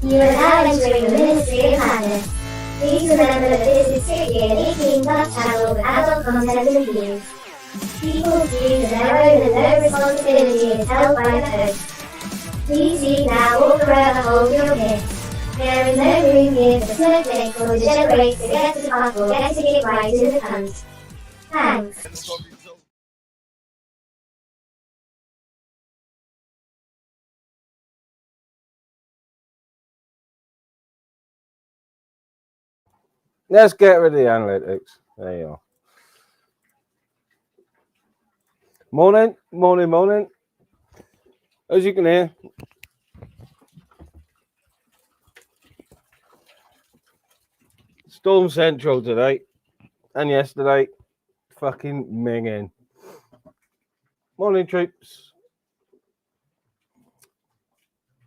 You are now entering the Ministry of Madness. Please remember that this is strictly an 18-plus channel with adult content and views. People's views are their own and no responsibility is held by the host. Please leave now or forever hold your peace. There is no room here for snowflakes or degenerates to get to the park or getting it right in the cunt. Thanks. Let's get rid of the analytics. There you are. Morning, morning, morning. As you can hear, Storm Central today and yesterday, fucking minging. Morning, troops.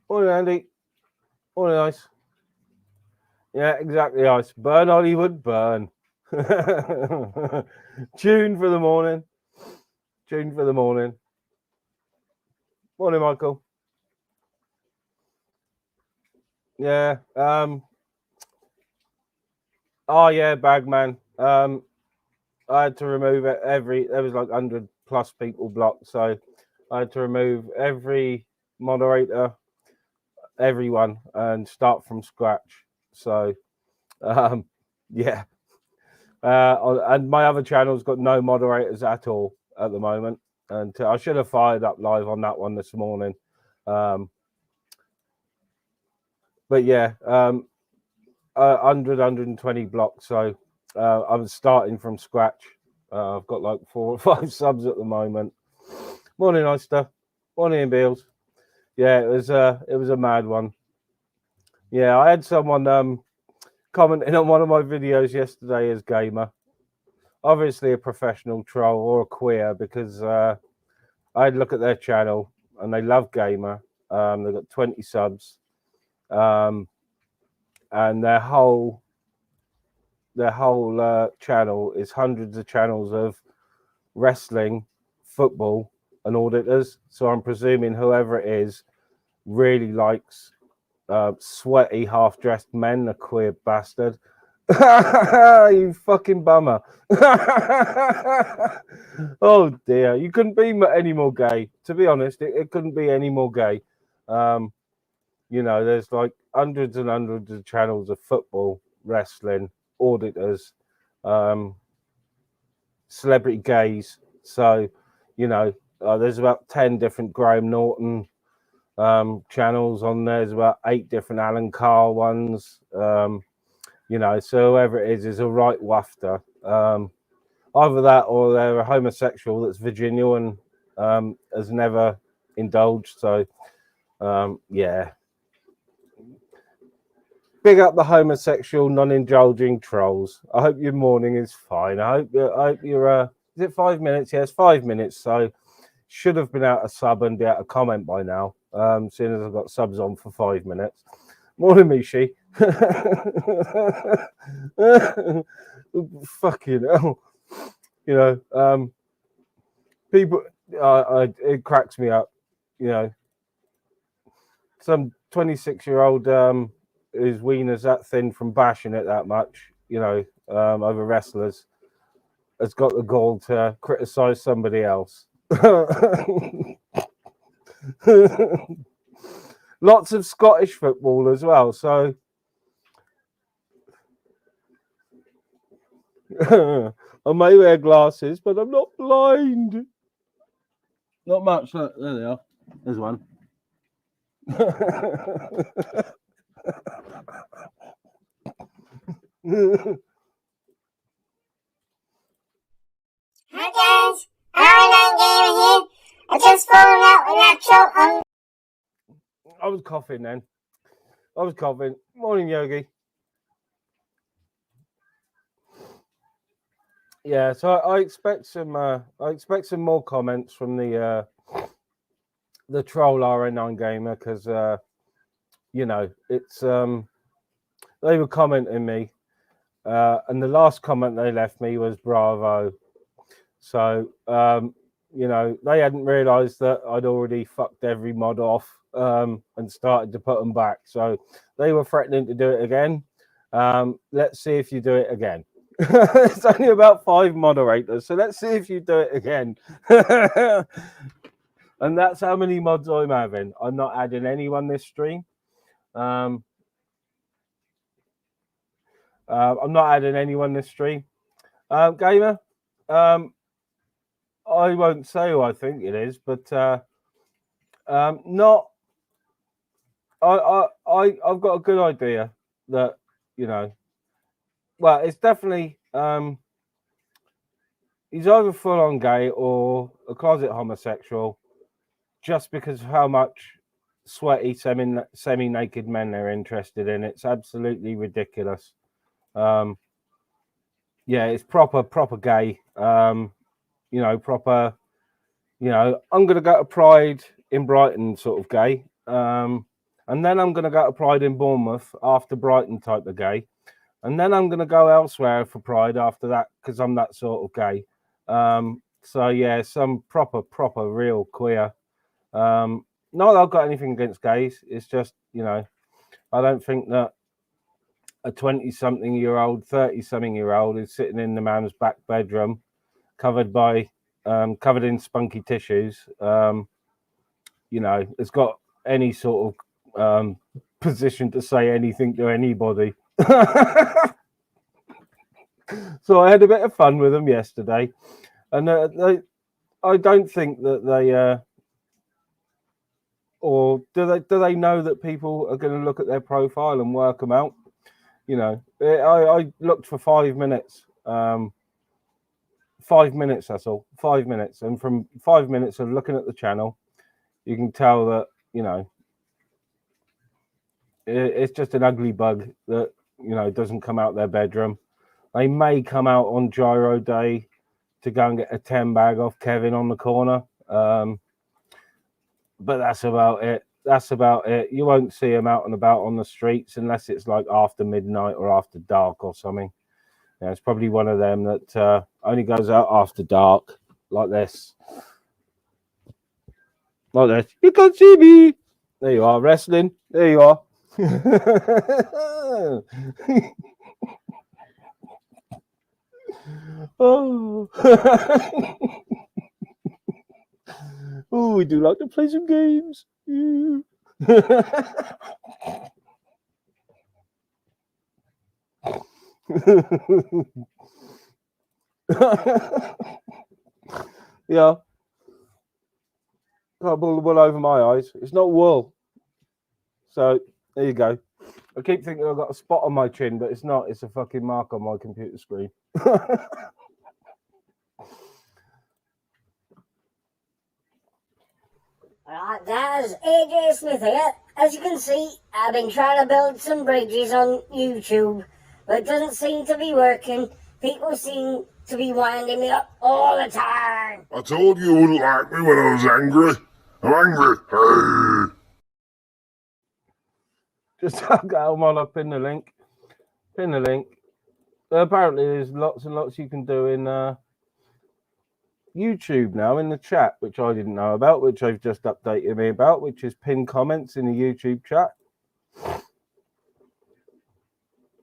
Morning, Andy. Morning, Ice. Yeah, exactly, Ice. Burn, Hollywood, burn. Tune for the morning. Tune for the morning. Morning, Michael. Yeah. Oh yeah, Bagman. I had to remove it there was like 100 plus people blocked, so I had to remove every moderator, everyone, and start from scratch. So yeah. And my other channel's got no moderators at all at the moment. And I should have fired up live on that one this morning. But yeah, 100, 120 blocks. So I'm starting from scratch. I've got like 4 or 5 subs at the moment. Morning, Oyster. Morning, Beals. Yeah, it was a mad one. Yeah, I had someone commenting on one of my videos yesterday as gamer. Obviously a professional troll or a queer, because I'd look at their channel and they love gamer. They've got 20 subs. And their whole channel is hundreds of channels of wrestling, football, and auditors. So I'm presuming whoever it is really likes sweaty, half-dressed men, a queer bastard. You fucking bummer. Oh dear, you couldn't be any more gay. To be honest, it couldn't be any more gay. You know, there's like hundreds and hundreds of channels of football, wrestling, auditors, celebrity gays. So, you know, there's about 10 different Graham Norton channels on there. There's about 8 different Alan Carr ones. You know, so whoever it is a right wafter. Either that or they're a homosexual that's Virginia and has never indulged. So, yeah. Big up the homosexual, non-indulging trolls. I hope your morning is fine. I hope you're. Is it 5 minutes? Yes, 5 minutes. So should have been out of sub and be out of comment by now. Seeing as I've got subs on for 5 minutes. Morning, Mishi. Fucking hell. You know, people. It cracks me up. You know, some 26-year-old. Whose wiener's that thin from bashing it that much, you know, over wrestlers, has got the gall to criticize somebody else. Lots of Scottish football as well, so I may wear glasses, but I'm not blind. Not much. Look, there they are. There's one. Hi guys, Aaron Gamer here. I just followed out with that show on. I was coughing then. I was coughing. Morning, Yogi. Yeah, so I expect some. I expect some more comments from the troll RN9 gamer, because you know, it's they were commenting me, and the last comment they left me was bravo. So you know, they hadn't realised that I'd already fucked every mod off and started to put them back. So they were threatening to do it again. Let's see if you do it again. It's only about 5 moderators, so let's see if you do it again. And that's how many mods I'm having. I'm not adding anyone this stream. I'm not adding anyone this stream. Gamer, I won't say who I think it is, but not. I've got a good idea that, you know, well, it's definitely he's either full on gay or a closet homosexual, just because of how much sweaty semi-naked men they're interested in. It's absolutely ridiculous. Yeah, it's proper gay. You know, proper. You know, I'm gonna go to Pride in Brighton, sort of gay. And then I'm gonna go to Pride in Bournemouth after Brighton, type of gay. And then I'm gonna go elsewhere for Pride after that because I'm that sort of gay. So yeah, some proper real queer. Not that I've got anything against gays. It's just, you know, I don't think that a 20-something-year-old, 30-something-year-old is sitting in the man's back bedroom, covered in spunky tissues. You know, has got any sort of position to say anything to anybody. So I had a bit of fun with them yesterday, and I don't think that they. Or do they know that people are going to look at their profile and work them out? You know, I looked for 5 minutes. 5 minutes, that's all. 5 minutes. And from 5 minutes of looking at the channel, you can tell that, you know, it's just an ugly bug that, you know, doesn't come out their bedroom. They may come out on Gyro Day to go and get a 10 bag off Kevin on the corner. But that's about it. That's about it. You won't see them out and about on the streets unless it's like after midnight or after dark or something. Yeah, it's probably one of them that only goes out after dark, like this. Like this. You can't see me. There you are, wrestling. There you are. Oh. Oh, we do like to play some games. Yeah. Can't pull the wool over my eyes. It's not wool. So there you go. I keep thinking I've got a spot on my chin, but it's not. It's a fucking mark on my computer screen. Alright guys, AJ Smith here. As you can see, I've been trying to build some bridges on YouTube, but it doesn't seem to be working. People seem to be winding me up all the time. I told you wouldn't like me when I was angry. I'm angry. Hey. Just come on, I'll pin the link. Pin the link. Apparently, there's lots and lots you can do in YouTube now in the chat, which I didn't know about, which they've just updated me about, which is pin comments in the YouTube chat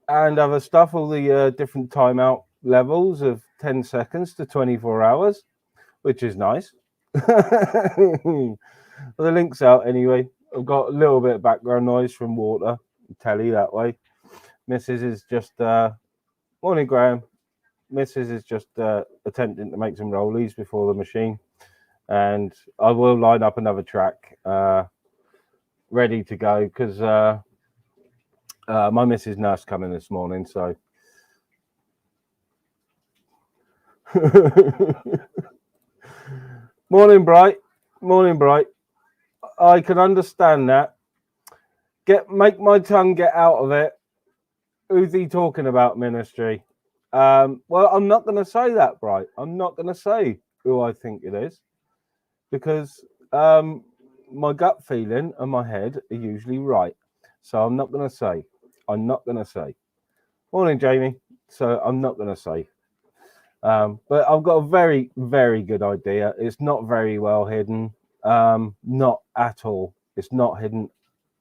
and other stuff, all the different timeout levels of 10 seconds to 24 hours, which is nice. Well, the link's out anyway. I've got a little bit of background noise from water, telly that way. Mrs. is just morning, Graham. Mrs. is just attempting to make some rollies before the machine, and I will line up another track ready to go because my Mrs. nurse coming this morning. So morning, Bright. Morning, Bright. I can understand that. Make my tongue get out of it. Who's he talking about, ministry? Well, I'm not going to say that, Bright. I'm not going to say who I think it is because my gut feeling and my head are usually right. So I'm not going to say. I'm not going to say. Morning, Jamie. So I'm not going to say. But I've got a very, very good idea. It's not very well hidden. Not at all. It's not hidden.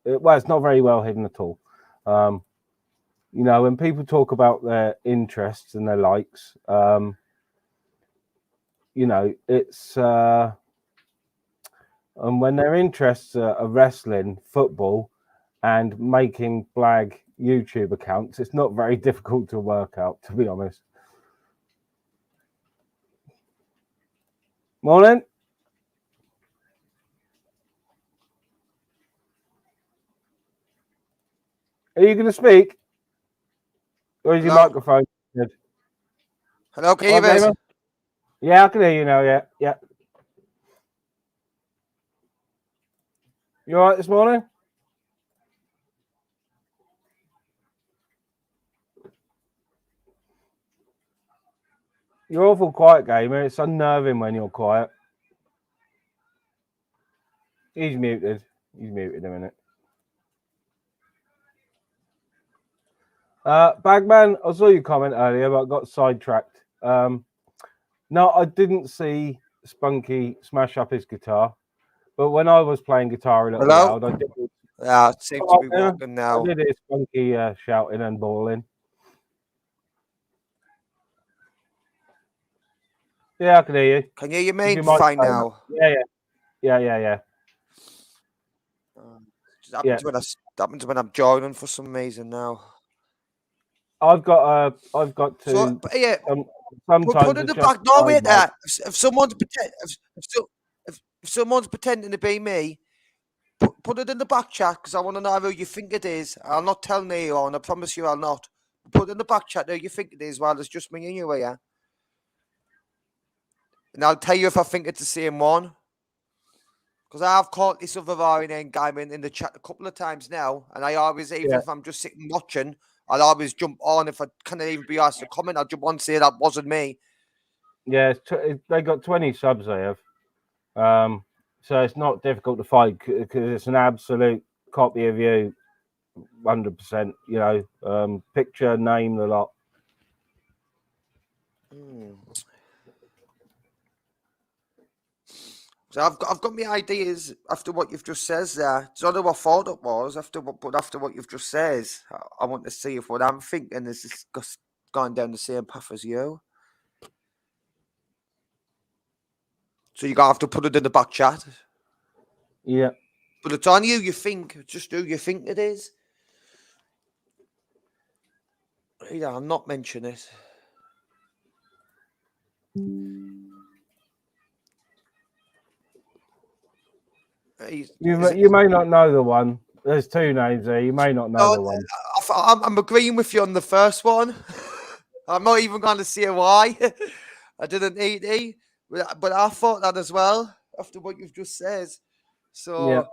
Well, it's not very well hidden at all. You know, when people talk about their interests and their likes, you know, it's and when their interests are wrestling, football, and making blag YouTube accounts, it's not very difficult to work out, to be honest. Morning. Are you going to speak? Or is your Hello? microphone good? Hello, can you All right, hear me? Gamer? Yeah, I can hear you now. Yeah, yeah. You all right this morning? You're awful quiet, Gamer. It's unnerving when you're quiet. He's muted. He's muted a minute. Bagman, I saw your comment earlier, but I got sidetracked. No, I didn't see Spunky smash up his guitar, but when I was playing guitar a little Hello? loud, I did. Yeah, it seems to be walking I now. did hear Spunky shouting and bawling. Yeah, I can hear you. Can you hear Is me? your mic Fine fine? now. Yeah. Just happens when I'm joining for some reason now. I've got to. So, yeah, Sometimes put in the adjust back. No, my wait mic. there. If someone's pretending to be me, put it in the back chat because I want to know who you think it is. I'll not tell Neo, and I promise you I'll not. Put it in the back chat who you think it is while it's just me and you here. And I'll tell you if I think it's the same one. Because I've caught this other RNN guy in the chat a couple of times now, and I always, even if I'm just sitting watching, I'll always jump on. If I can't even be asked to comment, I'll jump on and say that wasn't me. Yeah, they got 20 subs. They have, so it's not difficult to find because it's an absolute copy of you, 100%. You know, picture, name, the lot. So I've got my ideas after what you've just says there. It's not who I thought it was but after what you've just says, I want to see if what I'm thinking is just going down the same path as you. So you're gonna have to put it in the back chat. Yeah. But it's on you. You think just who you think it is. Yeah, I'll not mention it. You may not know the one. There's two names there. You may not know the one. I'm agreeing with you on the first one. I'm not even going to say why. I didn't need it, but I thought that as well after what you've just said. So Yeah.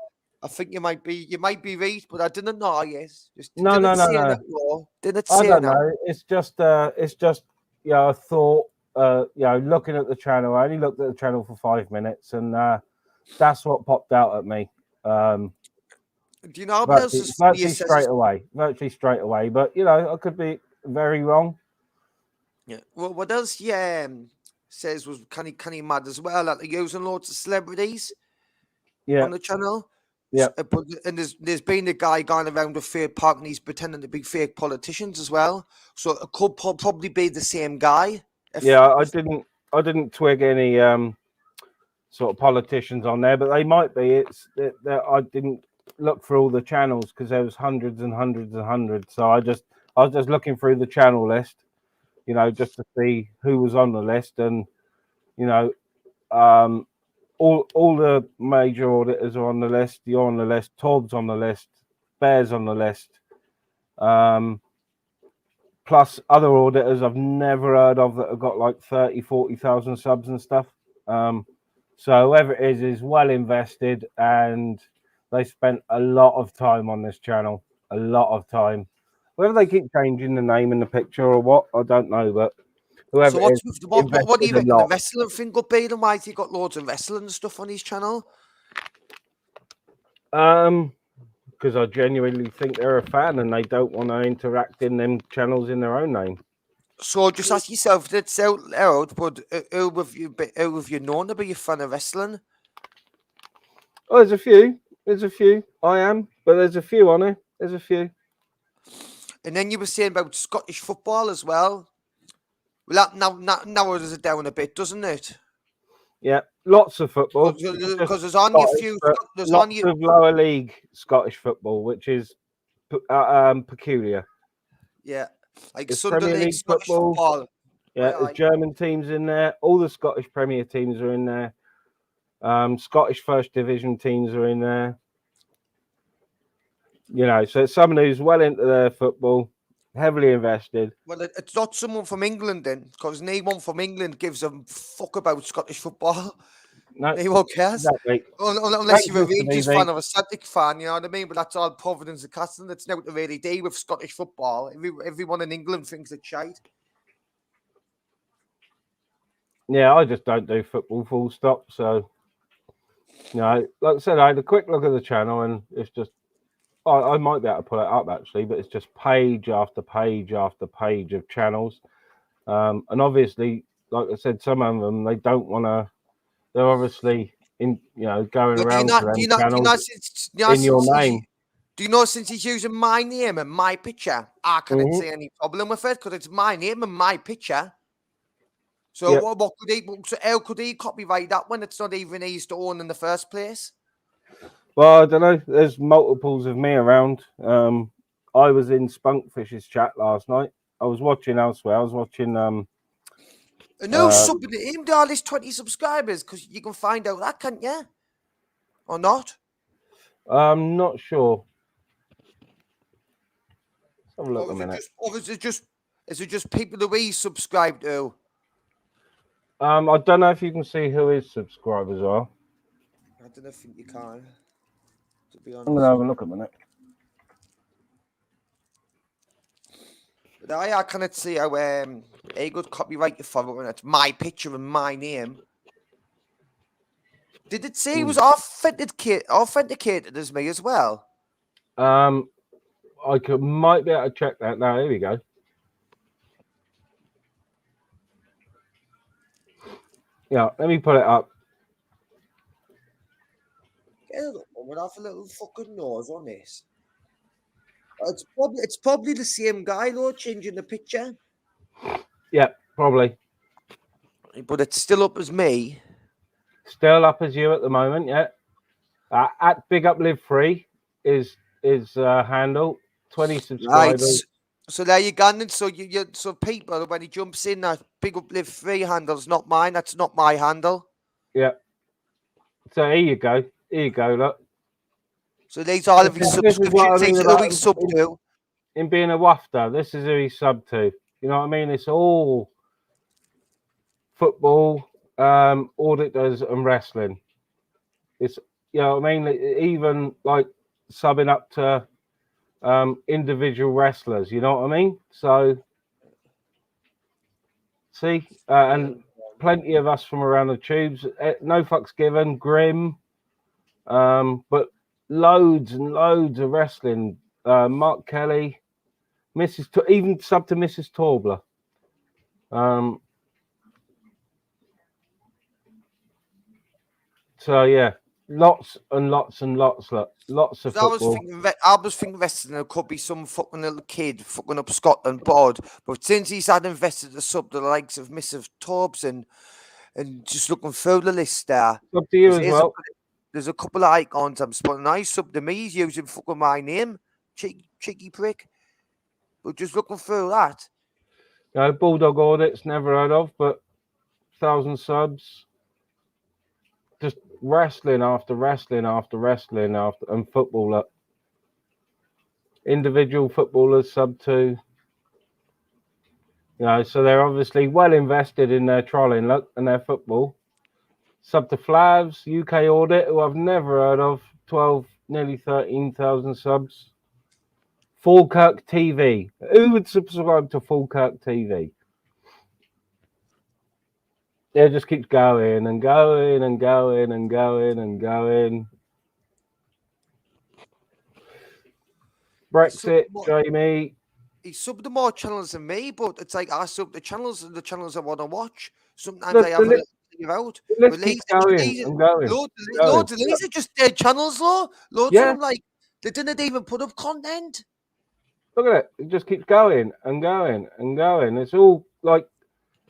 I think you might be right, but I didn't know. Yes, just No. Didn't say I don't that. know. It's just you know, a thought. You know, looking at the channel. I only looked at the channel for 5 minutes, and that's what popped out at me. Do you know Virtually straight away. Virtually straight away. But you know, I could be very wrong. Yeah. Well, what else? Yeah, says was kind of mad as well. Like they're using loads of celebrities on the channel. Yeah. And there's been a guy going around with fake park and he's pretending to be fake politicians as well. So it could probably be the same guy. I didn't twig any sort of politicians on there, but they might be. I didn't look through all the channels because there was hundreds and hundreds and hundreds. So I was just looking through the channel list, you know, just to see who was on the list, and you know, all the major auditors are on the list. You're on the list. Torb's on the list. Bear's on the list. Plus other auditors I've never heard of that have got like 30,000-40,000 subs and stuff. So whoever it is well invested, and they spent a lot of time on this channel. A lot of time. Whether they keep changing the name and the picture or what, I don't know. But whoever So it is, what do you reckon lot. the wrestling thing could be? Then why has he got loads of wrestling stuff on his channel? Because I genuinely think they're a fan and they don't want to interact in them channels in their own name. So just ask yourself, that's out loud, but who have you known to be a fan of wrestling? Oh, there's a few. There's a few. I am, but there's a few on it. There's a few. And then you were saying about Scottish football as well. Well, that now it is down a bit, doesn't it? Yeah, lots of football. Because there's only a few. There's lots only of lower league Scottish football, which is peculiar. yeah, like There's Sunday Premier League League Scottish football. football. Yeah, Aye, there's aye. German teams in there. All the Scottish Premier teams are in there. Scottish First Division teams are in there. You know, so it's someone who's well into their football, heavily invested. Well, it's not someone from England then, because no one from England gives a fuck about Scottish football. No, No one cares. exactly. Unless you're a Thanks, Mr. Rangers VV. fan or a Celtic fan, you know what I mean? But that's all Providence and Castle. It's now to really do with Scottish football. Everyone in England thinks it's shite. Yeah, I just don't do football full stop. So, you know, like I said, I had a quick look at the channel and it's just, I might be able to pull it up actually, but it's just page after page after page of channels. And obviously, like I said, some of them, they don't want to, they're obviously going around to them channels in your name. Do you know since he's using my name and my picture, I can't see any problem with it because it's my name and my picture. So Yep. what could he? So how could he copyright that when it's not even his to own in the first place? Well, I don't know. There's multiples of me around. I was in Spunkfish's chat last night. I was watching elsewhere. I was watching. And who's subbing to him to all his 20 subscribers? Because you can find out that, can't you? Or not? I'm not sure. Let's have a look Or a minute. is it just people that we subscribe to? I don't know if you can see who his subscribers are. I don't think you can. To be honest, I'm gonna have a look a minute. But I cannot see how a good copyright you follow when it's my picture and my name. Did it say he was authenticated as me as well? I might be able to check that now. Here we go. Yeah, let me put it up. We'll have a little fucking nose on this. It's probably the same guy though, changing the picture. Yeah, probably. But it's still up as me. Still up as you at the moment, yeah. At Big Up Live Free is handle. 20 subscribers. Right. So there you go. And so so people when he jumps in, that Big Up Live Free handle's not mine. That's not my handle. Yeah. So here you go. Here you go. Look. So these are all of his subscriptions. These are who he sub to. In being a wafter, this is who he sub to. You know what I mean? It's all football, auditors, and wrestling. It's I mean, even like subbing up to individual wrestlers. You know what I mean? So see, and plenty of us from around the tubes. No fucks given. Grim, but loads and loads of wrestling. Mark Kelly, even sub to Mrs. Torbler. So yeah, lots and lots and lots of football. I was thinking wrestling there could be some fucking little kid fucking up Scotland board, but since he's had invested a sub to the likes of Mrs. Torbs and just looking through the list there, Up to you as well. There's a couple of icons I'm spotting. Nice sub to me. He's using fucking my name, cheeky prick. But just looking through that. Bulldog audits never heard of, but 1,000 subs. Just wrestling after wrestling after wrestling and footballer. Individual footballers sub to. So they're obviously well invested in their trolling look and their football. Sub to Flavs, UK Audit, who I've never heard of, 12, nearly 13,000 subs. Falkirk TV. Who would subscribe to Falkirk TV? It just keeps going and going and going and going and going. Brexit, Jamie. he subbed to more channels than me, but it's like I sub the channels and the channels I want to watch. Sometimes Look, I have a little figure out. the list But keeps going and going. Going. loads of these are just dead channels, though. Loads of Yeah. them, like, they didn't even put up content. Look at it. It just keeps going and going and going. It's all like,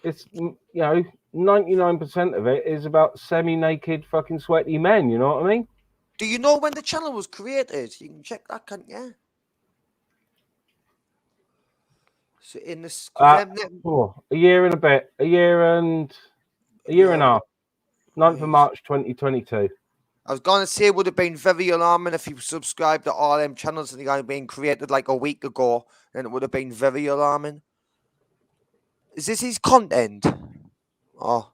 it's, 99% of it is about semi-naked fucking sweaty men. You know what I mean? Do you know when the channel was created? You can check that, can't you? So in this, A year and a bit. A year and a half. 9th of March 2022. I was going to say it would have been very alarming if you subscribed to all them channels and they had been created like a week ago, then it would have been very alarming. Is this his content? Oh,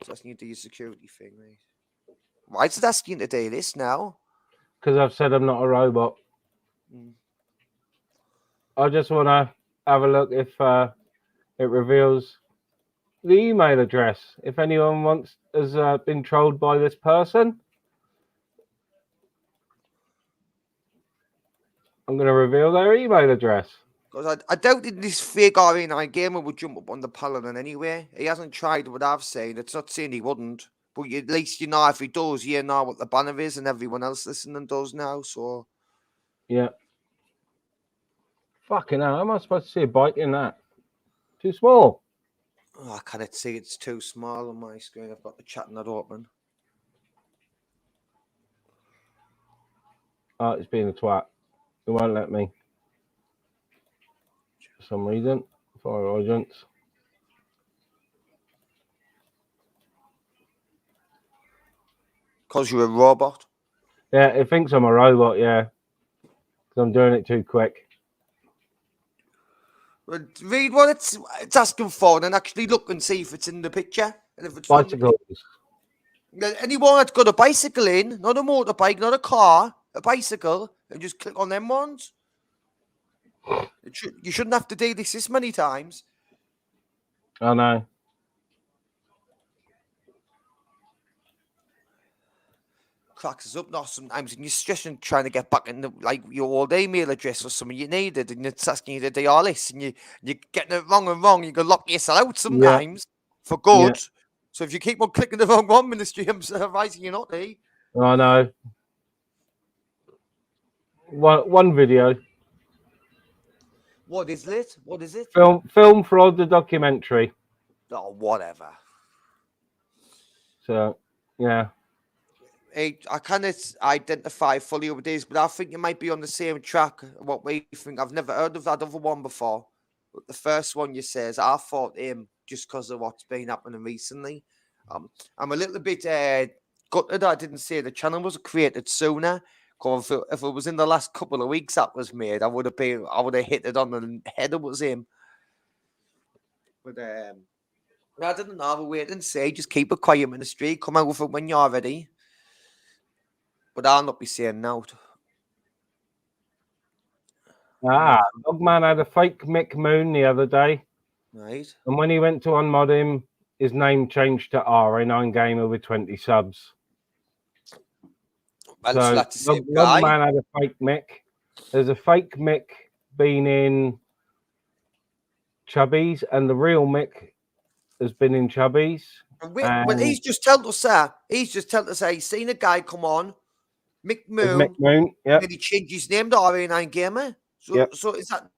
it's asking you to do your security thing, mate. Why is it asking you to do this now? Because I've said I'm not a robot. I just want to have a look if it reveals the email address. If anyone has been trolled by this person, I'm going to reveal their email address. Because I doubted this fake RE9 gamer would jump up on the paladin anyway. He hasn't tried what I've seen. It's not saying he wouldn't. But at least you know if he does, you know what the banner is, and everyone else listening does now. So yeah. Fucking hell, how am I supposed to see a bike in that? Too small. Oh, I can't see. It's too small on my screen. I've got the chat not open. Oh, it's being a twat. It won't let me. For some reason. Fire agents. Because you're a robot? Yeah, it thinks I'm a robot, yeah. Because I'm doing it too quick. Well, read what it's asking for and actually look and see if it's in the picture. And if it's bicycles. Anyone that's got a bicycle in, not a motorbike, not a car, a bicycle, and just click on them ones. You shouldn't have to do this many times. I know. Cracks us up now sometimes, and you're stressing trying to get back in your old email address or something you needed, and it's asking you to do all this, and you're getting it wrong. You can lock yourself out sometimes for good. Yeah. So if you keep on clicking the wrong one, Ministry, I'm advising you not to. I know. One video. What is it? What is it? Film fraud, the documentary. Oh, whatever. So, yeah. I can't identify fully with this, but I think you might be on the same track. What we think. I've never heard of that other one before. But the first one you says, I thought him just because of what's been happening recently. I'm a little bit gutted I didn't say the channel was created sooner. Because if it was in the last couple of weeks that was made, I would have hit it on the head. It was him. But I didn't have a wait and say. Just keep it quiet, Ministry. Come out with it when you're ready. But I'll not be saying no. Dogman had a fake Mick Moon the other day. Right. And when he went to unmod him, his name changed to RA9 Gamer with 20 subs. Well, so that's the same guy. Dogman had a fake Mick. There's a fake Mick been in Chubbies, and the real Mick has been in Chubbies. Well, he's just told us that. He's seen a guy come on. Mick Moon, yeah. And he changed his name to RA9 Gamer. So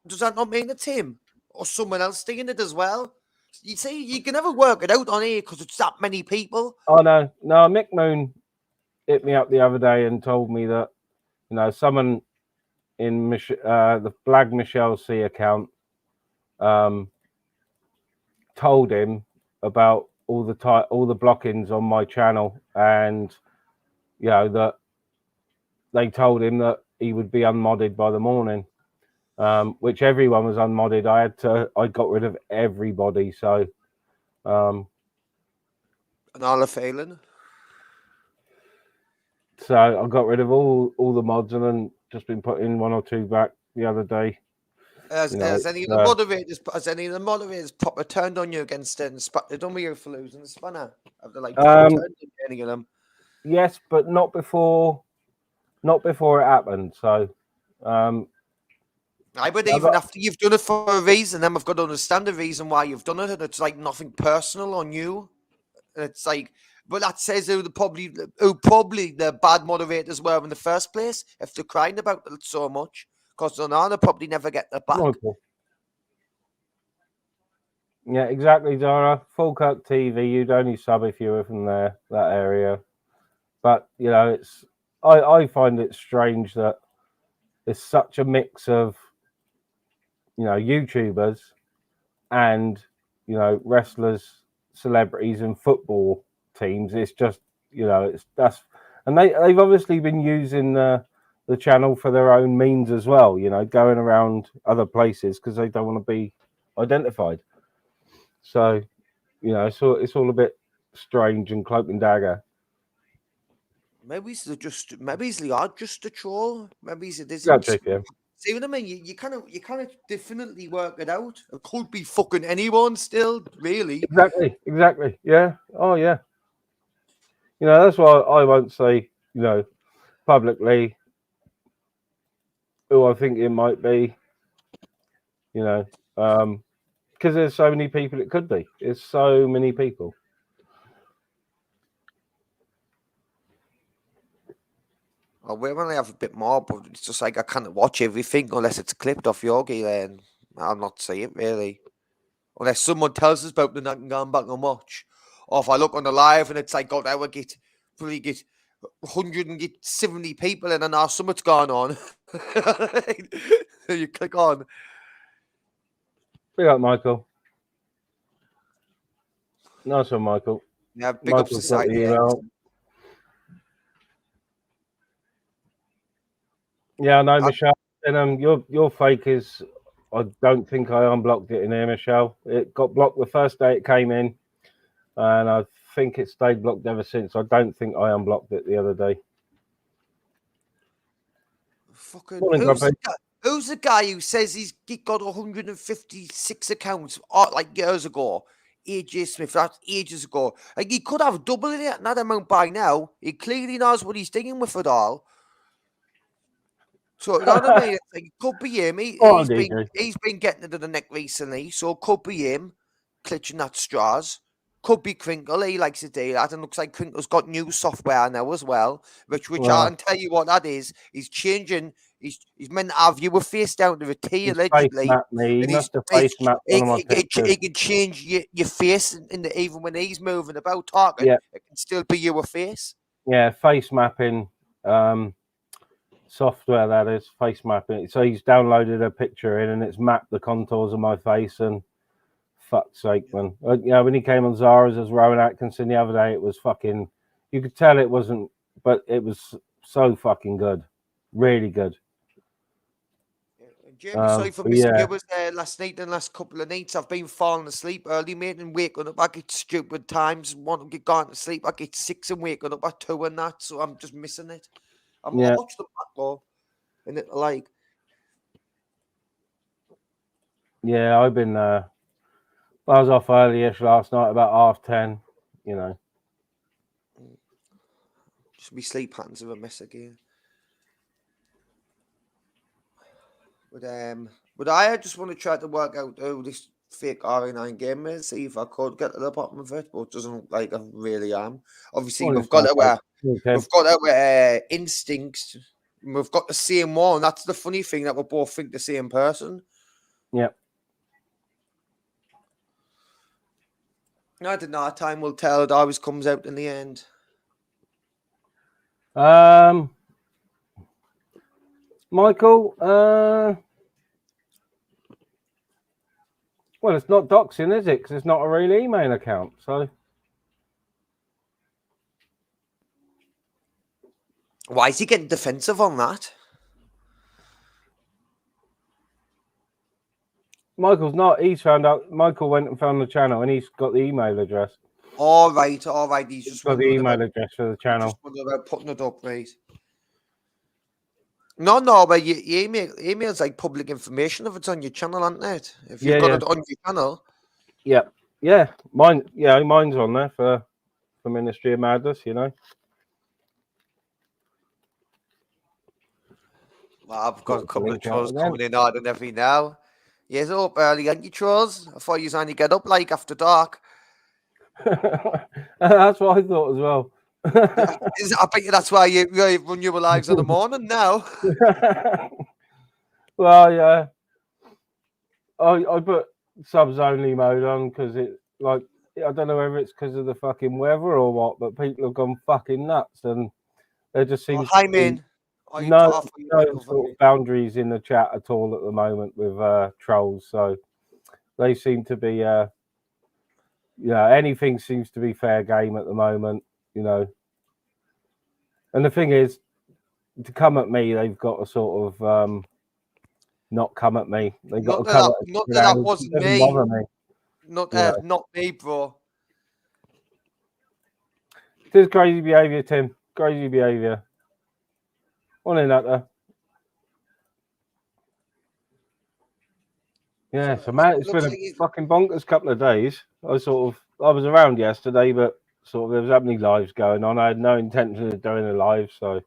does that not mean it's him or someone else doing it as well? You see, you can never work it out on here because it's that many people. Oh no, Mick Moon hit me up the other day and told me that someone in the Blag Michelle C account told him about all the blockings on my channel, and that they told him that he would be unmodded by the morning, which everyone was unmodded. I got rid of everybody. So, and all are failing. So I got rid of all the mods and then just been putting one or two back the other day. Has any of the moderators proper turned on you against it and done with you for losing the spanner? Have they turned on any of them? Yes, but not before it happened. So But Yeah, even after you've done it for a reason, then we've got to understand the reason why you've done it, and it's like nothing personal on you. It's like, but that says who probably the bad moderators were in the first place if they're crying about it so much, because they'll probably never get their back. Michael. Yeah, exactly, Zara. Full cut TV. You'd only sub if you were from there, that area. But you know, it's I find it strange that there's such a mix of, you know, YouTubers and, you know, wrestlers, celebrities, and football teams. It's just, you know, and they've obviously been using the channel for their own means as well. You know, going around other places because they don't want to be identified. So, you know, it's all a bit strange and cloak and dagger. Maybe they are just a troll. Maybe it isn't. Exactly, yeah. See what I mean? You kind of definitely work it out. It could be fucking anyone still, really. Exactly. Yeah. Oh, yeah. You know, that's why I won't say, you know, publicly who I think it might be. You know, because there's so many people it could be. There's so many people. Oh, we only have a bit more, but it's just like I can't watch everything unless it's clipped off Yogi. Then I'll not see it really, unless someone tells us about it. Then I can go back and watch. Or if I look on the live and it's like, God, I would get 170 people in and now something's gone on. So you click on. Big up, Michael. Nice one, Michael. Yeah, big up society. Yeah, I know, Michelle. And your fake is, I don't think I unblocked it in here, Michelle. It got blocked the first day it came in, and I think it stayed blocked ever since. I don't think I unblocked it the other day. Fucking who's the guy who says he got 156 accounts like years ago? AJ Smith, that's ages ago. Like he could have double that amount by now. He clearly knows what he's dealing with it all. So you know what I mean? Like, it could be him. He's been getting it to the neck recently, so it could be him clutching at straws. Could be Crinkle. He likes to do that, and looks like Crinkle's got new software now as well. Which I can tell you what that is. He's changing. He's meant to have you a face down to a T allegedly. He must have face mapped one of my pictures. He can change your face even when he's moving about talking. Yeah. It can still be your face. Yeah, face mapping. Software that is face mapping. So he's downloaded a picture in and it's mapped the contours of my face, and fuck's sake, man. You know, when he came on Zara's as Rowan Atkinson the other day, it was fucking, you could tell it wasn't, but it was so fucking good. Really good. Jamie, sorry for missing you was there last night and last couple of nights. I've been falling asleep early, mate, and waking up. I get stupid times, want to get gone to sleep. I get 6 and waking up at 2 and that, so I'm just missing it. I'm gonna watch the back though, and it like. Yeah, I've been. I was off early-ish last night, about 10:30. You know, just me sleep patterns of a mess again. But I just want to try to work out who this fake RE9 game is, see if I could get to the bottom of it, but it doesn't look like I really am. Obviously, we've got our instincts. We've got the same one. That's the funny thing, that we both think the same person. Yep. I don't know. Time will tell. It always comes out in the end. Michael, well, it's not doxing, is it? Because it's not a real email account. So why is he getting defensive on that? Michael's not. He's found out. Michael went and found the channel, and he's got the email address. All right. He's just got the email address for the channel. Just wondering about putting it up, right? No, but your email's like public information if it's on your channel, isn't it? If you've got it on your channel. Yeah. Mine's on there for Ministry of Madness, you know. I've got a couple of Link out trolls again. coming in hard and every now. Yes, up early, ain't you, trolls? I thought you only get up like after dark. That's what I thought as well. I bet you that's why you run your lives in the morning now. Well, yeah. I put subs only mode on because it, like, I don't know whether it's because of the fucking weather or what, but people have gone fucking nuts, and there just Well, seems hi, to be man. Oh, you cut no off your mic over sort me. of boundaries in the chat at all at the moment with trolls. So they seem to be, anything seems to be fair game at the moment, And the thing is, to come at me, they've got to sort of not come at me. They've got to come at Not me. that It wasn't doesn't me. bother me. Not me, bro. It is crazy behaviour, Tim. Crazy behaviour. On in that there. Yeah, so man, it's been a fucking bonkers couple of days. I was around yesterday, but sort of there was that many lives going on. I had no intention of doing a live, so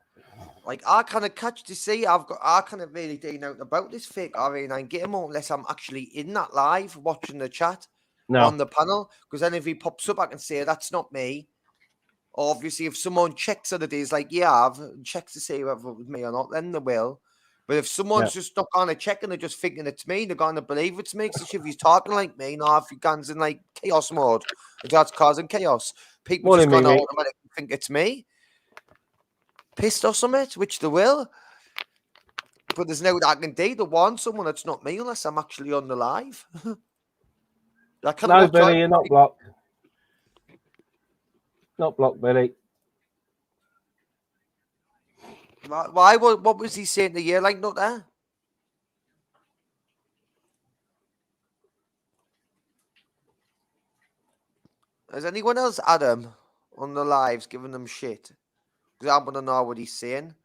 Like I kind of catch to see. I kind of really do know about this fake RA9 game unless I'm actually in that live watching the chat on the panel. Because then if he pops up, I can say that's not me. Obviously, if someone checks that it is, like, yeah, I've checked to see whether it was me or not, then they will. But if someone's just not going to check and they're just thinking it's me, they're going to believe it's me. Because if he's talking like me, now if he guns in like chaos mode, it starts causing chaos. People just going to automatically think it's me. Pissed or something, which they will. But there's no I can do to warn someone that's not me unless I'm actually on the live. No, Billy, you're not blocked. Not blocked, Billy. Why? What was he saying to you? Like, not there? Has anyone else, Adam, on the lives giving them shit? Because I want to know what he's saying.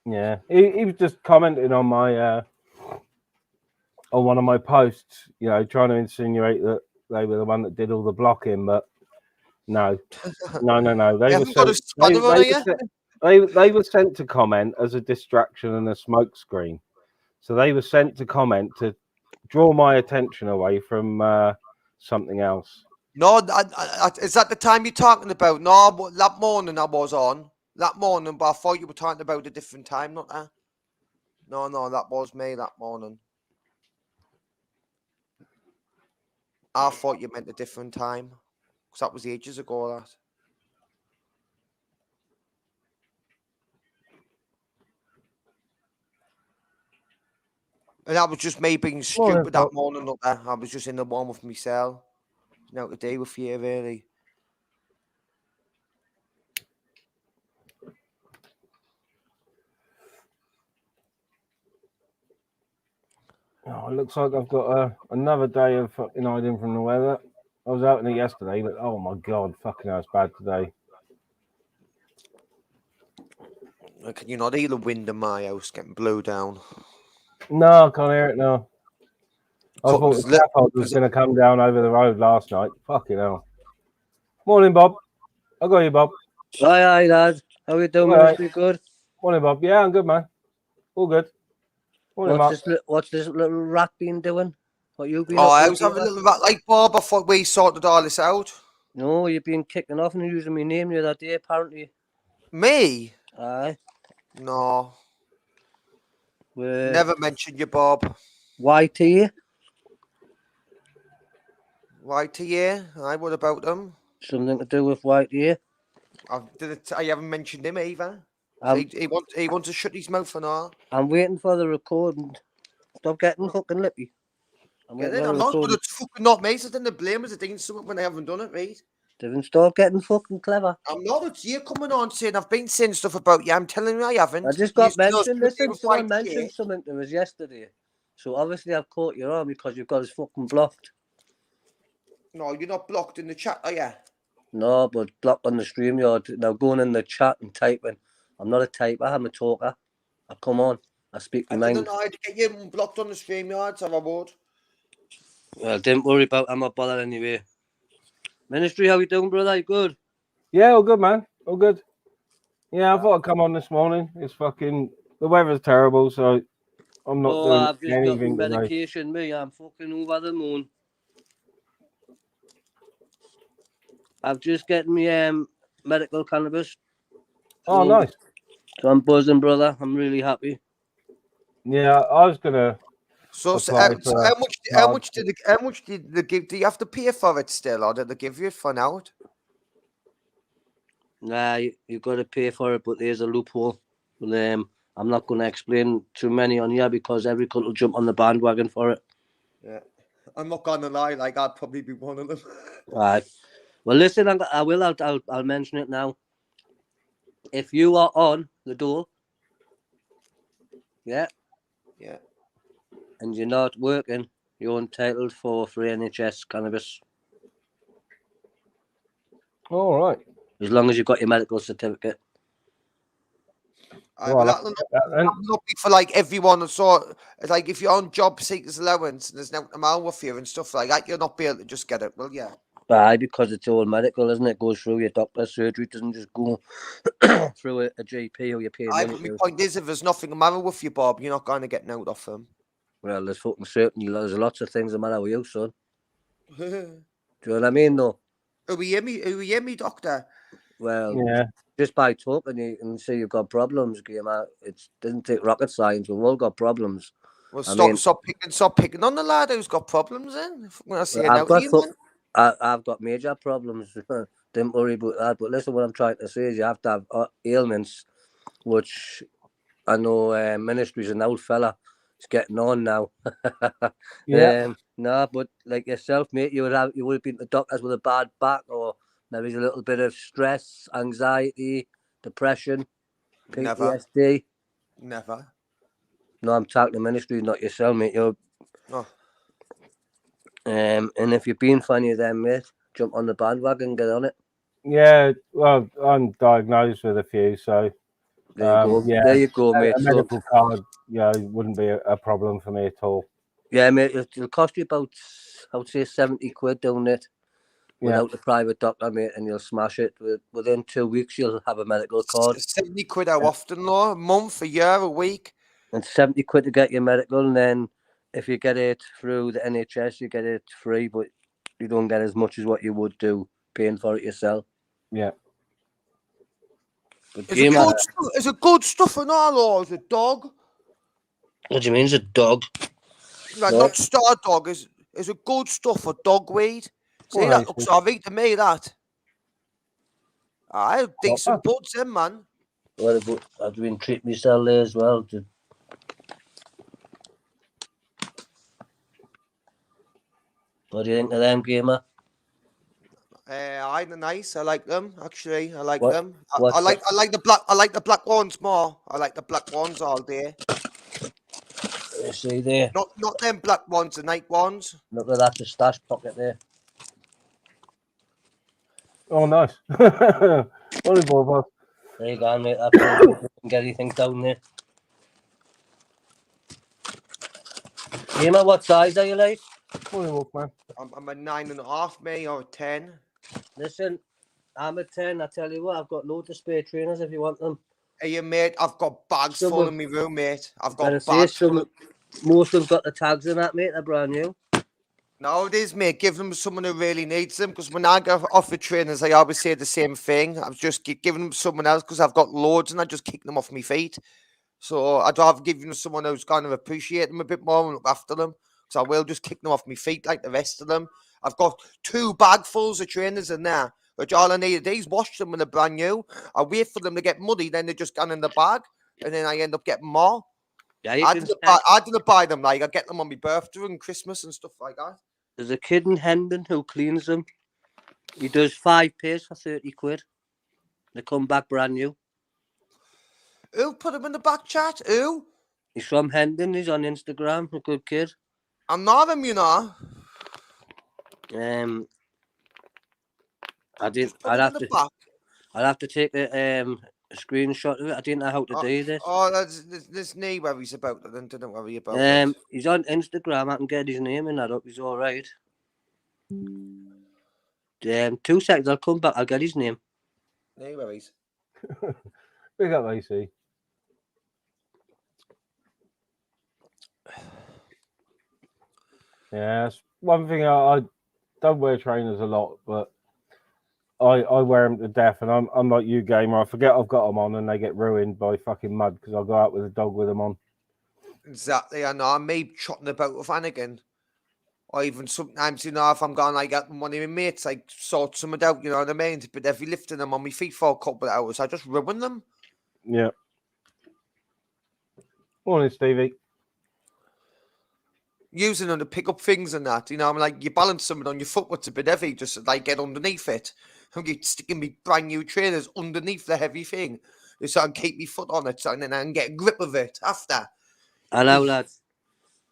Yeah, he was just commenting on my on one of my posts, trying to insinuate that they were the one that did all the blocking, but no. They were sent to comment as a distraction and a smoke screen. So they were sent to comment to draw my attention away from something else. No, is that the time you're talking about? No, that morning I was on. That morning, but I thought you were talking about a different time, not that. No, that was me that morning. I thought you meant a different time. Because that was ages ago, that. And that was just me being stupid that morning, not that. I was just in the one with myself. Now to do with you, really. Oh, it looks like I've got another day of fucking hiding from the weather. I was out in it yesterday, but oh my god, fucking hell, it's bad today. Can you not hear the wind in my house getting blew down? No, I can't hear it now. I thought the scaffold was going to come down over the road last night. Fucking hell. Morning, Bob. I got you, Bob. Hi, lad. How are you doing? Right. Good. Morning, Bob. Yeah, I'm good, man. All good. Morning, what's this little rat been doing? What you been? I was having a little rat like Bob. I thought we sorted all this out. No, you've been kicking off and using my name the other day, apparently. Me? Aye. No. Never mentioned you, Bob. YT? YT? Aye, what about them? Something to do with YT? I haven't mentioned him either. He wants to shut his mouth for now. I'm waiting for the recording. Stop getting fucking lippy. I'm not, but it's fucking not me. So then the blame is doing something when I haven't done it, right? Devin, stop getting fucking clever. I'm not. It's you coming on saying I've been saying stuff about you. I'm telling you I haven't. I just got mentioned. Listen, someone mentioned something to us yesterday. So obviously I've caught your arm because you've got us fucking blocked. No, you're not blocked in the chat, are you? No, but blocked on the StreamYard. Now going in the chat and typing. I'm not a typer, I'm a talker. I come on. I speak my mind. I didn't know how to get you blocked on the StreamYard, so I would. Well, don't worry about it. I'm not bothered anyway. Ministry, how you doing, brother? You good? Yeah, all good, man. All good. Yeah, I thought I'd come on this morning. It's fucking... The weather's terrible, so I'm not Oh, doing I've just got my anything today. medication, me. I'm fucking over the moon. I've just getting me medical cannabis. Oh, So- nice. So I'm buzzing, brother. I'm really happy. Yeah, I was gonna So, apply for how much did they give? Do you have to pay for it still, or did they give you it for now? Nah, you got to pay for it, but there's a loophole. I'm not going to explain too many on here because every cunt will jump on the bandwagon for it. Yeah, I'm not gonna lie. Like I'd probably be one of them. Right. Well, listen, I'll mention it now. If you are on the door, yeah, Yeah. and you're not working, you're entitled for free NHS cannabis all right. as long as you've got your medical certificate. Well, That'll not be for like everyone. So, it's like if you're on job seekers allowance and there's no amount with you and stuff like that, you'll not be able to just get it. Well, yeah. Aye, because it's all medical, isn't it? It goes through your doctor's surgery. It doesn't just go through a GP or you're paying money My to. point is, if there's nothing the matter with you, Bob, you're not going to get out of them. Well, there's lots of things the matter with you, son. Do you know what I mean, though? Who we hear me, doctor? Well, yeah. just by talking, you can see you've got problems, Gamer. It doesn't take rocket science. We've all got problems. Well, I mean, stop picking on the lad who's got problems. Then when I see I've got major problems. Don't worry about that. But listen, what I'm trying to say is you have to have ailments, which I know Ministry's an old fella. He's getting on now. Yeah. No, but like yourself, mate, you would have been to doctors with a bad back or maybe a little bit of stress, anxiety, depression, PTSD. Never. No, I'm talking to Ministry, not yourself, mate. You're and if you've been for any of them, mate, jump on the bandwagon, get on it. Yeah. Well, I'm diagnosed with a few, so There you go. yeah. There you go, mate. A medical card, wouldn't be a problem for me at all. Yeah, mate, it'll cost you about, I would say, 70 quid down it without the private doctor, mate, and you'll smash it. Within 2 weeks, you'll have a medical card. 70 quid how often, though? A month, a year, a week? And 70 quid to get your medical, and then if you get it through the NHS, you get it free, but you don't get as much as what you would do paying for it yourself. Yeah. But Is it good stuff and all, or is it dog? What do you mean, is a dog? Like, not star dog. Is it good stuff for dog weed? See, that looks alright to me, that. I decent buds, then, man. Well, I've been treating myself there as well. What do you think of them, Gamer? They're nice. I like them. Actually, I like What- them. what's I like the black. I like the black ones more. I like the black ones all day. You see there? Not them black ones, the night ones. Look at that, the stash pocket there. Oh, nice. Only Bob. There you go, mate. That's you can get anything down there. Gamer, what size are you like? Only walk, man. I'm a 9.5, me, or a 10. Listen, I'm a 10. I tell you what, I've got loads of spare trainers if you want them. Hey, mate, I've got bags full in my room, mate. I've got Bags bags full. Most have got the tags in that, mate. They're brand new. No, it is, mate. Give them to someone who really needs them. Because when I go off the trainers, I always say the same thing. I'm just giving them to someone else because I've got loads and I just kick them off my feet. So I'd rather give them to someone who's kind of appreciate them a bit more and look after them. Because I will just kick them off my feet like the rest of them. I've got 2 bagfuls of trainers in there, which all I need is wash them when they're brand new. I wait for them to get muddy, then they're just gone in the bag, and then I end up getting more. Yeah, I didn't buy them, like I get them on my birthday and Christmas and stuff like that. There's a kid in Hendon who cleans them. He does 5 pairs for 30 quid. They come back brand new. Who put them in the back chat? Who? He's from Hendon. He's on Instagram. A good kid. I'm not him, you know. I'd have to take a screenshot of it. I didn't know how to do this. Oh, there's no worries about it. Then don't worry about it. He's on Instagram. I can get his name in that up. He's all right. 2 seconds. I'll come back. I'll get his name. No worries. Big up, AC. Yeah, that's one thing. I don't wear trainers a lot, but I wear them to death, and I'm like you, gamer. I forget I've got them on, and they get ruined by fucking mud because I go out with a dog with them on. Exactly, I know. I may trotting about with Anakin. Or even sometimes, you know, if I'm going, I get one of my mates, I sort something out, you know what I mean? But if you're lifting them on my feet for a couple of hours, I just ruin them. Yeah. Morning, Stevie. Using them to pick up things and that, you know, I'm like, you balance something on your foot, what's a bit heavy, just like get underneath it. I'm sticking me brand new trainers underneath the heavy thing, so I can keep my foot on it, so then I can get a grip of it after. I know, lads.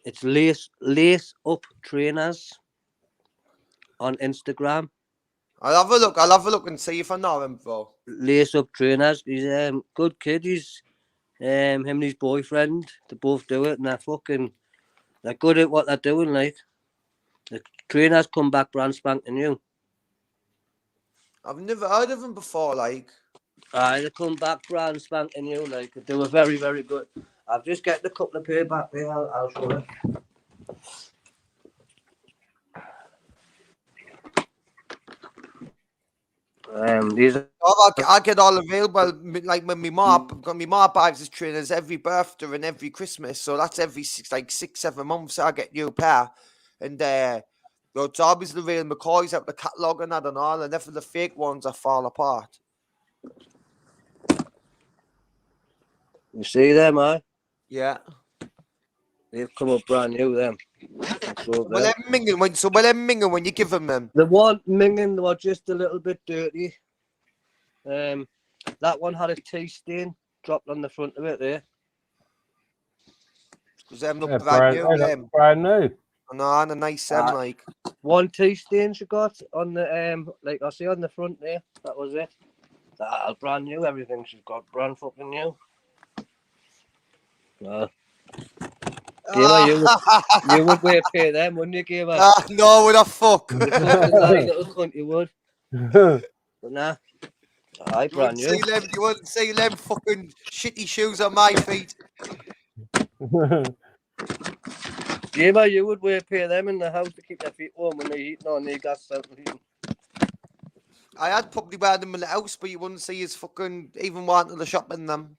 It's lace up trainers on Instagram. I'll have a look and see if I know him, bro. Lace up trainers. He's good kid. He's him and his boyfriend. They both do it, and they're good at what they're doing. Like the trainers come back brand spanking new. I've never heard of him before, like. They come back brand spanking new. Like they were very, very good. I've just got a couple of pair back there. I'll show you. These are... I get all available, like when my mom buys his trainers every birthday and every Christmas, so that's every 6-7 months I get new pair, and it's always the real McCoys out the catalogue and that and all, and for the fake ones I fall apart. You see them, Yeah. They've come up brand new. Them. Well, they're minging when you give them. The one minging were just a little bit dirty. That one had a tea stain dropped on the front of it there. Because them look brand new. Brand new. No, and a nice like. One tea stain she got on the like I see on the front there. That was it. That brand new. Everything she's got brand fucking new. Gamer, you would wear a pair of them, wouldn't you, Gamer? No, what the fuck? You little cunt, you would. But nah, brand new. You wouldn't see them fucking shitty shoes on my feet. Gamer, you would wear a pair of them in the house to keep your feet warm when they're heating on the gas central heating. I had probably wear them in the house, but you wouldn't see his fucking even wanting to shop in them.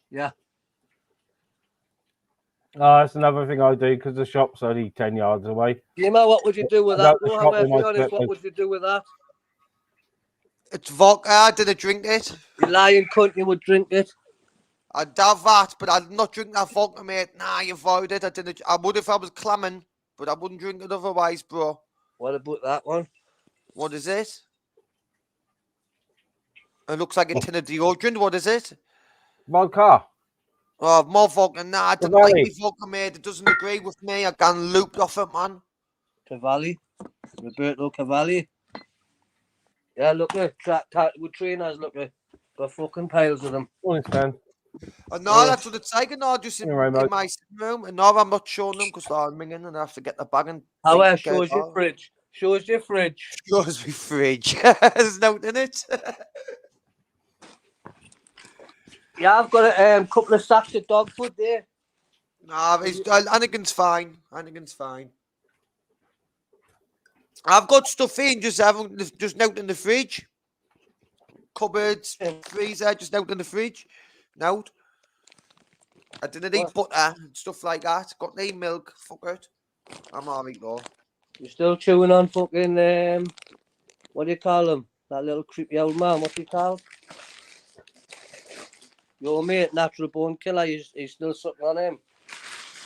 Yeah. Oh, that's another thing I do because the shop's only 10 yards away. Gamer, what would you do with that? What would you do with that? It's vodka. I didn't drink it. You lying cunt, you would drink it. I'd have that, but I'd not drink that vodka, mate. Nah, you avoid it. I would if I was clamming, but I wouldn't drink it otherwise, bro. What about that one? What is it? It looks like a tin of deodorant. What is it? Vodka. Oh, more vodka. Nah, I don't like the vodka, mate. It doesn't agree with me. I can't loop off it, man. Cavalli. Roberto Cavalli. Yeah, look at with trainers, look at got fucking piles of them. Morning, Stan. No, that's what it's like. No, just in my sitting room. And no, I'm not showing them because they're minging and I have to get the bag and. How shows your fridge? Shows your fridge. Shows me fridge. There's nothing in it. Yeah, I've got a couple of sacks of dog food there. Nah, Anakin's fine. Anakin's fine. I've got stuff in, just out in the fridge. Cupboards, freezer, just out in the fridge. Now, I didn't eat butter and stuff like that. Got no milk. Fuck it. I'm alright though. You're still chewing on fucking what do you call him? That little creepy old man. What's he called? Your mate, Natural Bone Killer. He's still sucking on him.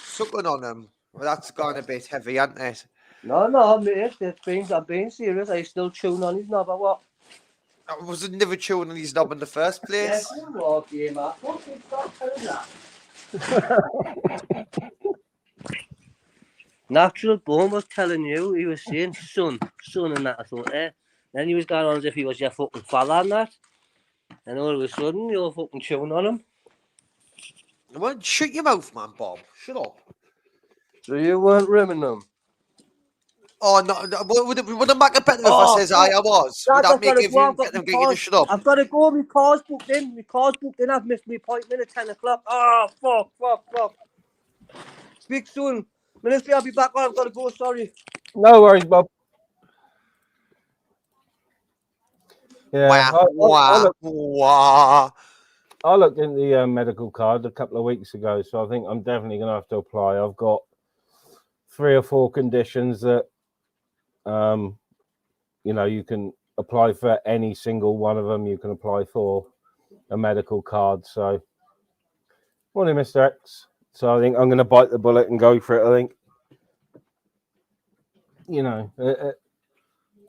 Sucking on him. Well, that's gone a bit heavy, hasn't it? No, mate. I'm being serious. Are you still chewing on his knob or what? I was never chewing on his knob in the first place. Natural Bone was telling you, he was saying son and that. I thought, Then he was going on as if he was your fucking father and that. And all of a sudden, you're fucking chewing on him. Well, shut your mouth, man, Bob. Shut up. So you weren't rimming them? Oh, no. Would it make it better if I says I was? Would that make them get you to shut up? I've got to go. My car's booked in. I've missed my appointment at 10 o'clock. Oh, fuck. Speak soon. Ministry, I'll be back on. I've got to go. Sorry. No worries, Bob. Yeah, Wah. I looked into the medical card a couple of weeks ago, so I think I'm definitely going to have to apply. I've got 3 or 4 conditions that, you know, you can apply for any single one of them. You can apply for a medical card. So, morning, Mr. X. So I think I'm going to bite the bullet and go for it. I think, you know,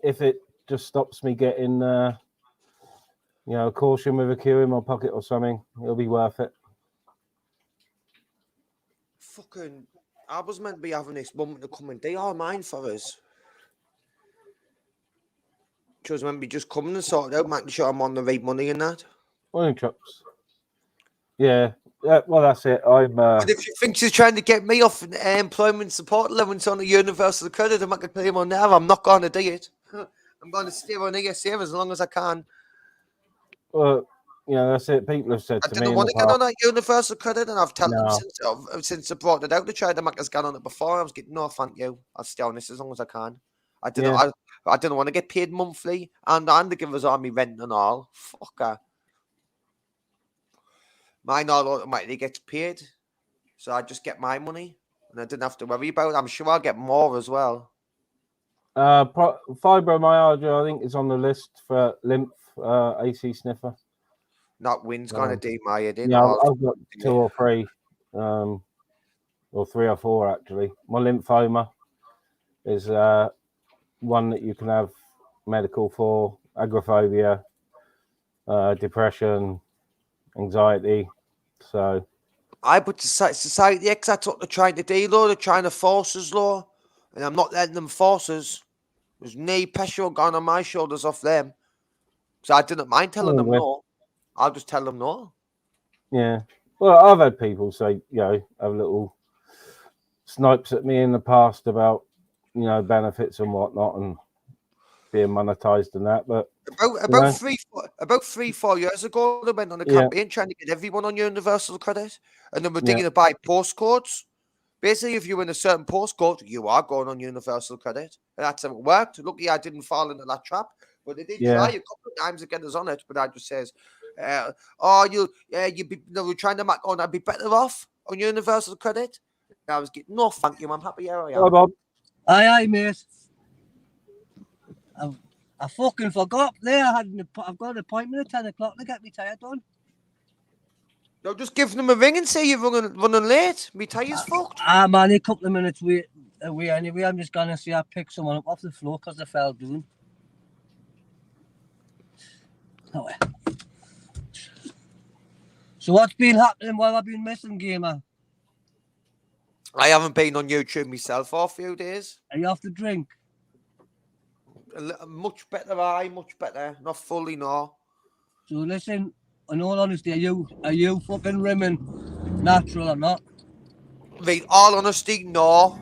if it just stops me getting, you know, a caution with a Q in my pocket or something, it'll be worth it. Fucking, I was meant to be having this woman to come and do all mine for us. She was meant to be just coming and sorting out, making sure I'm on the right money and that. Morning, Chops. Yeah, well, that's it. But if you think she's trying to get me off employment support allowance on a universal credit, I'm not going to claim on now. I'm not going to do it. I'm going to stay on ESA as long as I can. Well, you know, that's it. People have said I to me, didn't want to get on that universal credit, and I've told them since I brought it out to try to make us get on it before. I was getting no, thank you. I'll stay on this as long as I can. I didn't want to get paid monthly, and to give us all my rent and all. Fuck her. Mine all automatically gets paid, so I just get my money, and I didn't have to worry about it. I'm sure I'll get more as well. Fibromyalgia, I think, is on the list for lymph AC sniffer. That wind's going to do my head in. Yeah, I've got 2 or 3, or 3 or 4 actually. My lymphoma is one that you can have medical for, agoraphobia, depression, anxiety. So but Society X, that's what they're trying to do, law. They're trying to force us, law, and I'm not letting them force us. There's no pressure gone on my shoulders off them, so I didn't mind telling them no. I'll just tell them no. Yeah. Well, I've had people say, you know, have little snipes at me in the past about, you know, benefits and whatnot and being monetized and that. But about 3-4 years ago, they went on a campaign trying to get everyone on universal credit, and then we're thinking to buy postcodes. Basically, if you're in a certain postcode, you are going on universal credit. And that's how it worked. Luckily, I didn't fall into that trap. But they did try a couple of times to get us on it. But I just says, we're trying to make on, I'd be better off on universal credit. And I was getting, no, thank you. I'm happy here I am. Hello, Bob. Aye, mate. I fucking forgot there. I've got an appointment at 10 o'clock to get me tired done. No, just give them a ring and say you're running late. Me tire's fucked. I'm only a couple of minutes away anyway. I'm just going to see I pick someone up off the floor because they fell down. Oh, well. So what's been happening while I've been missing, gamer? I haven't been on YouTube myself for a few days. Are you off the drink? Much better. Not fully, no. So listen, in all honesty, are you fucking rimming natural or not? Right, all honesty, no.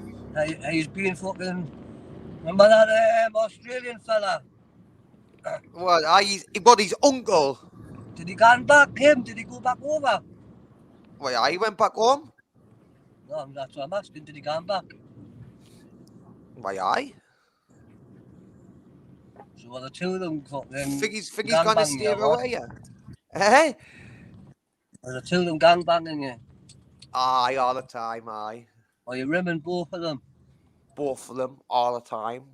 He's been fucking... Remember that Australian fella? Well, his uncle. Did he go back him? Did he go back over? Well, he went back home. No, that's what I'm asking. Did he go back? Why, aye. So well, the two of them fucking... Think he's going to stay away, yeah? Hey? Well, the two of them gangbanging you? Aye, all the time, aye. Are you rimming both of them? Both of them, all the time.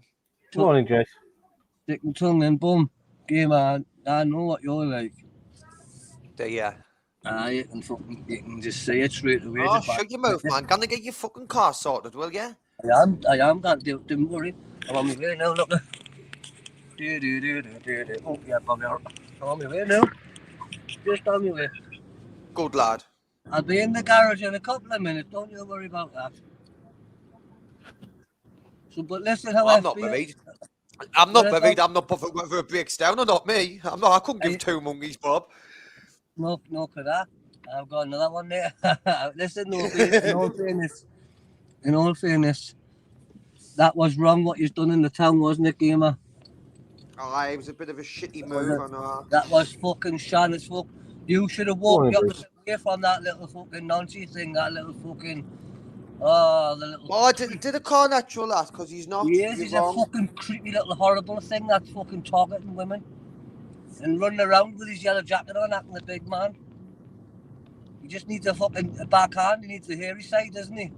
Good morning, Jess. Stick my tongue in, bum. Gamer, I know what you're like. Do you? Aye, you can just say it straight away. Oh, shut your mouth, man. Gonna get your fucking car sorted, will you? I am, don't worry. I'm on my way now, look. Oh, yeah, Bobby, I'm on my way now. Just on my way. Good lad. I'll be in the garage in a couple of minutes, don't you worry about that. So, but listen, how I'm not married. I'm not married. I'm not bothered whether it breaks down or not. Me. I'm not. I couldn't give 2 monkeys, Bob. No, for that. I've got another one there. Listen, in all fairness, that was wrong what you've done in the town, wasn't it, gamer? Oh, it was a bit of a shitty move. That was fucking shan as fuck. You should have walked the opposite way from that little fucking nonsense thing, that little fucking Oh, the little. Oh, did the car natural that? Because he's not. Yes, You're he's wrong. a fucking creepy little horrible thing that's fucking targeting women and running around with his yellow jacket on, acting the big man. He just needs a fucking backhand. He needs to hear his side, doesn't he?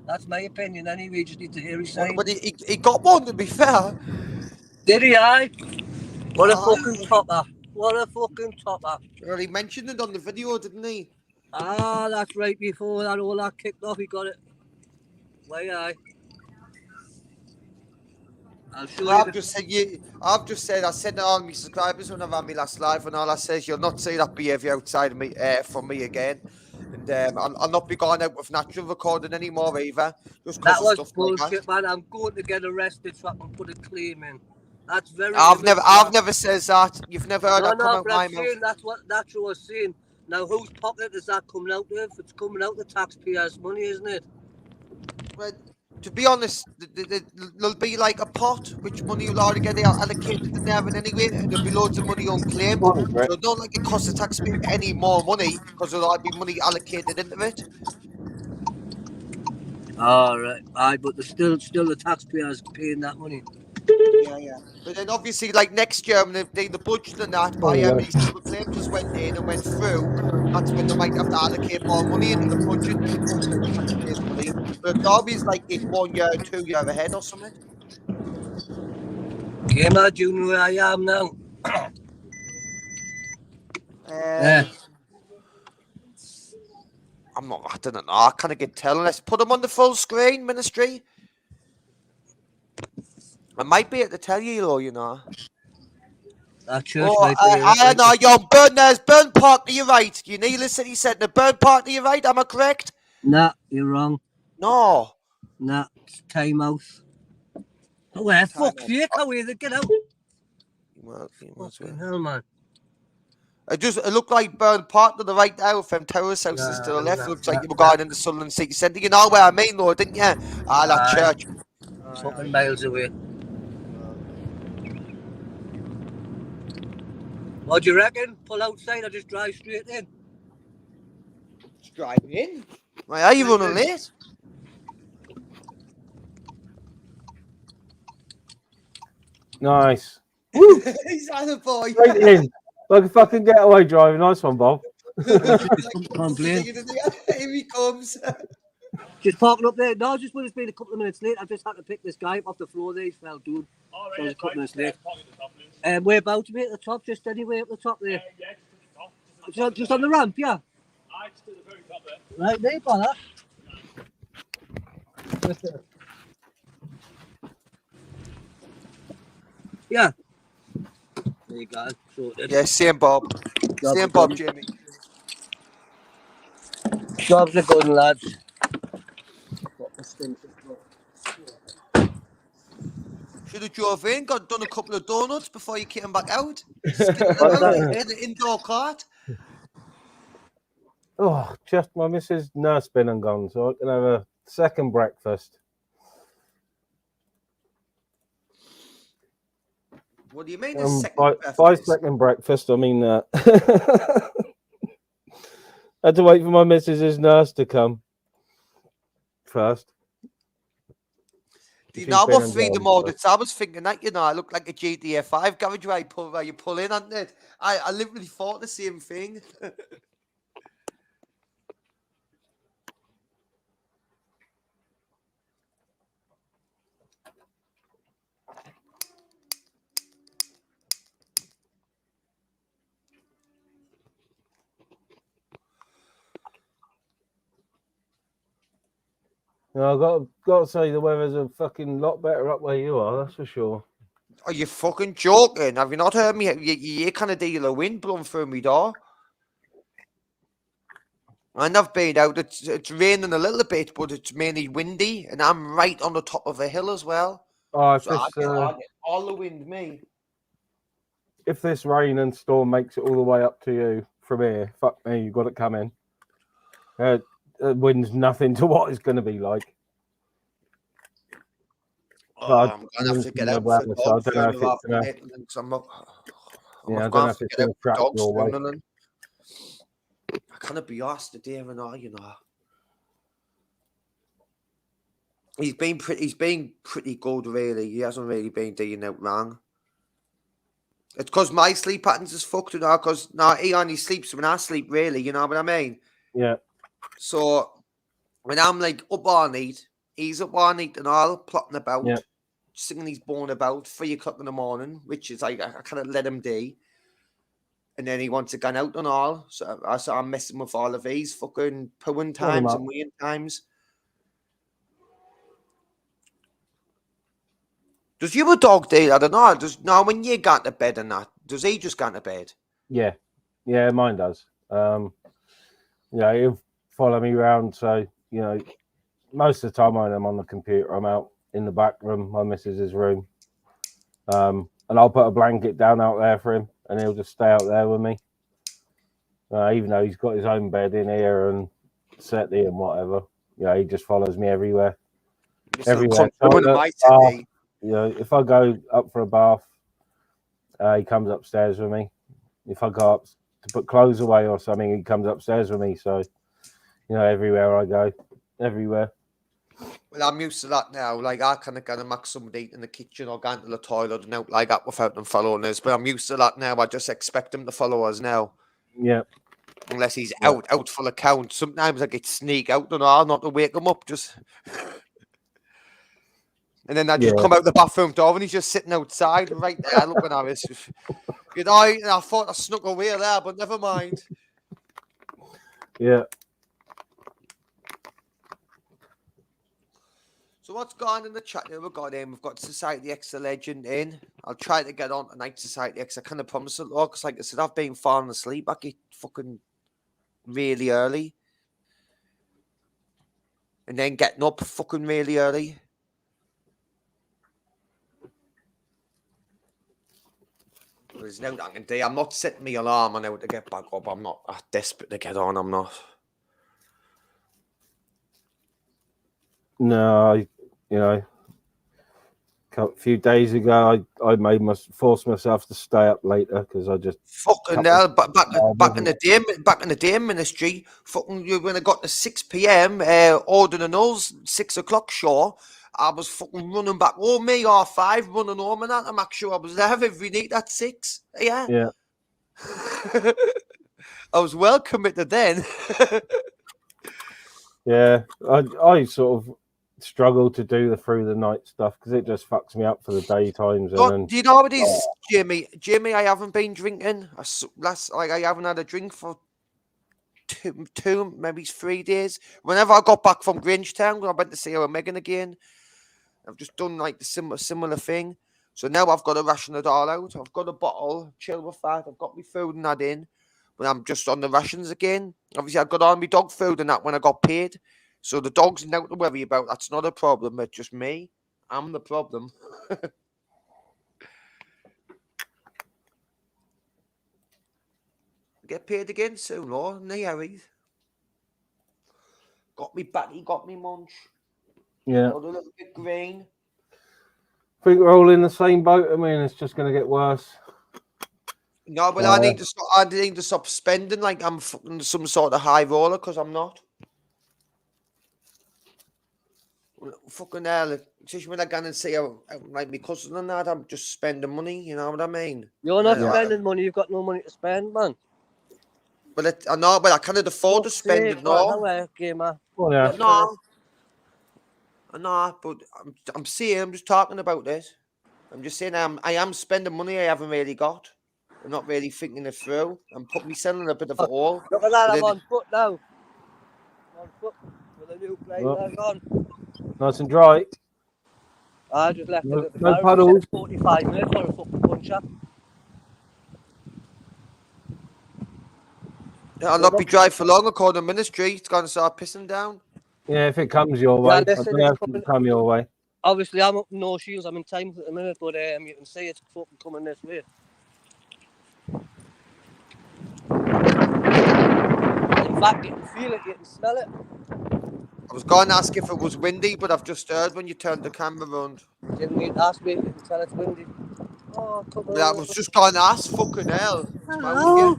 That's my opinion. Anyway, he just needs to hear his side. But he got one, to be fair. Did he? Aye. What a Aye. fucking topper! What a fucking topper! Well, he mentioned it on the video, didn't he? Ah, that's right before that all that kicked off. He got it. Why, aye. I'll show I've you. just said I said to all my subscribers when I've had my last live, and all I says you'll not see that behaviour outside of me from me again, and I'll not be going out with natural recording anymore either. Just That because of was stuff bullshit, like man. I'm going to get arrested so I can put a claim in. That's very. that. I've never says that. You've never heard that come out But my I'm mouth. saying that's what I was saying. Now, whose pocket is that coming out of? It's coming out the taxpayers' money, isn't it? Well, to be honest, there'll be like a pot which money will already get allocated in there, and anyway, and there'll be loads of money unclaimed. Morning, Brett. So it's not like it costs the taxpayer any more money because there'll already be money allocated into it. All right. Aye, but still the taxpayers paying that money. Yeah. But then obviously, like next year, when they the budget and that, by yeah. the double claim just went in and went through, that's when they might have to allocate more money into the budget to cover the taxpayers' money. But it's always like in 1 year, 2 year ahead or something. Gamer, do you know where I am now? I don't know. I kind of get telling. Let's put them on the full screen, Ministry. I might be able to tell you, though, you know. That church Oh, might be I know, yo, there's Burn Park to your right. You Neil City Centre, Burn Park to your right, am I correct? Nah, you're wrong. No. Nah, it's time out. Oh, where fuck's sake, how is it? Get out. Fucking hell, man. It looked like Burn Park to the right now, from Terrace Houses to the left. Looks like you were going into Sunderland City Centre. You know where I mean, though, didn't you? That church. Fucking miles away. What do you reckon? Pull outside or just drive straight in? Just drive in. Why are you running late? Nice. He's had a boy. Straight in. Like a fucking getaway driver. Nice one, Bob. Complain. Here he comes. Just parking up there. No, just when it's been a couple of minutes late. I just had to pick this guy up off the floor there. He fell, dude. All So I was a couple of minutes late. Yeah, Whereabouts, mate? At the top? Just anywhere up the top there? yeah, just at the top. Just on the ramp, yeah? I just at the very top there. Right, there, brother. Yeah. There you go. Sorted. Yeah, same Bob. Same Bob, Jamie. Jobs are good, lads. Should have drove in, done a couple of donuts before you came back out. Skidded around in the indoor cart. Oh, just my missus' nurse been and gone, so I can have a second breakfast. What do you mean? A second by breakfast? second breakfast, I mean that. I had to wait for my missus' nurse to come first. Do you know what freedom audits? I was thinking that, you know, I look like a GTA 5 garage where you pull in, on it. I literally thought the same thing. No, I've got to say the weather's a fucking lot better up where you are, that's for sure. Are you fucking joking? Have you not heard me? You kind of deal of wind blowing through me door. And I've been out. It's raining a little bit, but it's mainly windy, and I'm right on the top of a hill as well. Oh, So I get all the wind, me. If this rain and storm makes it all the way up to you from here, fuck me, you got it coming. Wind's nothing to what it's going to be like. Oh, I'm going to have to get out for a dog for I don't know if it's going to track your way. I can't be asked today and all, you know. He's been pretty good, really. He hasn't really been doing out wrong. It's because my sleep patterns is fucked now. Because now he only sleeps when I sleep. Really, you know what I mean? Yeah. So when I'm like up all night, he's up all night and all plotting about, Yeah. singing his bone about 3 o'clock in the morning, which is like I kind of let him do. And then he wants to go out and all. So I'm messing with all of these fucking pooing times and weeing times. Does your dog do? I don't know. When you get to bed and that, does he just go to bed? Yeah. Yeah, mine does. Yeah, he'll follow me around. So, you know, most of the time when I'm on the computer, I'm out in the back room, my missus's room. And I'll put a blanket down out there for him and he'll just stay out there with me. Even though he's got his own bed in here and settee and whatever. Yeah, he just follows me everywhere. Everywhere. You know, if I go up for a bath, he comes upstairs with me. If I go up to put clothes away or something, he comes upstairs with me. So, you know, everywhere I go, everywhere. Well, I'm used to that now. Like, I kind of go to make somebody eat in the kitchen or go into the toilet and out like that without them following us. But I'm used to that now. I just expect them to follow us now. Yeah. Unless he's out full of count. Sometimes I get sneak out and all, not to wake him up. Just... And then I just come out the bathroom door and he's just sitting outside right there looking at us. You know, I thought I snuck away there, but never mind. Yeah. So what's gone in the chat here? We've got Society X the Legend in. I'll try to get on tonight, Society X. I kind of promise it, because like I said, I've been falling asleep. I get fucking really early. And then getting up fucking really early. There's no I can do. I'm not setting my alarm on how to get back up. I'm not desperate to get on. I'm not. No, you know, a few days ago, I force myself to stay up later because I just fucking hell. Back in the day ministry, fucking when I got to 6 p.m. Ordinals 6 o'clock show. I was fucking running back. Oh, me, R5 running home and that. I'm sure I was there every night at 6. Yeah. Yeah. I was well committed then. Yeah. I sort of struggle to do the through the night stuff because it just fucks me up for the daytimes. Do you know what it is, Jimmy? Jimmy, I haven't been drinking. I haven't had a drink for two, maybe 3 days. Whenever I got back from Grange-town, I went to see her Megan again. I've just done like the similar thing. So now I've got to ration it all out. I've got a bottle, chill with that. I've got my food and that in. But I'm just on the rations again. Obviously, I got all my dog food and that when I got paid. So the dog's now to worry about. That's not a problem. It's just me. I'm the problem. Get paid again soon, or no hurries. Got me batty, got me munch. Yeah. Got a little bit green. I think we're all in the same boat. I mean, it's just going to get worse. No, but I need to stop spending like I'm fucking some sort of high roller because I'm not. Fucking hell, especially when I go and see like my cousin and that, I'm just spending money. You know what I mean? You're not spending money. You've got no money to spend, man. But I know, but I can't afford to spend it now. No, but I'm saying, I'm just talking about this. I'm just saying I am spending money I haven't really got. I'm not really thinking it through. I'm putting myself in a bit of a hole. Look at that, I'm on foot now. I'm on foot with a new plate on. Nice and dry. I just left it at the no puddles. 45 minutes for a fucking punch-up. I'll not be dry for long according to ministry. It's going to start pissing down. Yeah, if it comes your way. I don't know if it'll come your way. Obviously, I'm up in no shields. I'm in time at the minute, but you can see it's fucking coming this way. In fact, you can feel it, you can smell it. I was going to ask if it was windy, but I've just heard when you turned the camera around. You didn't need to ask me, you can tell it's windy. Oh, come on. Yeah, I was just going to ask, fucking hell. Hello.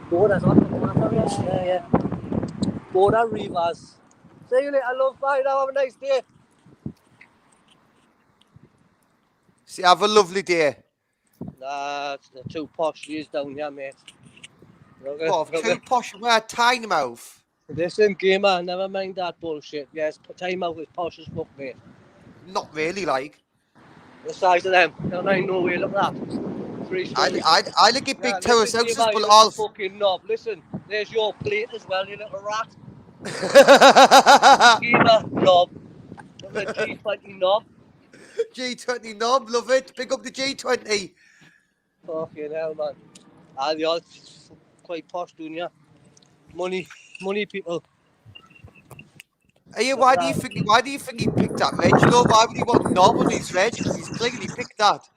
Border's on. Yeah. Border Rivas. See you later, love. Bye now. Have a nice day. See, have a lovely day. Nah, it's the two posh years down here, mate. Oh, too posh. Wear a tiny mouth. Listen, gamer, never mind that bullshit. Yes, time out is posh as fuck, mate. Not really, like. The size of them, don't I know where look at that. 3 stories. I look at big terrace listen, houses, gamer, but you all. little fucking knob. Listen, there's your plate as well, you little rat. Gamer, knob. Look at the G20 knob. G20 knob, love it. Pick up the G20. Fucking hell, man. Ah, the odds quite posh, don't you? Money people. Hey, why do you think he picked that reg? You know, why would he want knob on his reg? Because he's clearly picked that.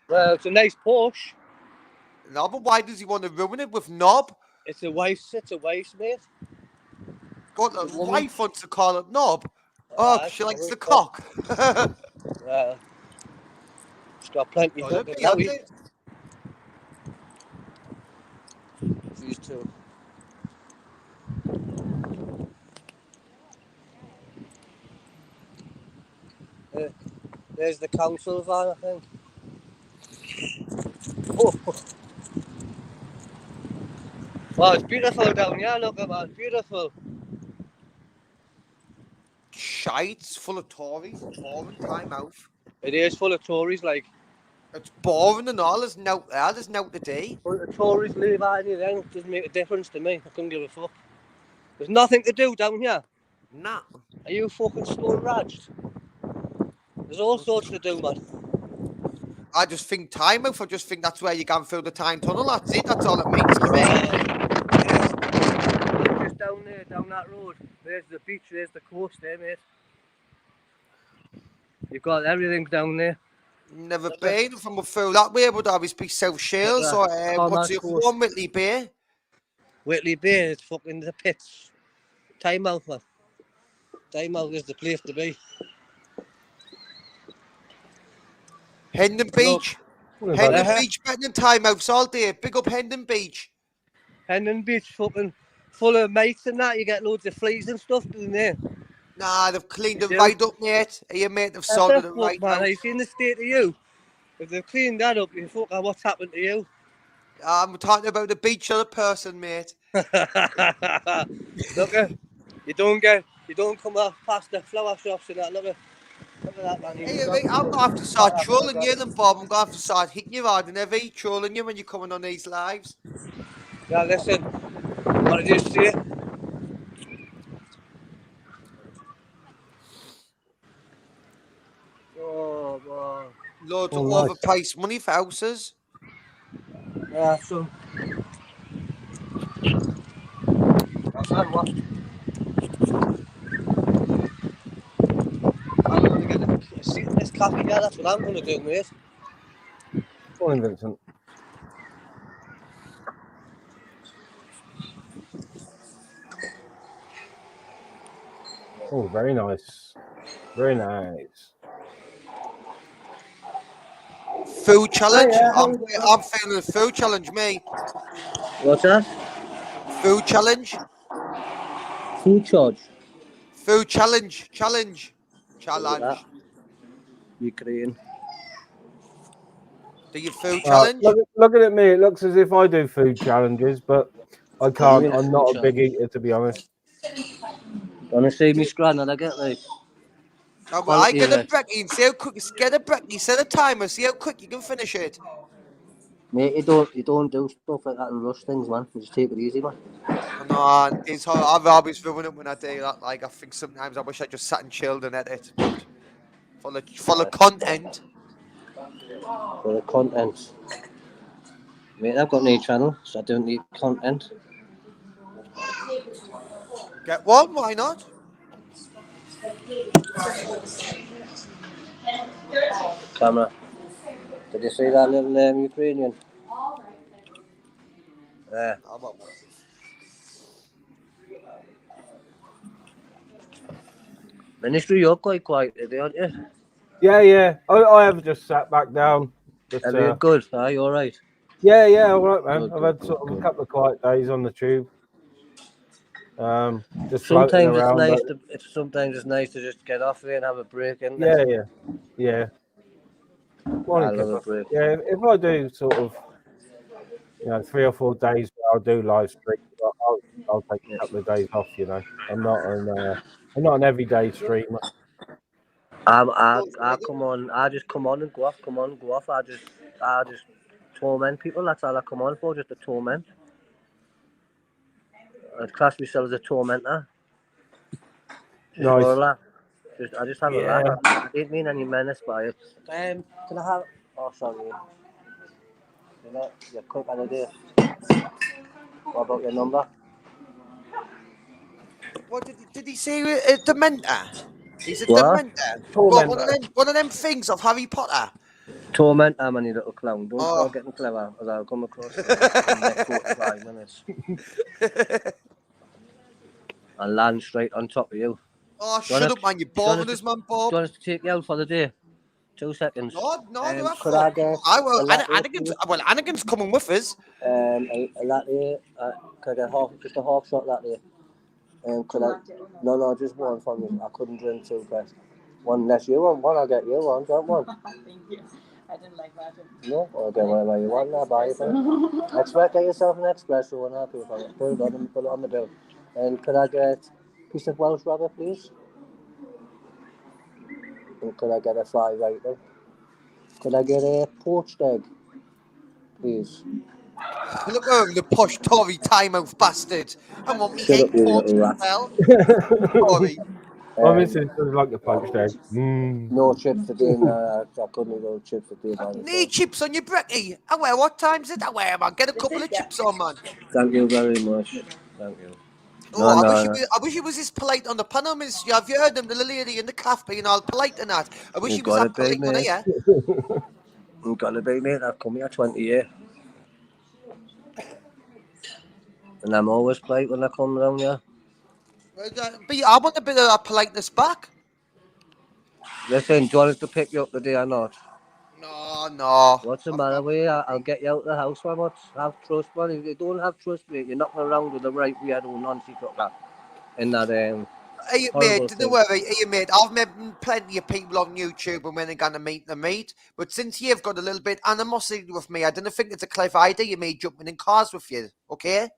Well, it's a nice Porsche. No, but why does he want to ruin it with knob? It's a wife's, mate. God, the wife wants to call it knob. Oh, she likes the cock. Well, she's got plenty of fucking now. These two. There's the council van, I think. Oh. Wow, it's beautiful down here, look at that, beautiful. Shite's full of Tories, boring time out. It is full of Tories, like. It's boring and all, there's no today. Well, the Tories leave out here then, it doesn't make a difference to me, I couldn't give a fuck. There's nothing to do down here. Nah. Are you fucking stone-raged? There's all sorts to do, man. I just think time out, I just think that's where you can through the time tunnel, that's it, that's all it means to me. Just down there, down that road. There's the beach, there's the coast there, mate. You've got everything down there. Never been. If I'm through that way, would always be South Shields or what's the other one, Whitley Bay? Whitley Bay is fucking the pits. Time out, man. Time out is the place to be. Hendon Beach. Hendon Beach better than time outs all day. Big up Hendon Beach. Hendon Beach fucking full of mates and that. You get loads of fleas and stuff down there. Nah, they've cleaned it right up, mate. Here, mate, they've sorted it right man. out. Have you seen the state of you? If they've cleaned that up, you fuck, what's happened to you? I'm talking about the beach or the person, mate. Look, you don't come off past the flower shops and that. Look at that, man. Hey, I'm gonna have to start trolling you then, Bob. I'm gonna have to start hitting you hard and every trolling you when you're coming on these lives. Yeah, listen. What did you say? Oh, man. Loads of overpriced money for houses. Yeah, so. That's not what. I'm going to get a seat in this cafe here. That's what I'm going to do, mate. Morning, Vincent. Oh, very nice. Very nice. Food challenge. Oh, yeah. I'm feeling a food challenge, me. What's that? Food challenge. Food charge. Food challenge. Challenge. Ukraine. Do you food challenge? Looking at me, it looks as if I do food challenges, but I can't. I'm not a big eater, to be honest. Gonna see me scran and I get like. Oh, well, I get a brekkie. See how quick. Get a brekkie. Set a timer. See how quick you can finish it. Mate, you don't do stuff like that and rush things, man. You just take it easy, man. No, it's hard. I've always ruined it when I do that. Like, I think sometimes I wish I just sat and chilled and edit. For the content. For the content. Mate, I've got no channel, so I don't need content. Get one, why not? Camera. Did you see that little Ukrainian? Yeah. Ministry, you're quite quiet today, aren't you? Yeah. I have just sat back down. But, are you good? Are you all right? Yeah, all right, man. Good, I've had sort of a couple of quiet days on the tube. Just floating Sometimes it's around. nice But, sometimes it's nice to just get off there and have a break. Isn't yeah, it? yeah. I Morning, love a Kipper. break. Yeah, if I do sort of, 3 or 4 days where I'll do live streams, I'll take a couple of days off. I'm not an everyday streamer. I come on. I just come on and go off. Come on and go off. I just torment people. That's all I come on for. Just to torment. I class myself as a tormentor. Just Nice. for a laugh. I just have a Yeah. laugh. I didn't mean any menace by it. Can I have? Oh, sorry. You're quick on the day. What about your number? What did he say? Dementor. He's a What? dementor. What Tormentor. one of them things of Harry Potter? Tormentor, man, you little clown. Don't Oh. start getting clever, as I'll come across in the next 45 minutes. And land straight on top of you. Oh, shut up, man! You're bothering us, man, Bob. Do you want us to take you out for the day? 2 seconds. No, Could I get a latte, Anakin's coming with us. a latte? Could I get just a half shot latte? Could I? No, just one for me. I couldn't drink 2 pairs. One unless you want one, I'll get you one. Don't want. Thank you. I didn't like that. No, I'll get whatever you want. I'll buy you one. Get yourself an espresso and I'll pay for it. Put it on the bill. And could I get a piece of Welsh rabbit, please? And could I get a 5 item? Could I get a poached egg, please? Look at him, the posh Tory timeout bastard. I want me Shut egg up, you poached little as rat. well. Tory. My missus does like the poached egg. No chips today. I couldn't eat all chips today. Need chips on your brekkie. What time's it? Man. Get a couple of chips on, man. Thank you very much. Thank you. I wish he was this polite on the panel, Ministry. Have you heard him, the lady in the calf being all polite and that? I wish he was that polite on here. I'm gonna be, mate. I've come here 20 years. And I'm always polite when I come around here. But I want a bit of that politeness back. Listen, do you want us to pick you up today or not? No. What's the matter with you? I'll get you out of the house, man. Have trust, man. If you don't have trust, mate, you're knocking around with the right weirdo nonsense like that. In that, Hey, mate, don't worry. Hey, mate, I've met plenty of people on YouTube and when they're going to meet. But since you've got a little bit animosity with me, I don't think it's a clever idea, me jumping in cars with you, okay?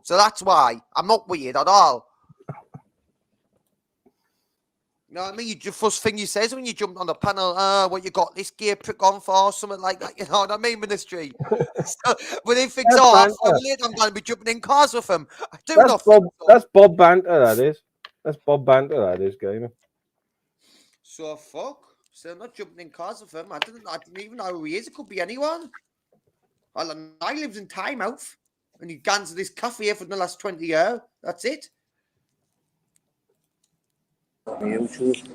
So that's why. I'm not weird at all. You know what I mean? The first thing you says when you jumped on the panel, what you got this gear prick on for, something like that, you know what I mean, Ministry? So when he thinks, I'm going to be jumping in cars with him. I do not think so. That's Bob Banter, that is. That's Bob Banter, that is, Gamer. So So I'm not jumping in cars with him. I didn't even know who he is. It could be anyone. Well, I lives in Timemouth, and he gans at this cafe here for the last 20 years. That's it. YouTube.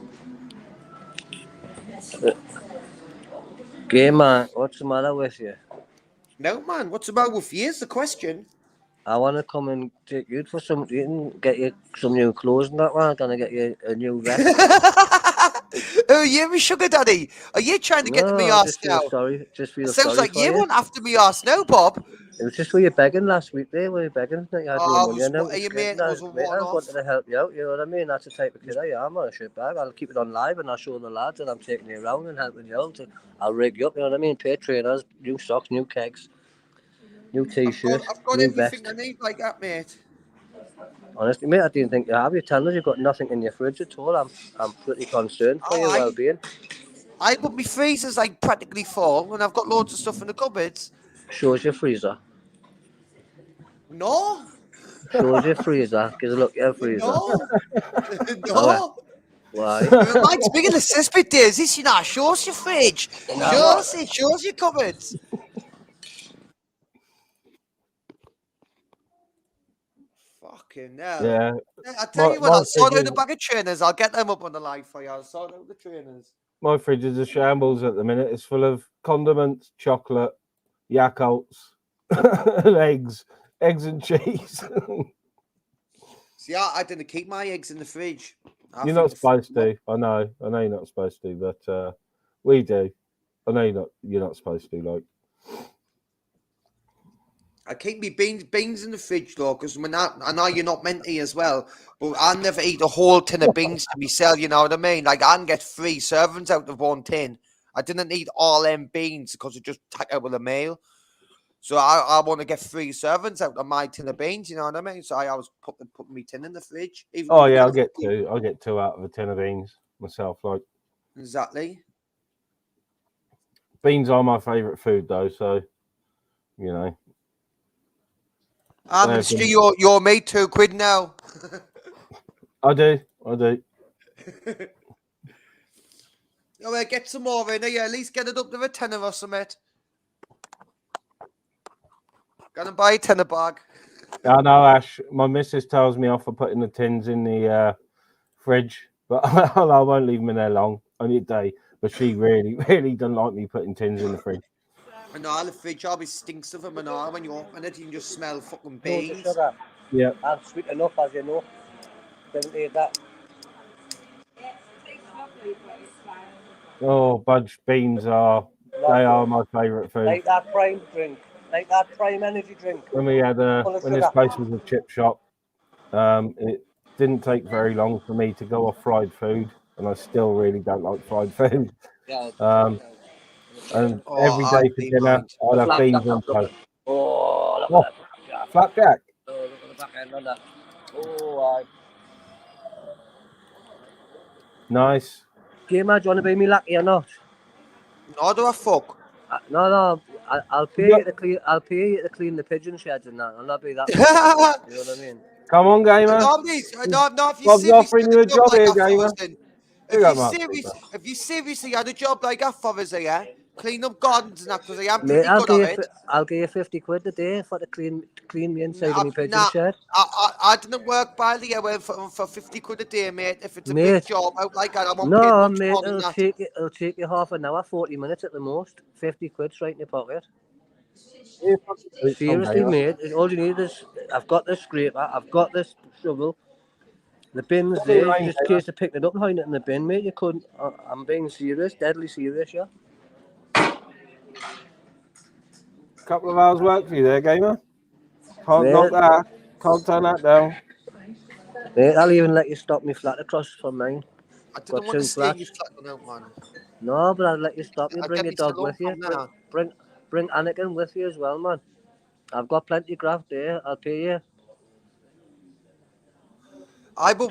Gamer, what's the matter with you? No, man. What's the matter with you? Is the question. I want to come and take you for some eating, get you some new clothes and that one. I'm going to get you a new vest. Oh, you, me sugar daddy. Are you trying to get to me arse now? Just feel Sounds sorry like for you weren't after me arse now, Bob. It was just for you begging last week there, were you begging that you had no money and now I wanted to help you out, you know what I mean? That's the type of kid I am on a shit bag. I'll keep it on live and I'll show the lads that I'm taking you around and helping you out. I'll rig you up, you know what I mean? Pay trainers, new socks, new kegs, new t-shirts, I've got new everything vest. I need like that, mate. Honestly, mate, I didn't think you have. You're telling us you've got nothing in your fridge at all. I'm pretty concerned for your well-being. But my freezer's like practically full and I've got loads of stuff in the cupboards. Shows your freezer. No. Shows your freezer. Gives a look at your freezer. No. No. Why? It reminds me of the cesspit days. This, shows your fridge. Shows your cupboards. Fucking hell. Yeah. I'll tell you what, I'll sort out the bag of trainers. I'll get them up on the live for you. I'll sort out the trainers. My fridge is a shambles at the minute. It's full of condiments, chocolate, Yakults, and eggs and cheese. See, I didn't keep my eggs in the fridge. You're not supposed to. I know you're not supposed to, but we do. I know you're not supposed to. Like, I keep me beans in the fridge though, because I know you're not meant to as well, but I never eat a whole tin of beans to myself. You know what I mean? Like I can get 3 servings out of 1 tin. I didn't eat all them beans because it just take out with a meal. So I want to get 3 servings out of my tin of beans. You know what I mean? So I always put my tin in the fridge. Even Oh when you yeah, get I'll a get 2. I'll get 2 out of a tin of beans myself. Like exactly. beans are my favourite food though, so you know. And Stu, you're made £2 now. I do. Oh, well, get some more in here. At least get it up to a tenner or something. Gonna buy a tenner bag. I know, Ash. My missus tells me off for putting the tins in the fridge, but I won't leave them in there long, only a day. But she really, really doesn't like me putting tins in the fridge. I know, the fridge always stinks of them and all. When you open it, you can just smell fucking Loads of beans. sugar. Yeah. I'm sweet enough, as you know. Didn't eat that. Oh, budge beans are my favourite food. Like that prime drink. Like that prime energy drink. When we had when this place was a chip shop, it didn't take very long for me to go off fried food, and I still really don't like fried food. Yeah. And every I day for dinner, I'd have beans on toast. Oh, look Oh, at that. flapjack. Oh, look at the back end on that. Oh, Nice. Gamer, do you want to be me lucky or not? No, do I fuck? No, I'll pay Yeah. you to clean. I'll pay you to clean the pigeon sheds and that. I'll not be that. You know what I mean? Come on, gamer. No, if you Bob's seriously offering had you a a job job like here, that for gamer. us, then Big up, Mark. if you seriously had a job like that for us, yeah, clean up gardens and that, because I am Mate, pretty good at it. I'll give you 50 quid a day for to clean the inside of my pigeon shed. I didn't work by the hour for 50 quid a day, mate. If it's a big Mate, job out like that, I won't pay no, much mate, more than that. it'll take you half an hour, 40 minutes at the most. 50 quid straight in your pocket. Seriously, mate, all you need is I've got this scraper, I've got this shovel. The bin's there. It's just a case of picking it up and hiding it in the bin, mate. You couldn't. I'm being serious, deadly serious, yeah. Couple of hours work for you there, gamer. Can't Mate, knock that. Can't turn that down. Mate, I'll even let you stop me flat across from mine. I didn't want to stay you flat out, man. No, but I'll let you stop me. I'll Bring get your me dog salon with you. from now. Bring Anakin with you as well, man. I've got plenty of graft there. I'll pay you. Why do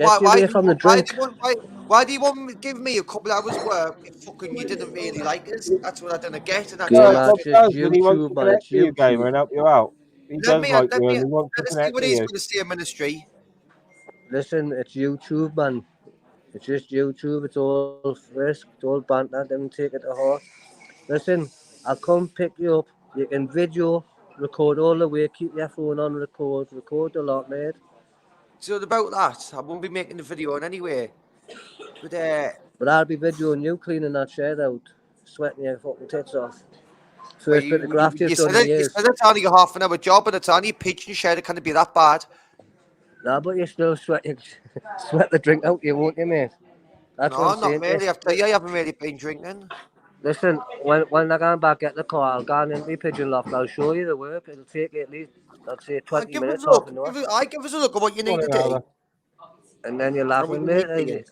you want me to give me a couple hours work if fucking you didn't really like us? That's what I didn't get. And that's No, Gamer, Bob it's does, just and he wants to YouTube, man. connect It's with you, gamer, YouTube. and help you out. He does like you, and he wants to let us see connect what with he's you. going to say, ministry. Listen, it's YouTube, man. It's just YouTube. It's all frisk. It's all banter. Don't take it to heart. Listen, I'll come pick you up. You can video, record all the way. Keep your phone on record. Record a lot, mate. So about that, I won't be making the video in anyway. But I'll be videoing you cleaning that shed out, sweating your fucking tits off. Well, First bit of graft you've done in you years. said it's only a half an hour job, and it's only a pigeon shed. It can't be that bad. Nah, but you still sweat the drink out you, won't you, mate? That's what I'm No, saying. not really. After you haven't really been drinking. Listen, when I go back get the car, I'll go into the pigeon loft. I'll show you the work. It'll take you at least, I'd say, 20 Give us minutes, a look. half an hour. Give us a look at what you need to do. And then you're laughing, mate.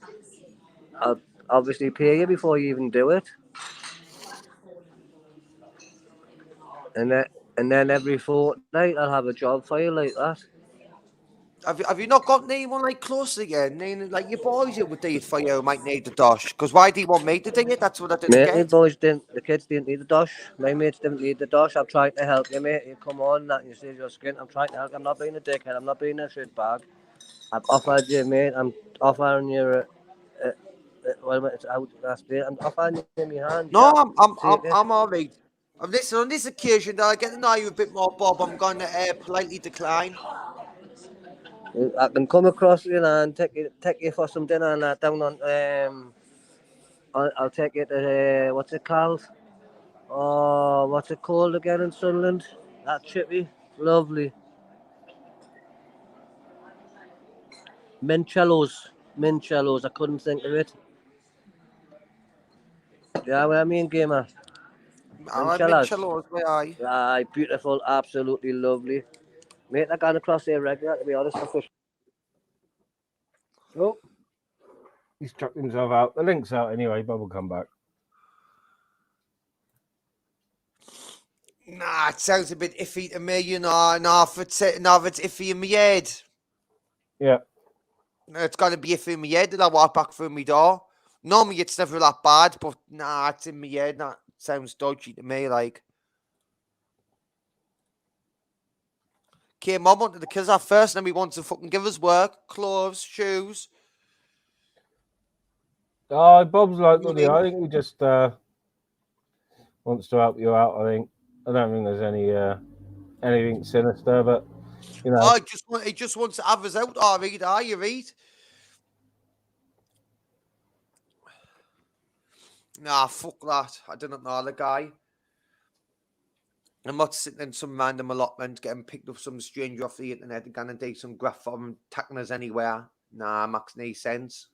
I'll obviously pay you before you even do it. And then every fortnight I'll have a job for you like that. Have you not got anyone like close again? Like your boys who would do it for you might need the dosh. Because why do you want me to do it? That's what I didn't Mate, get. the kids didn't need the dosh. My mates didn't need the dosh. I'm trying to help you, mate. You come on, that you save your skin. I'm trying to help. I'm not being a dickhead. I'm not being a shit bag. I've offered you, mate. I'm offering you. Well, it's out last day. I'm offering you my hand. No, yeah. I'm all right. Listen, on this occasion, that I get to know you a bit more, Bob, I'm going to politely decline. I can come across, and take you for some dinner and that down on. I'll take you to what's it called? Oh, what's it called again in Sunderland? That chippy, lovely. Mincellos. I couldn't think of it. Yeah, what I mean, gamer. Mincello's, aye. Aye, beautiful, absolutely lovely. Mate, they're going across there regular, to be honest. Oh, he's chucked himself out. The link's out anyway. Bob will come back. Nah, it sounds a bit iffy to me, you know. Nah, if it's iffy in my head. Yeah. It's got to be iffy in my head that I walk back through my door. Normally, it's never that bad, but nah, it's in my head. That sounds dodgy to me, like. Okay, Mum wanted to kill us first, and then we want to fucking give us work, clothes, shoes. Oh, Bob's like, I think he just wants to help you out. I don't think there's anything sinister, but you know. Oh, he just wants to have us out. Oh, you read. Nah, fuck that. I didn't know the guy. I'm not sitting in some random allotment getting picked up some stranger off the internet and going to do some graph for him, tackling us anywhere. Nah, makes no sense.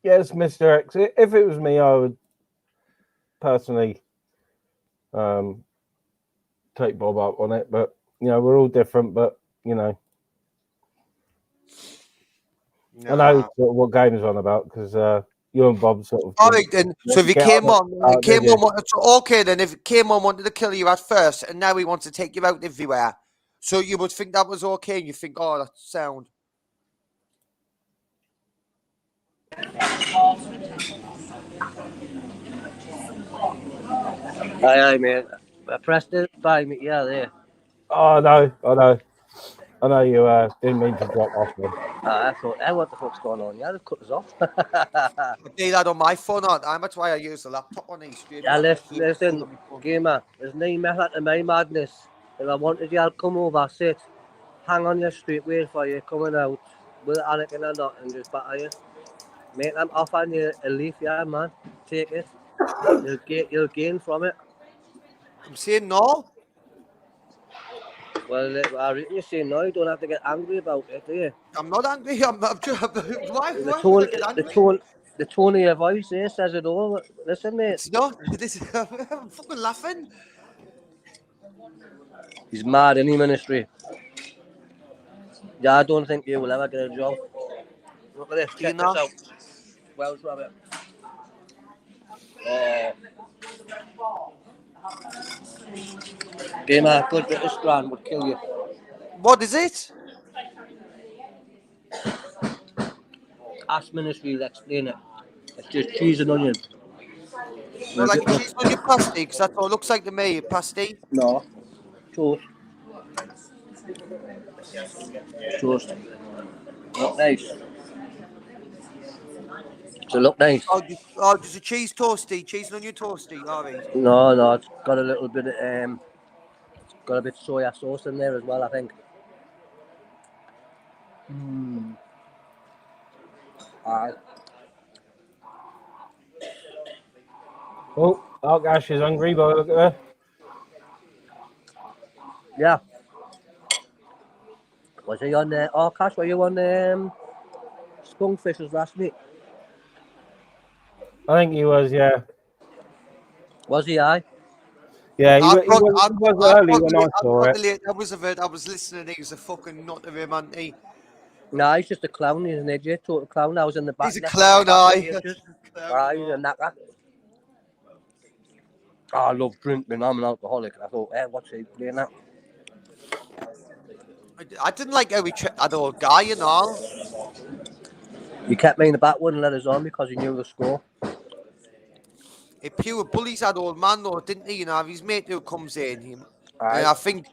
Yes, Mr. X. If it was me, I would personally take Bob up on it. But you know, we're all different. But you know, I know sort of what game's on about because you and Bob sort of. All right, then. So if he came on, okay, then if came on wanted to kill you at first, and now he wants to take you out everywhere, so you would think that was okay, and you think, oh, that's sound. Aye, mate. I pressed it by me, yeah, there. Oh, I know you didn't mean to drop off them. I thought, what the fuck's going on? Yeah, they've cut us off. I do that on my phone, that's why I use the laptop on these streams. Yeah, listen, gamer, there's no method to my madness. If I wanted you, I'll come over, sit, hang on your street, wait for you coming out, with Anakin or not, and just batter you. Mate, I'm offering you a leaf, yeah, man. Take it. You'll gain from it. I'm saying no. Well, I reckon you're saying no. You don't have to get angry about it, do you? I'm not angry. I'm just. Why would I get angry? The tone of your voice there says it all. Listen, mate. It's not. I'm fucking laughing. He's mad in the ministry. Yeah, I don't think you will ever get a job. Look at this. Check this out. Welsh rabbit. Gamer, good bit of strand would kill you. What is it? Ask ministry, will explain it. It's just cheese and onion. Well, like cheese on your pasty, because that's what it looks like to me, pasty. No. Toast. Toast. Look nice. Does it look nice? Oh, there's a cheese toasty, cheese and onion toasty, all right. No, it's got a little bit of got a bit of soya sauce in there as well, I think. Aye. Oh, Arkash is hungry, but look at her. Yeah. Was he on Arkash? Were you on Skunkfishers last week? I think he was, yeah. Was he? Aye. Yeah, he was early when I saw it. I was listening. He was a fucking nut of him, aren't he? Nah, he's just a clown. He's an idiot, total clown. I was in the back. He's a clown, aye. He's a knacker. Oh, I love drinking. I'm an alcoholic. I thought, what's he playing at? I didn't like how he tricked that old guy and all. He kept me in the back, wouldn't let us on because he knew the score. He pure bullies that old man though, didn't he? You know, his mate who comes in. And I think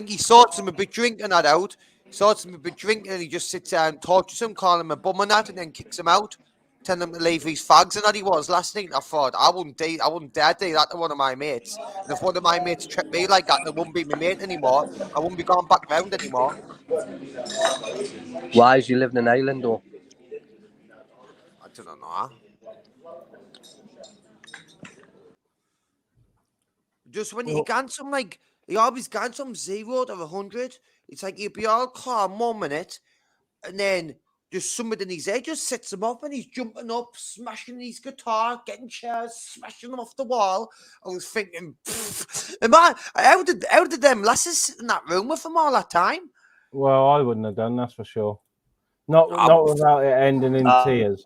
he sorts him a bit drinking that out. Sorts him a bit drinking and he just sits there and tortures him, calling him a bum and that, and then kicks him out, telling him to leave his fags and that he was last night. I thought I wouldn't dare do that to one of my mates. And if one of my mates tricked me like that, it wouldn't be my mate anymore. I wouldn't be going back round anymore. Why is he living in Ireland though? I don't know. Just when he gets some, like, he always gets some 0 to 100. It's like he'd be all calm 1 minute, and then just something in his head just sets him up and he's jumping up, smashing his guitar, getting chairs, smashing them off the wall. I was thinking, how did them lasses sit in that room with him all that time? Well, I wouldn't have done, that's for sure. Not I not would- without it ending in tears.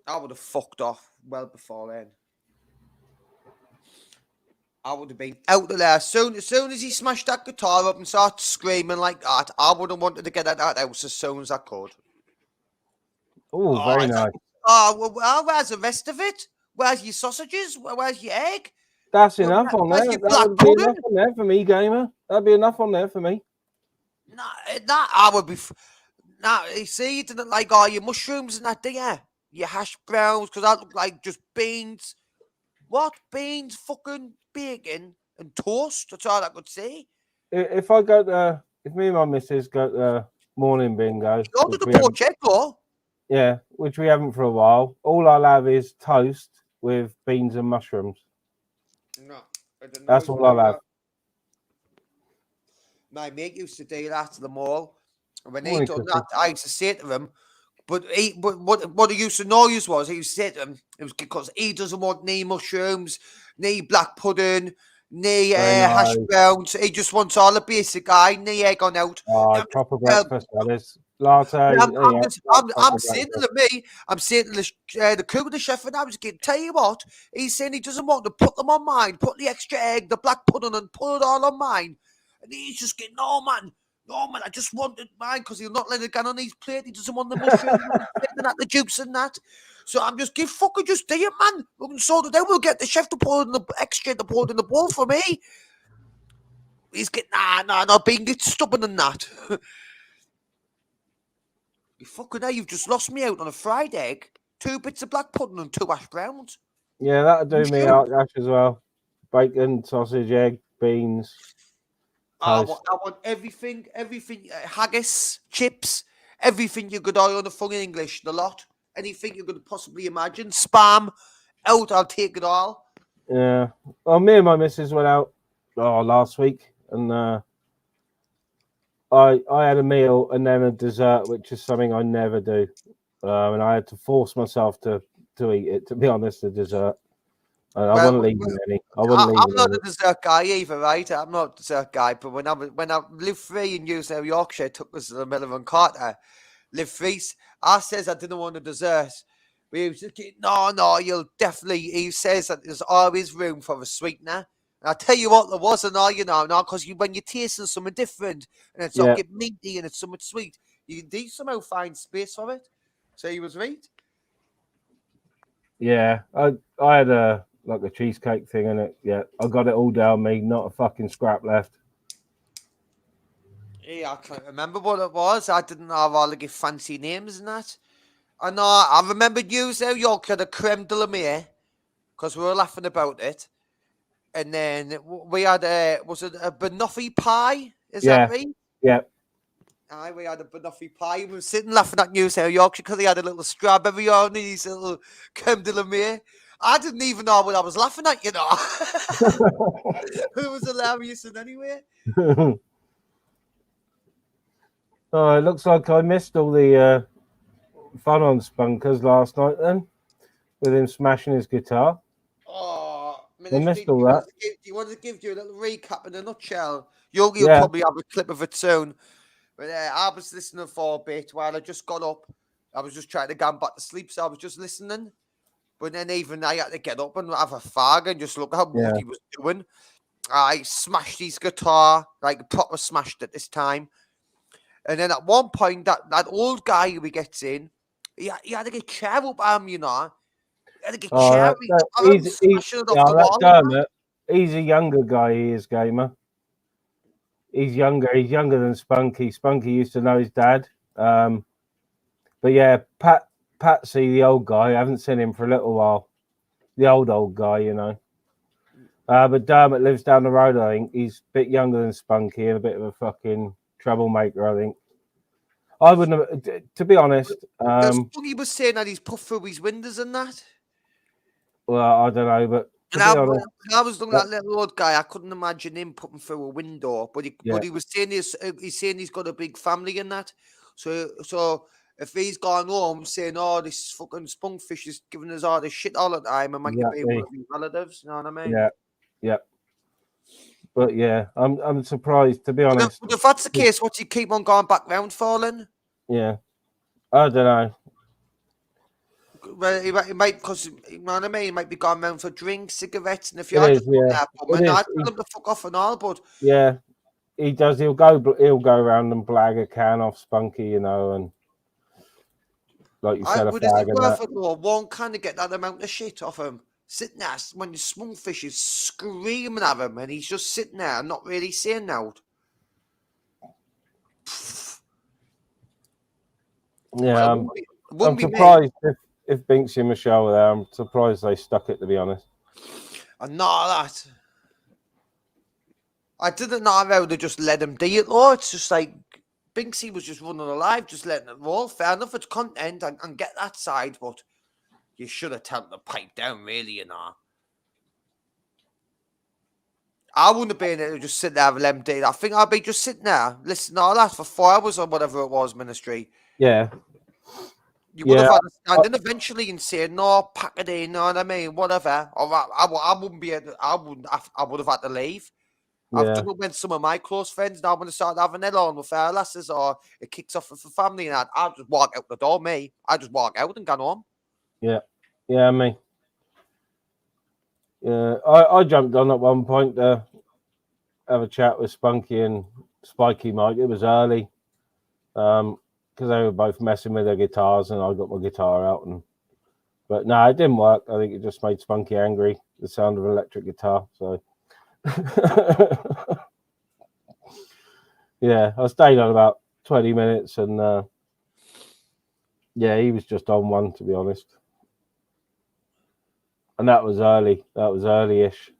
I would have fucked off well before then. I would have been out of there as soon as he smashed that guitar up and started screaming like that. I would have wanted to get out of that house as soon as I could. Oh, very nice. Well, where's the rest of it? Where's your sausages? Where's your egg? That's enough on where's there. your That black would be pudding? enough on there for me, gamer. That'd be enough on there for me. That I would be. You see, you didn't like all your mushrooms and that, do you? Your hash browns, because that looked like just beans. What? Beans, fucking bacon and toast? That's all I could say. If me and my missus go to morning bingo, Go to the porch egg, go. yeah, which we haven't for a while, all I'll have is toast with beans and mushrooms. No, That's all I'll have. My mate used to do that to the mall. And when he Morning, done Chrissy. that, I used to say to him, but what he used to annoy us was, he used to say to him, it was because he doesn't want any mushrooms, any black pudding, any hash browns. He just wants all the basic guy, any egg on out. Oh, proper breakfast, that is. Latte. I'm saying to me, I'm saying to the cook and the chef, and I was going to tell you what, he's saying he doesn't want to put them on mine, put the extra egg, the black pudding, and put it all on mine. And he's just getting, no, man, I just wanted mine because he'll not let it get on his plate. He doesn't want the mushrooms and the juice and that. So I'm just, fucking just do it, man. We can sort it out. We'll get the chef to pour in the extra to pour it in the bowl for me. He's getting, no, being get stubborn than that. You fucking hell, you've just lost me out on a fried egg, 2 bits of black pudding and 2 hash browns. Yeah, that'll do me out, Ash, as well. Bacon, sausage, egg, beans. I want everything, haggis, chips, everything you could order on the fucking English, the lot. Anything you could possibly imagine. Spam, out, I'll take it all. Yeah. Well, me and my missus went out last week, and I had a meal and then a dessert, which is something I never do. And I had to force myself to eat it, to be honest, the dessert. I wouldn't leave any. I'm not a dessert guy either, right? I'm not a dessert guy, but when I lived free in New South Yorkshire, took us to the middle of Carter, lived free. I says I didn't want a dessert. We was just no, you'll definitely. He says that there's always room for a sweetener. And I tell you what, there wasn't all, because when you're tasting something different and it's all get meaty and it's something sweet, you do somehow find space for it. So he was right. Yeah, I had a cheesecake thing in it. Yeah, I got it all down me, not a fucking scrap left. Yeah, I can't remember what it was. I didn't have all the fancy names and that. I know. I remember you New York had a creme de la mer because we were laughing about it. And then we had was it a banoffee pie? Is that right? Yeah. Aye, we had a banoffee pie. We were sitting laughing at New South Yorkshire because he had a little strawberry on his little creme de la mer. I didn't even know what I was laughing at, It was hilarious in anyway. Oh, it looks like I missed all the fun on Spunkers last night then, with him smashing his guitar. Oh, I missed all that. Do you want to give you a little recap in a nutshell? You'll probably have a clip of it soon. But I was listening for a bit while I just got up. I was just trying to get back to sleep, so I was just listening. But then even I had to get up and have a fag and just look at what he was doing. I smashed his guitar, like proper smashed it this time. And then at one point, that old guy who gets in, he had to get chair up He had to get chair. Dermot, he's a younger guy, he is, gamer. He's younger than Spunky. Spunky used to know his dad. But yeah, Patsy, the old guy, I haven't seen him for a little while. The old guy, But Dermot lives down the road, I think. He's a bit younger than Spunky and a bit of a fucking troublemaker, I think. I wouldn't have, to be honest. Spunky was saying that he's puffed through his windows and that. Well, I don't know, but I was looking at that little old guy. I couldn't imagine him putting through a window, but he was saying he's saying he's got a big family in that. So if he's gone home saying, "Oh, this fucking spunkfish is giving us all this shit all the time," and might be Exactly. one of his relatives. You know what I mean? Yeah, yeah. But yeah, I'm surprised, to be honest. But if that's the case, what's he keep on going back round for then? Yeah, I don't know. Well, he might, because you know what I mean. He might be going round for drinks, cigarettes, and if It you're is, just yeah. there, It is. I tell him to fuck off and all. But Yeah, he does. He'll go around and blag a can off Spunky, you know, and like you said, a would is it fag and worth that. it though? One kind of get that amount of shit off him. Sitting there when the spunkfish is screaming at him, and he's just sitting there, not really saying out. Yeah, Wouldn't I'm be me. surprised if Binksy and Michelle were there. I'm surprised they stuck it, to be honest. And not that. I didn't know how they just let him do it though. It's just like Binksy was just running alive, just letting it roll. Fair enough, it's content and get that side, but you should have told him to pipe down, really, you know. I wouldn't have been able to just sit there and let him do it. I think I'd be just sitting there, listening to all that for 4 hours or whatever it was, ministry. Yeah. You would have had to stand in eventually and say, "No, pack it in," you know what I mean? Whatever. Or I wouldn't be able to, I would have had to leave. I've done it when some of my close friends now when they start having it on with their lasses or it kicks off with the family and that, I'll just walk out the door, me. I just walk out and go home. Yeah. Yeah, me. Yeah. I jumped on at one point to have a chat with Spunky and Spiky Mike. It was early. Because they were both messing with their guitars and I got my guitar out but no, it didn't work. I think it just made Spunky angry, the sound of electric guitar. So yeah, I stayed on about 20 minutes and yeah, he was just on one, to be honest. And that was early. That was early-ish.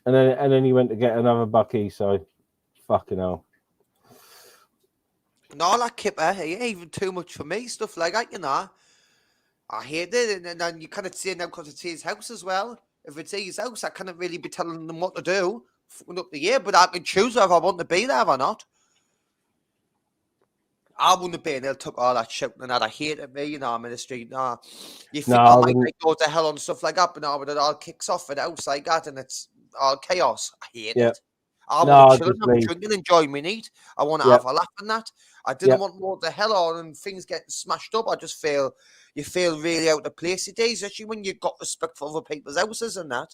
And then he went to get another bucky, so fucking hell. No, that kipper, he ain't even too much for me, stuff like that, you know. I hate it, and then you kind of say now because it's his house as well. If it's his house, I can't really be telling them what to do. Fucking up the year, but I can choose whether I want to be there or not. I wouldn't have been able to took all that shit and that. I hate it, me, you know, I'm in the street. No, you think I might go to hell and stuff like that, but now when it all kicks off at the house like that and it's all chaos, I hate it. I want to chill and have a drink and enjoy my night. I want to have a laugh and that. I didn't want more the hell on and things getting smashed up. I just feel you feel really out of place these days, especially when you've got respect for other people's houses and that.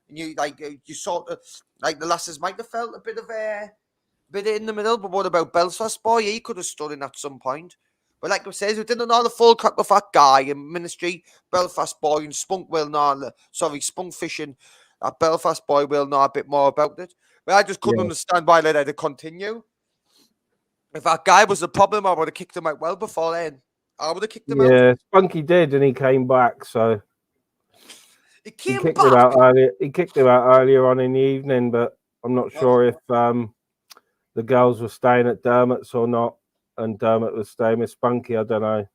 And you like you sort of like the lasses might have felt a bit in the middle, but what about Belfast boy? He could have stood in at some point. But like I says, we didn't know the full crack with that guy in ministry. Belfast boy and Spunk will know. Sorry, Spunk fishing. That Belfast boy will know a bit more about it. But I just couldn't understand why they had to continue. If that guy was the problem, I would have kicked him out well before then. I would have kicked him out. Yeah, Spunky did, and he came back. So he kicked him out earlier. He kicked him out earlier on in the evening, but I'm not sure if the girls were staying at Dermot's or not, and Dermot was staying with Spunky. I don't know.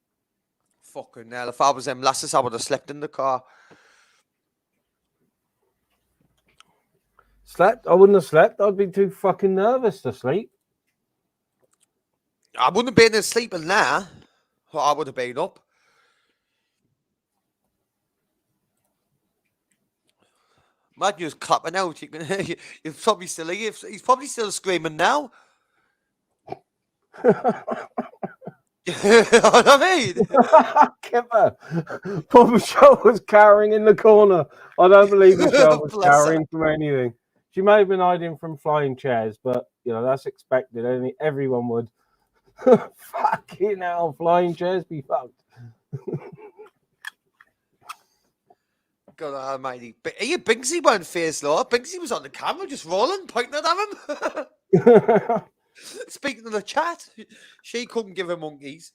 Fucking hell! If I was them lasses, I would have slept in the car. Slept? I wouldn't have slept. I'd be too fucking nervous to sleep. I wouldn't have been sleeping there. I would have been up. Imagine you was clapping out. You're probably still here. He's probably still screaming now. You know what I mean? Kipper. Poor Michelle was cowering in the corner. I don't believe Michelle was cowering from anything. She may have been hiding from flying chairs, but you know that's expected. Everyone would. Fucking hell, flying chairs be fucked. God almighty. Are you Binksy weren't face law? Binksy was on the camera just rolling, pointing at him. Speaking of the chat, she couldn't give him monkeys.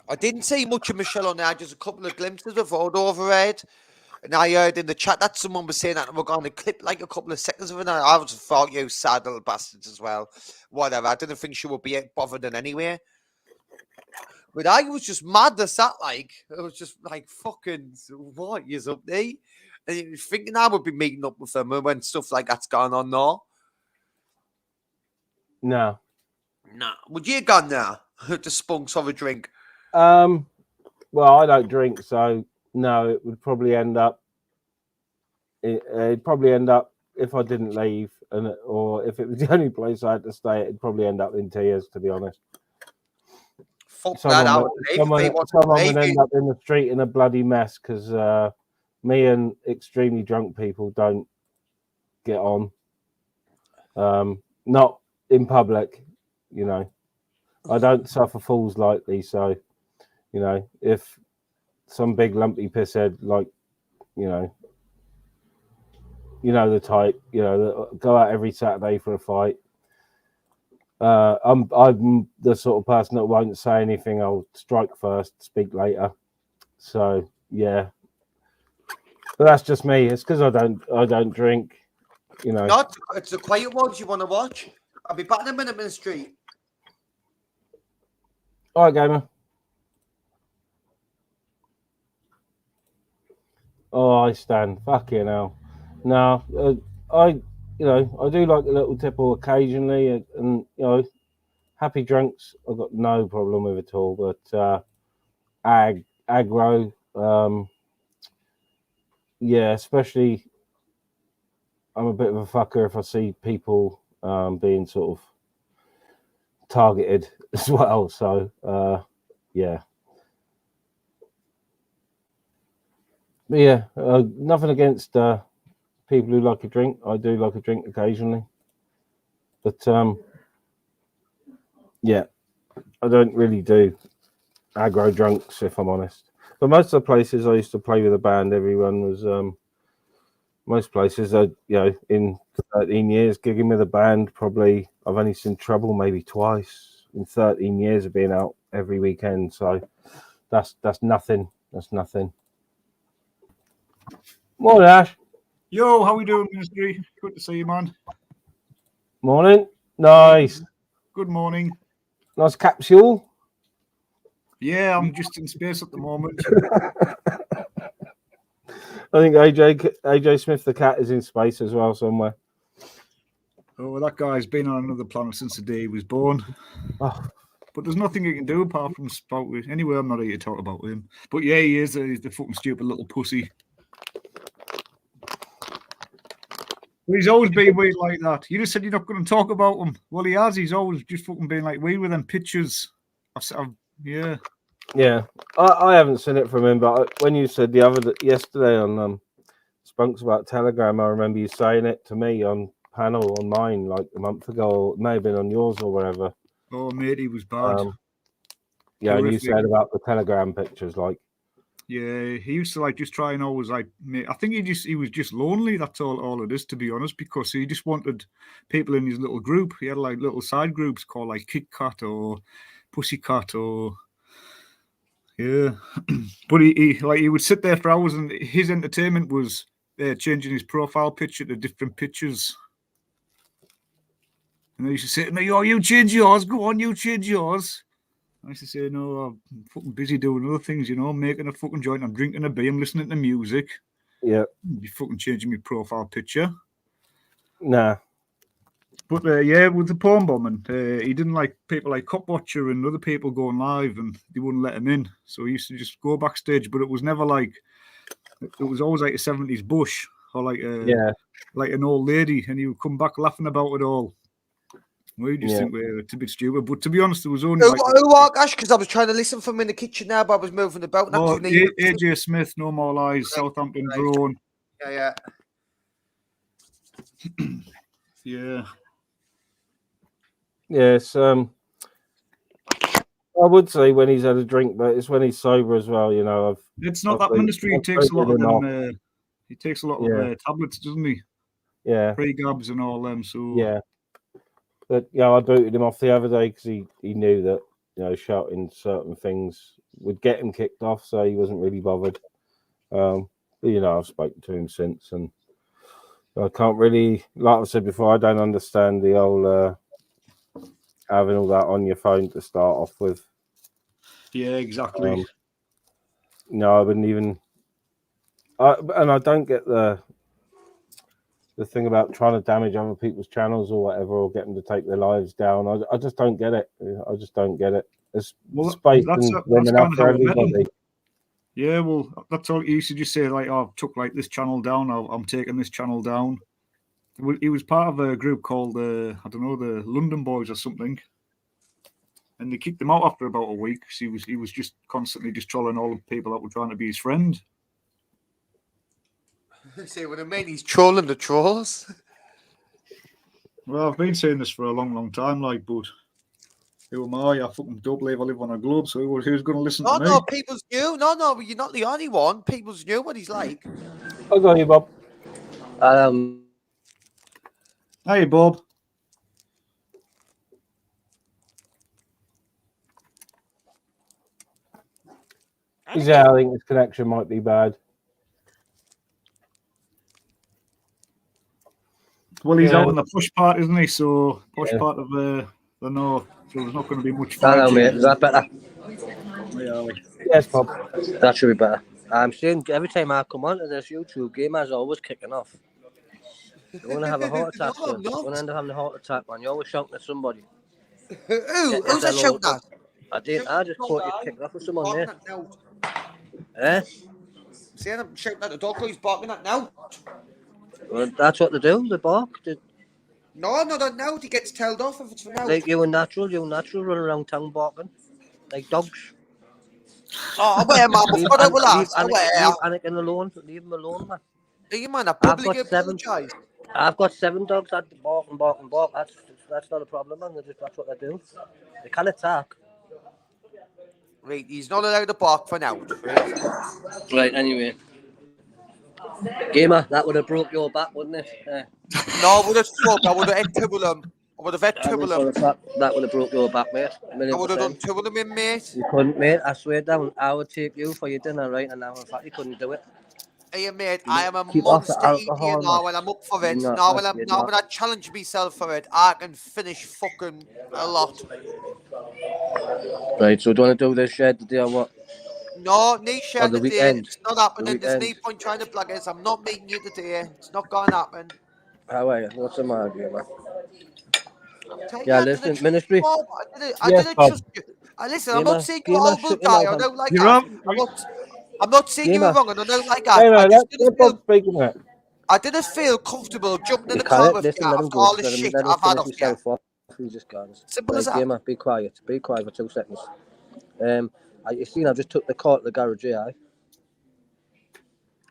I didn't see much of Michelle on there, just a couple of glimpses of Road Overhead. And I heard in the chat that someone was saying that we're going to clip like a couple of seconds of it. I was thought you sad little bastards as well. Whatever. I didn't think she would be bothered in any way. But I was just mad as that, like. It was just like, fucking, what is up there? And you're thinking I would be meeting up with them when stuff like that's going on now. No. Nah. Would you have gone there to Spunks have a drink? Well, I don't drink, so no, it would probably end up. It'd probably end up if I didn't leave, or if it was the only place I had to stay, it'd probably end up in tears. To be honest, Fuck that, I would leave if they wanted to someone leave would end you. up in the street in a bloody mess because me and extremely drunk people don't get on. Not in public, you know. I don't suffer fools lightly, so you know, if some big lumpy pisshead like, you know the type, that go out every Saturday for a fight. I'm the sort of person that won't say anything. I'll strike first, speak later. So yeah, but that's just me. It's because I don't drink. You know. Not. It's the quiet ones you want to watch. I'll be back in a minute in the street. All right, gamer. Oh, I stand. Fucking hell. No, I do like a little tipple occasionally, and happy drunks I've got no problem with at all. But aggro, yeah, especially I'm a bit of a fucker if I see people being sort of targeted as well. So yeah. But yeah, nothing against people who like a drink. I do like a drink occasionally, but yeah, I don't really do aggro drunks if I'm honest. But most of the places I used to play with a band, everyone was most places in 13 years gigging with a band, probably I've only seen Trouble maybe twice in 13 years of being out every weekend. So that's nothing. That's nothing. Morning, Ash. Yo, how we doing, Ministry? Good to see you, man. Morning. Nice. Good morning. Nice capsule. Yeah, I'm just in space at the moment. I think AJ Smith the cat is in space as well somewhere. Oh, that guy's been on another planet since the day he was born. Oh. But there's nothing he can do apart from spout with. Anyway, I'm not here to talk about him. But yeah, he is. He's the fucking stupid little pussy. But he's always been weird like that. You just said you're not going to talk about him. Well, he has. He's always just fucking been like weird with them pictures. Yeah. Yeah, I haven't seen it from him, but when you said yesterday on Spunks about Telegram, I remember you saying it to me on panel on mine like a month ago, or it may have been on yours or whatever. Oh, mate, he was bad. Yeah, and you said about the Telegram pictures, like. Yeah, he used to just try and always mate, I think he was just lonely. That's all it is, to be honest, because he just wanted people in his little group. He had little side groups called Kit Kat or Pussycat or. Yeah, but he would sit there for hours, and his entertainment was changing his profile picture to different pictures. And they used to say to me, "Oh, you change yours. Go on, you change yours." I used to say, "No, I'm fucking busy doing other things, making a fucking joint. I'm drinking a beer. I'm listening to music. Yeah, you fucking changing my profile picture." Nah. But yeah, with the porn bombing, he didn't like people like Copwatcher and other people going live, and they wouldn't let him in. So he used to just go backstage, but it was never it was always like a 70s bush or like an old lady, and he would come back laughing about it all. We just think it's a bit stupid, but to be honest, there was only Ash, because I was trying to listen for him in the kitchen now, but I was moving about. AJ Smith, No More Lies, Southampton Drone. Yeah. Yeah. Yes, I would say when he's had a drink, but it's when he's sober as well. It's not that Ministry. He takes a lot of them. He takes a lot of tablets, doesn't he? Yeah, pre-gabs and all them. So yeah, but I booted him off the other day because he knew that shouting certain things would get him kicked off, so he wasn't really bothered. But I've spoken to him since, and I can't really, like I said before, I don't understand the old. Having all that on your phone to start off with. Yeah, exactly. No, I wouldn't even. And I don't get the thing about trying to damage other people's channels or whatever, or get them to take their lives down. I just don't get it. I just don't get it. There's space and women up for everybody. Yeah, well, that's all he used to just say, like, oh, I've took like this channel down, I'm taking this channel down. He was part of a group called I don't know, the London Boys or something, and they kicked him out after about a week because he was just constantly just trolling all the people that were trying to be his friend. See what I mean? He's trolling the trolls. Well, I've been saying this for a long, long time, like, but who am I? I fucking don't believe I live on a globe, so who's going to listen to me? No, people's new. No, you're not the only one. People's new what he's like. I got you, Bob. Hey, Bob. Yeah, I think his connection might be bad. Well, he's out in the push part, isn't he? So push part of the north. So there's not going to be much. Hello, mate. Is that better? Yes, Bob. That should be better. I'm saying every time I come onto this YouTube game, I'm always kicking off. You're going to have a heart attack, son. You're going to end up having a heart attack, man. You're always shouting at somebody. Who's that shouting at? I just caught you kicking off with someone there. Eh? See, I'm shouting at the dog who's barking at now. Well, that's what they do. They bark. No, not now. He gets tailed off if it's for now. Like you natural run around town barking like dogs. Oh, where, man? Before I will ask. Leave Anakin alone. Leave him alone, man. You man, I publicly apologise. I've got 7 dogs that bark and bark and bark. That's not a problem, man. That's what they do. They can attack. Right, he's not allowed to bark for now. Right, anyway. Gamer, that would have broke your back, wouldn't it? No, I would have struck. I would have had 2 of them. I would have had 2 of them. That would have broke your back, mate. I would have done 2 of them in, mate. You couldn't, mate. I swear down. I would take you for your dinner, right? And now, in fact, you couldn't do it. Hey, mate, I am a monster eater now, and I'm up for it. Now when I challenge myself for it, I can finish fucking a lot. Right, so do you want to do this shed today or what? No, no shed the today. Weekend. It's not happening. There's no point trying to plug us. I'm not meeting you today. It's not going to happen. How are you? What's the matter, man? Yeah, listen, ministry. I didn't trust you. Listen, I'm not saying you're a horrible guy. I don't like that. I'm not saying you were wrong, and I don't like that. I didn't feel comfortable jumping in the car with you after all the shit I've had off you. Simple as that. Gamer, be quiet. Be quiet for 2 seconds. You seen I just took the car to the garage, yeah?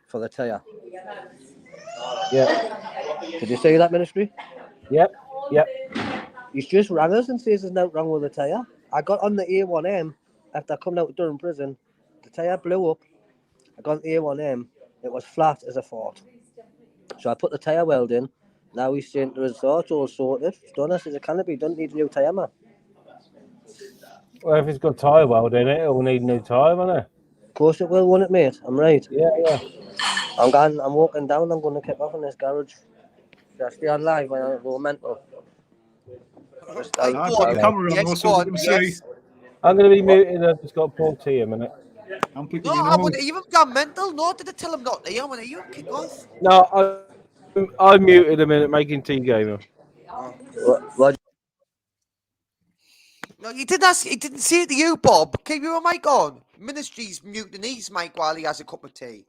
For the tyre. Yeah. Did you say that, ministry? Yep. He's just rang us and says there's nothing wrong with the tyre. I got on the A1M after coming out of Durham prison. The tyre blew up. I got on the A1M. It was flat as a fort. So I put the tyre weld in. Now he's saying the results all sorted. Done as a cannabis. Don't need a new tyre, man. Well, if it's got tyre weld in it, it'll need a new tyre, won't it? Of course it will, won't it, mate? I'm right. Yeah. I'm walking down. I'm going to kick off in this garage. Should I stay on live when I go mental? I'm going to be muted. I've just got to pour tea a minute. No, I wouldn't even gone mental. No, did I tell him not to? I want you kick off. No, I muted a minute making tea, gamer. What? No, he didn't ask. He didn't say it to you, Bob. Keep your mic on. Ministry's muting his mic while he has a cup of tea.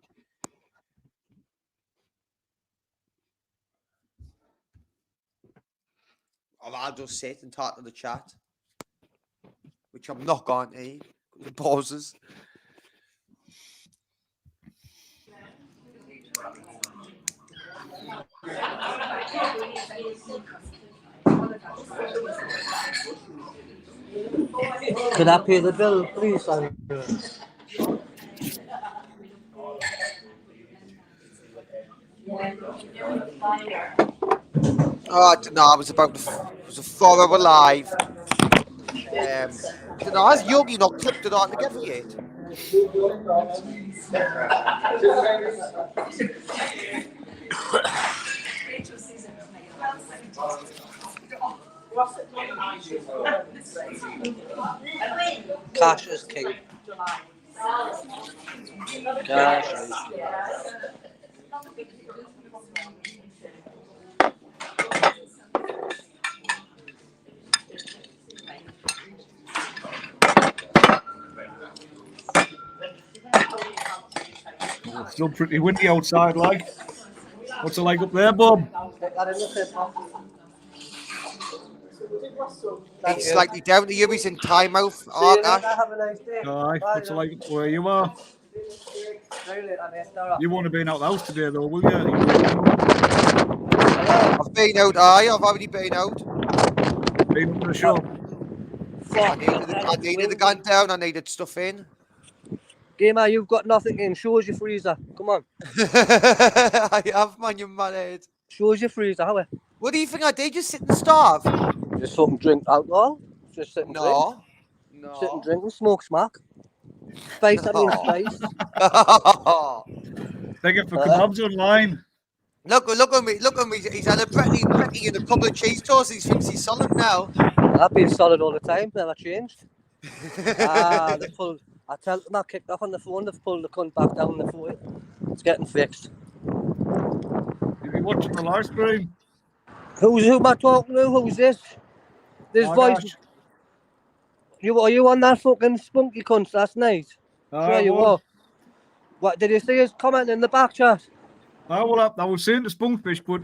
Or I'll just sit and talk to the chat, which I'm not going to eat. The pauses. Could I pay the bill, please? Oh, I don't know. I was about to. It was a 4-hour live. I don't know. Has Yogi not clipped it all together yet? Cash is king. Cash is. It's still pretty windy outside, like. What's it like up there, Bob? It's slightly down to you. He's in timeout. See you later, Arkash. have a nice day. Aye, Bye what's it now. like where you are? See you later, mate. Ta-ra. You won't have been out the house today, though, will you? I've been out. I've already been out. Been up to the shop. I needed the gun down. I needed stuff in. Gamer, you've got nothing in. Show us your freezer. Come on. I have, man. You manhead. Show us your freezer, how? What do you think I did? Just sit and starve? Just fucking drink alcohol. Just sit and drink. No. Sit and drink and smoke smack. Spice, I mean spice. Begging for kebabs online. Look at me. He's had a brekkie and a couple of cheese toasts. He thinks he's solid now. I've been solid all the time. Never changed. They pulled. I tell them I kicked off on the phone. They've pulled the cunt back down the foot. It's getting fixed. You've been watching the live stream. Who am I talking to? Who's this? This Oh, voice. gosh. Are you on that fucking spunky cunt last night? Sure you were. What did you see his comment in the back chat? Well, I was saying to Spunkfish, but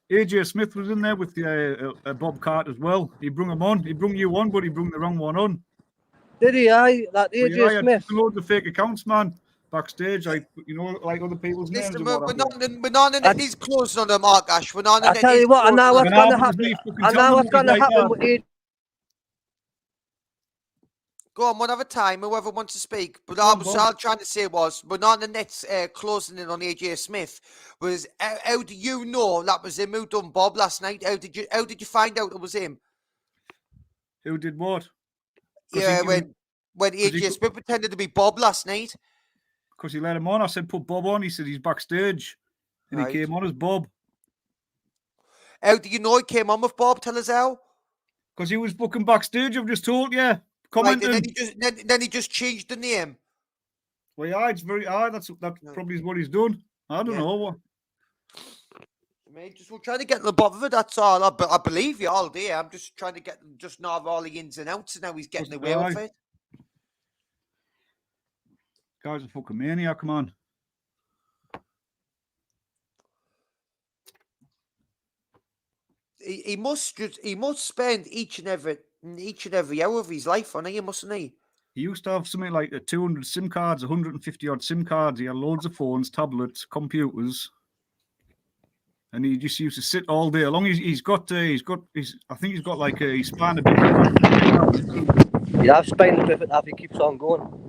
AJ Smith was in there with Bob Cart as well. He brung him on. He brung you on, but he brung the wrong one on. Did he? That AJ Smith. Loads of fake accounts, man. Backstage, like other people's names. Listen, we're not in it. He's closing on the Mark Ash. We're not in it. I tell you what, and now what's going to happen? And now what's going to happen with AJ? Go on, one other time, whoever wants to speak. But I was trying to say was, we're not in the nets closing in on AJ Smith. How do you know that was him who done Bob last night? How did you find out it was him? Who did what? Yeah, when AJ Smith pretended to be Bob last night. Because he let him on. I said, put Bob on. He said he's backstage. And he came on as Bob. How do you know he came on with Bob? Tell us how. Because he was booking backstage, I've just told you. Commenting. Right, then he just changed the name. Well, yeah, it's very hard. That probably is what he's done. I don't know what. Mate, we're trying to get to the bottom of it. That's all. I believe you all day. I'm just trying to get them just know all the ins and outs, and how he's getting away with it. Guy's a fucking maniac, man. He must spend each and every hour of his life on it, mustn't he? He used to have something like 200 SIM cards, 150 odd SIM cards. He had loads of phones, tablets, computers, and he just used to sit all day long. I think he's got like a spina bifida. Yeah, spina bifida. He keeps on going.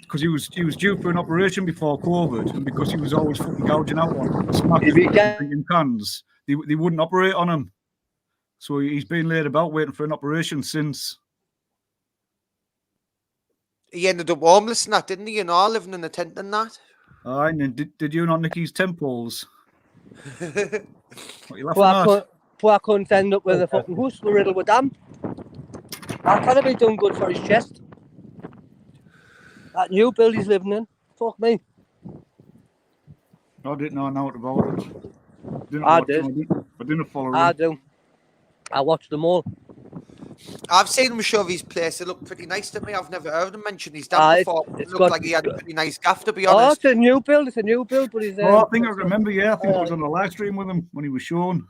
Because he was due for an operation before COVID, and because he was always fucking gouging out on smacking drinking cans, they wouldn't operate on him. So he's been laid about waiting for an operation since. He ended up homeless and that, didn't he? And all living in a tent and that. Aye, and then did you not nick his temples? What are you laughing at? Poor cunt end up with a fucking hoose riddled with damp. That can't be done good for his chest. That new build he's living in. Fuck me. I didn't know about it. I did. I didn't follow him. I do. I watched them all. I've seen him show his place. It looked pretty nice to me. I've never heard him mention his dad before. It looked like he had a pretty nice gaff, to be honest. Oh, it's a new build. But he's. I think I remember. Yeah, I think I was on the live stream with him when he was shown.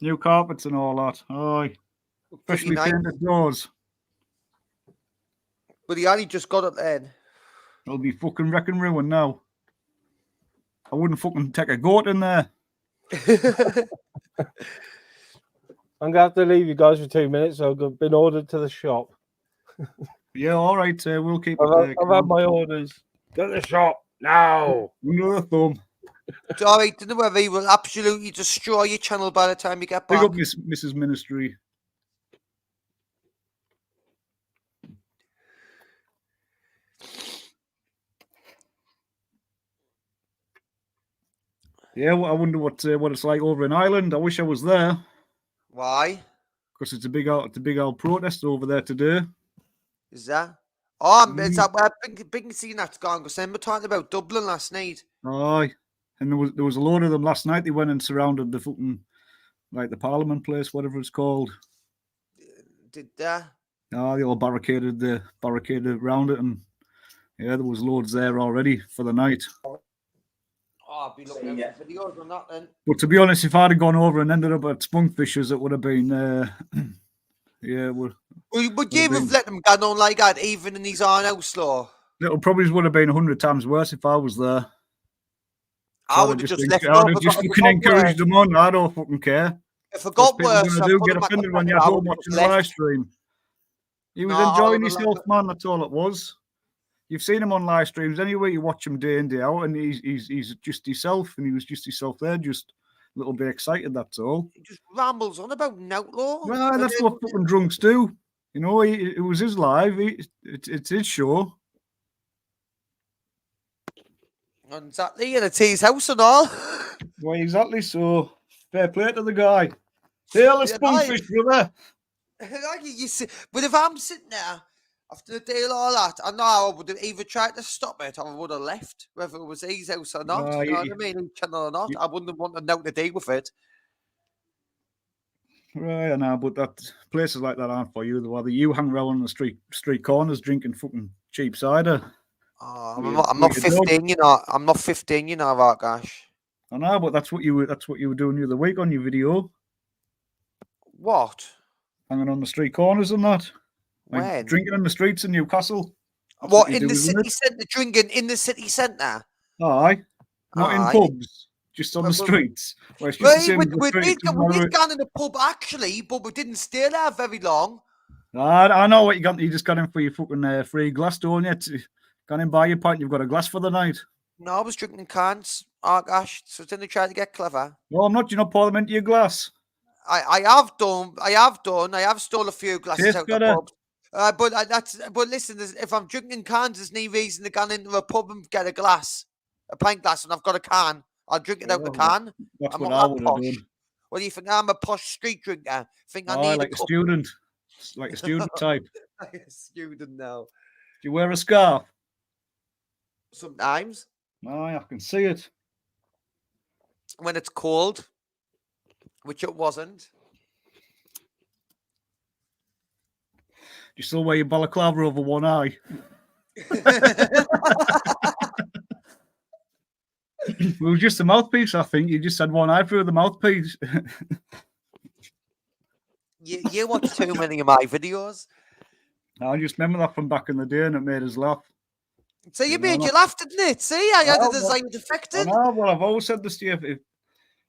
New carpets and all that. Aye, especially painted doors. But he only just got it then. It'll be fucking wreck and ruin now. I wouldn't fucking take a goat in there. I'm gonna have to leave you guys for 2 minutes. I've been ordered to the shop. Yeah, all right. We'll keep. I've had my orders. Go to the shop now. Under the thumb. Sorry, don't worry. He will absolutely destroy your channel by the time you get back. Pick up Mrs. Ministry. Yeah, well, I wonder what it's like over in Ireland. I wish I was there. Why? Because it's a big old protest over there today. Is that? Oh, it's that where big scene that's gone. Because then we're talking about Dublin last night. Aye, and there was a load of them last night. They went and surrounded the fucking the Parliament place, whatever it's called. Did that? No, they all barricaded around it, and Yeah, there was loads there already for the night. Oh, I'll be looking out for videos on that then. But to be honest, if I'd have gone over and ended up at Spunkfishers, it would have been, yeah, Would you have let them go on like that, even in his own house law? it probably would have been 100 times worse if I was there. I would have just left I would have just fucking encouraged them on. I don't fucking care. If I got worse, I do get offended when you're at home watching the live stream. He was enjoying himself, man. That's all it was. You've seen him on live streams anyway. You watch him day in, day out, and he's just himself, and he was just himself there, just a little bit excited. That's all. He just rambles on about an outlaw. Well, that's what fucking drunks do. You know, it was his live. It's his show. Exactly, and it's his house and all. Well, exactly. So fair play to the guy. Hail the Spunkfish, brother. Like you see, but if I'm sitting there after the deal, all that, I know I would have either tried to stop it or I would have left, whether it was his house or not. You know what I mean? Channel or not, I wouldn't want to know the deal with it. Right, I know, but that places like that aren't for you. Whether you hang around on the street corners drinking fucking cheap cider. Oh, I'm not 15, you know. I'm not 15, you know, that gosh. I know, but that's what you were doing the other week on your video. What? Hanging on the street corners and that. Like When? drinking in the streets in Newcastle. That's what you in do, the isn't city centre? Drinking in the city centre? Aye. Not in pubs, just on the streets. Well, we did gone in the pub actually, but we didn't stay there very long. I know what you got. You just got in for your fucking free glass, don't you? Gone in buy your pint. You've got a glass for the night. No, I was drinking in cans. Oh gosh, so didn't try to get clever. No, I'm not. You not pour them into your glass. I have done. I have stole a few glasses out of the pub. But listen, if I'm drinking cans, there's no reason to go into a pub and get a pint glass, and I've got a can. I'll drink it out the can. That's I'm what not I would have done. What do you think? I'm a posh street drinker. Think I need like a student, like a student type. Like a student now. Do you wear a scarf? Sometimes. Aye, I can see it. When it's cold, which it wasn't. You still wear your balaclava over one eye? It was just a mouthpiece, I think. You just had one eye through the mouthpiece. you watch too many of my videos. I just remember that from back in the day, and it made us laugh. So you made you laugh, didn't it? See, I had a desire defected. Well, I've always said this to you.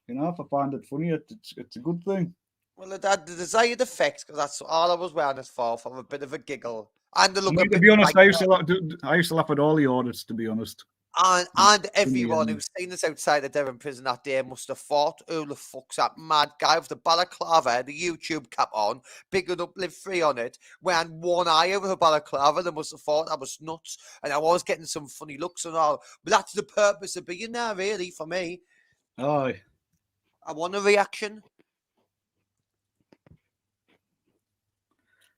If I find it funny, it's a good thing. Well, it had the desired effect because that's all I was wearing it for a bit of a giggle. And to be honest, I used to laugh at all the audits, to be honest. And everyone who's seen us outside the Devon prison that day must have thought, who the fuck's that mad guy with the balaclava, the YouTube cap on, bigging up Live Free on it, wearing one eye over the balaclava. They must have thought I was nuts. And I was getting some funny looks and all. But that's the purpose of being there, really, for me. Aye. I want a reaction.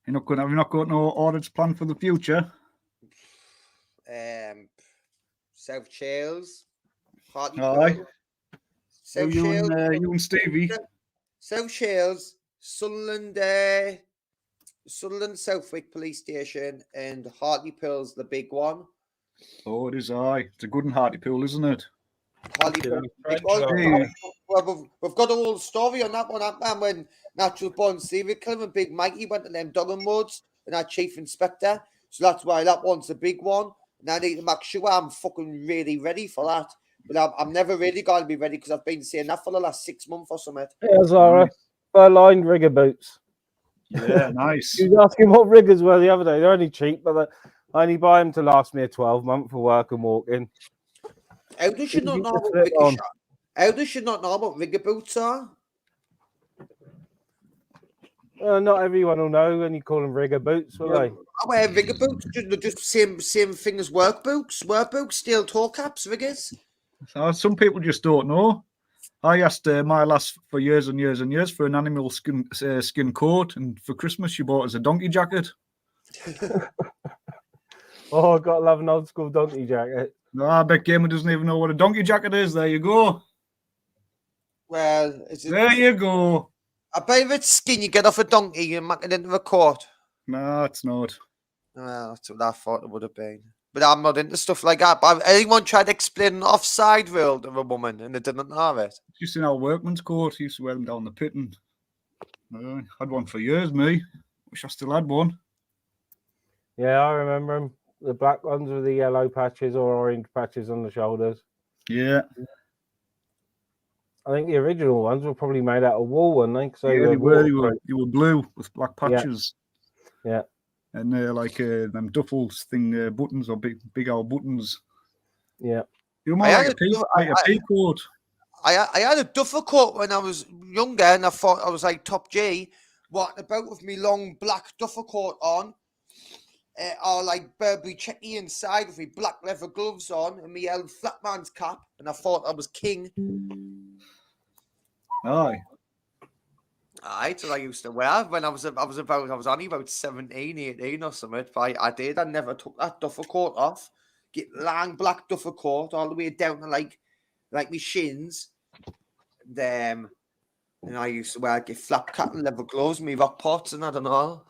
Have you not got no audits planned for the future? South Shields. Aye. South you Shields. You and Stevie. South Shields, Sunderland, Southwick Police Station, and Hartlepool's the big one. Oh, it is. Aye, it's a good and hearty pool, isn't it? Hartlepool. We've got a whole story on that one, man. When Natural Born Serial Killer and Big Mikey went to them Duggan Woods and our chief inspector. So that's why that one's a big one. And I need to make sure I'm fucking really ready for that. But I'm never really going to be ready because I've been saying that for the last 6 months or something. Yeah, Zara. Fur-lined rigger boots. Yeah, nice. You was asking what riggers were the other day. They're only cheap, but I only buy them to last me a 12-month for work and walking. How does you not know what rigger boots are? Not everyone will know when you call them rigger boots, will they? I wear rigger boots. Just same thing as work boots. Work boots, steel toe caps, riggers. Some people just don't know. I asked my lass for years and years and years for an animal skin coat, and for Christmas she bought us a donkey jacket. Oh, I've got to love an old school donkey jacket. No, I bet Gamer doesn't even know what a donkey jacket is. There you go. Well, there you go. I bet if it's skin you get off a donkey and make it into a coat. No, it's not. Well, that's what I thought it would have been. But I'm not into stuff like that. But anyone tried to explain an offside rule to a woman and they didn't have it? Just in our workman's court, used to wear them down the pit, and had one for years. Me, wish I still had one. Yeah, I remember them. The black ones with the yellow patches or orange patches on the shoulders. Yeah, I think the original ones were probably made out of wool, weren't they? So yeah, they were blue with black patches. Yeah. And they're like them duffels thing, buttons or big old buttons. Yeah. You're more like a pea coat. I had a duffer coat when I was younger, and I thought I was like top G, walking about with me long black duffer coat on, or like Burberry checky inside with me black leather gloves on, and me old flatman's cap, and I thought I was king. Aye. Aye, so I used to wear when I was only about 17, 18 or something. But I did. I never took that duffer coat off. Get long black duffer coat all the way down to like my shins. And I used to wear get flap cap and leather gloves, me rock pots and I don't know.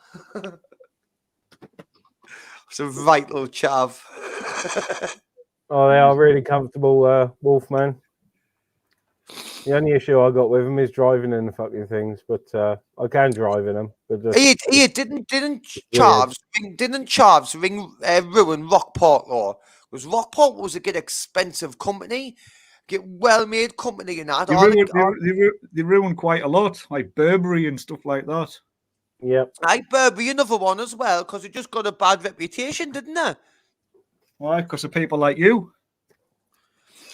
It's a vital chav. Oh, they are really comfortable, Wolfman. The only issue I got with them is driving in the fucking things, but I can drive in them. But didn't Chavs ruin Rockport law? Because Rockport was a good expensive company, get well-made company and that. They ruined quite a lot, like Burberry and stuff like that. Yep. Like Burberry, another one as well, because it just got a bad reputation, didn't it? Why? Because of people like you.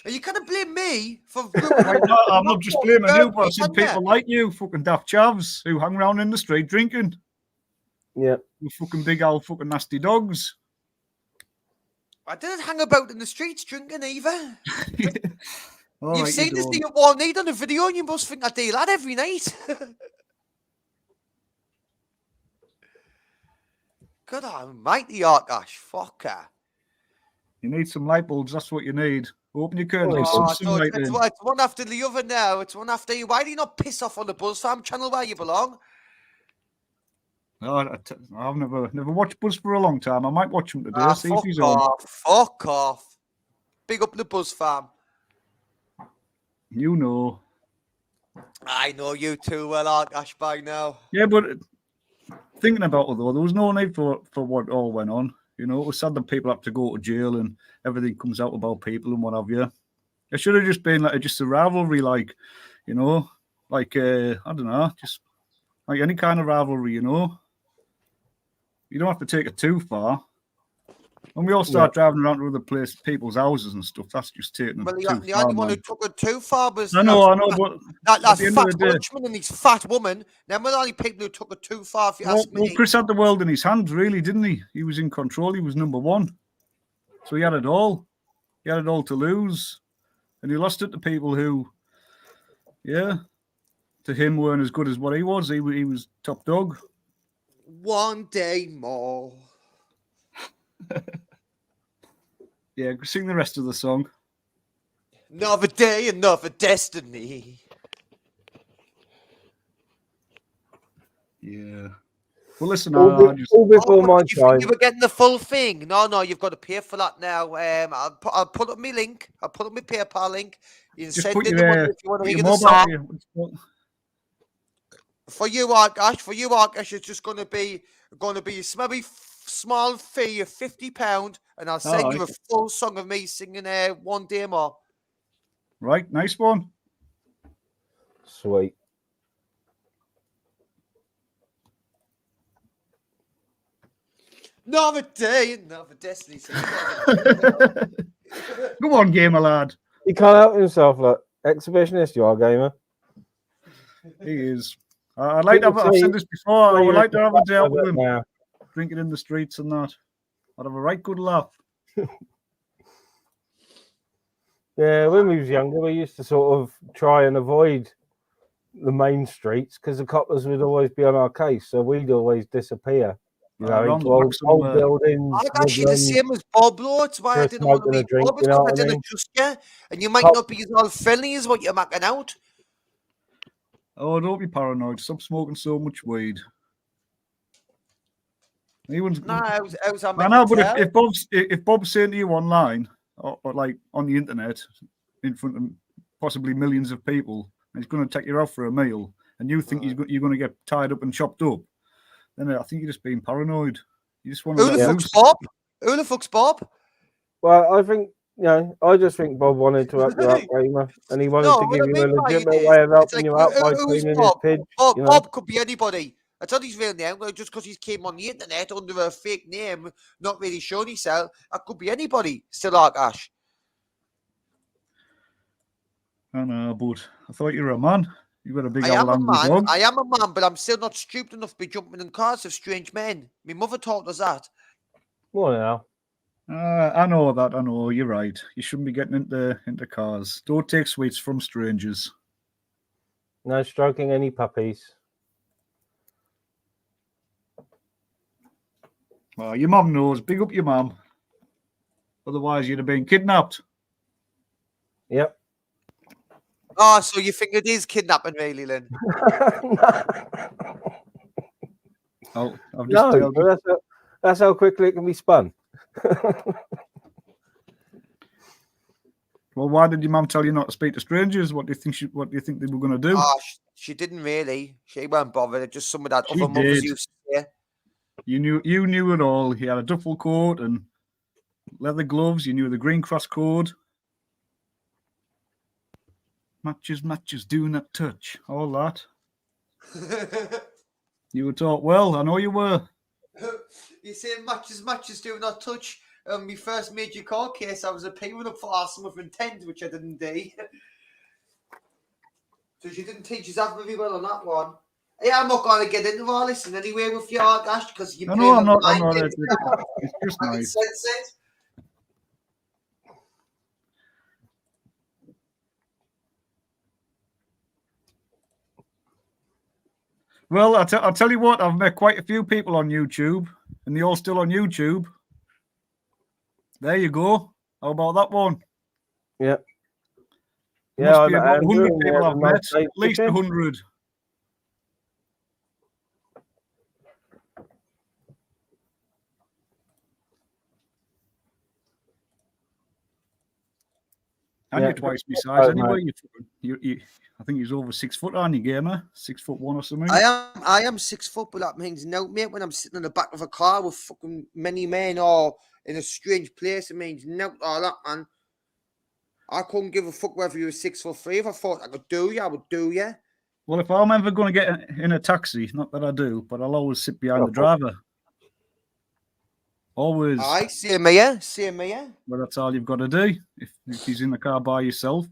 Are you gonna blame me for? I'm not just blaming you, but I said people like you, fucking daft chavs who hang around in the street drinking. Yeah. With fucking big old fucking nasty dogs. I didn't hang about in the streets drinking either. You've Right, seen this thing at one night on the video, and you must think I do that every night. God almighty, Arkash, fucker. You need some light bulbs. That's what you need. Open your curtains. It's one after the other now. It's one after you. Why do you not piss off on the BuzzFam channel where you belong? No, I've never watched Buzz for a long time. I might watch him today. See if he's on. Fuck off. Big up the BuzzFam. You know. I know you too well, Arkash, by now. Yeah, but thinking about it though, there was no need for what all went on. You know, it was sad that people have to go to jail and everything comes out about people and what have you. It should have just been like just a rivalry, like, you know, like I don't know, just like any kind of rivalry, you know. You don't have to take it too far. When we all start driving around to other people's houses and stuff, that's just taking it too far. The only one who took it too far was I know, but that fat Dutchman and his fat woman. Them were the only people who took it too far, if you ask me. Well, Chris had the world in his hands, really, didn't he? He was in control. He was number one. So he had it all. He had it all to lose. And he lost it to people who, to him weren't as good as what he was. He was top dog. One day more. Yeah, sing the rest of the song. Another day, another destiny. Yeah. Well, listen, all before my time. You were getting the full thing. No, you've got to pay for that now. I'll put up my link. I'll put up my PayPal link. You can send in the money if you want to ring the song. For you, Arkash, it's just going to be a small fee of £50, and I'll send you a full song of me singing One Day More. Right, nice one. Sweet. Another day, another destiny. Come on, gamer lad. He can't help himself, look. Exhibitionist, you are, gamer. He is. I'd like to have, I've said this before, I would like to have a day out with him. Now. Drinking in the streets and that. I'd have a right good laugh. Yeah, when we was younger, we used to sort of try and avoid the main streets because the coppers would always be on our case, so we'd always disappear. You know, into old buildings. I'm actually the same as Bob, Lord. That's why I didn't want to be Bob, because I didn't trust you, and you might not be as all friendly as what you're making out. Oh, don't be paranoid. Stop smoking so much weed. He wouldn't. No, how's I I meant know, to but tell? if Bob's saying to you online or like on the internet in front of possibly millions of people, and he's going to take you out for a meal, and you think you're going to get tied up and chopped up, then I think you're just being paranoid. You just want to Who the let fuck's loose. Bob? Who the fuck's Bob? Well, I think, I just think Bob wanted to up you up, Gamer, and he wanted No, to what give I you a mean by it legitimate is, way of it's helping like, you out by who's cleaning his Bob? pitch. Bob could be anybody. I thought his real name, just because he came on the internet under a fake name, not really showing himself. That could be anybody. Still like Ash. I know, but I thought you were a man. You got a big I old am a angry man. dog. I am a man, but I'm still not stupid enough to be jumping in cars of strange men. My mother taught us that. Well, now. I know that. I know. You're right. You shouldn't be getting into cars. Don't take sweets from strangers. No stroking any puppies. Well, your mum knows. Big up your mum. Otherwise, you'd have been kidnapped. Yep. Oh, so you think it is kidnapping, really, Lynn? I've just No, but that's how quickly it can be spun. Well, why did your mum tell you not to speak to strangers? What do you think they were going to do? Oh, she didn't really. She weren't bothered. It's just some of that She other mothers did. used to say. You knew it all. He had a duffel coat and leather gloves. You knew the Green Cross code. Matches, do not touch. All that. You were taught well. I know you were. You say matches, do not touch. My first major court case, I was appealing up for arson with intent, which I didn't do. So she didn't teach us that very well on that one. Yeah, I'm not going to get into all this in any way with you, Ash, because you I play know I'm the not. mind It's just I can nice. sense it. Well, I'll tell you what. I've met quite a few people on YouTube, and they're all still on YouTube. There you go. How about that one? Yeah. There Yeah, must be about 100 people I've met. nice At least 100. And you're twice my size anyway. I think he's over 6 foot, aren't you, Gamer? 6'1" or something. I am 6 foot, but that means no, mate. When I'm sitting in the back of a car with fucking many men or in a strange place, it means no. All that, man. I couldn't give a fuck whether you were 6'3". If I thought I could do you, I would do you. Well, if I'm ever going to get in a taxi, not that I do, but I'll always sit behind the driver. Always. Aye, same here. Well, that's all you've got to do. If he's in the car by yourself,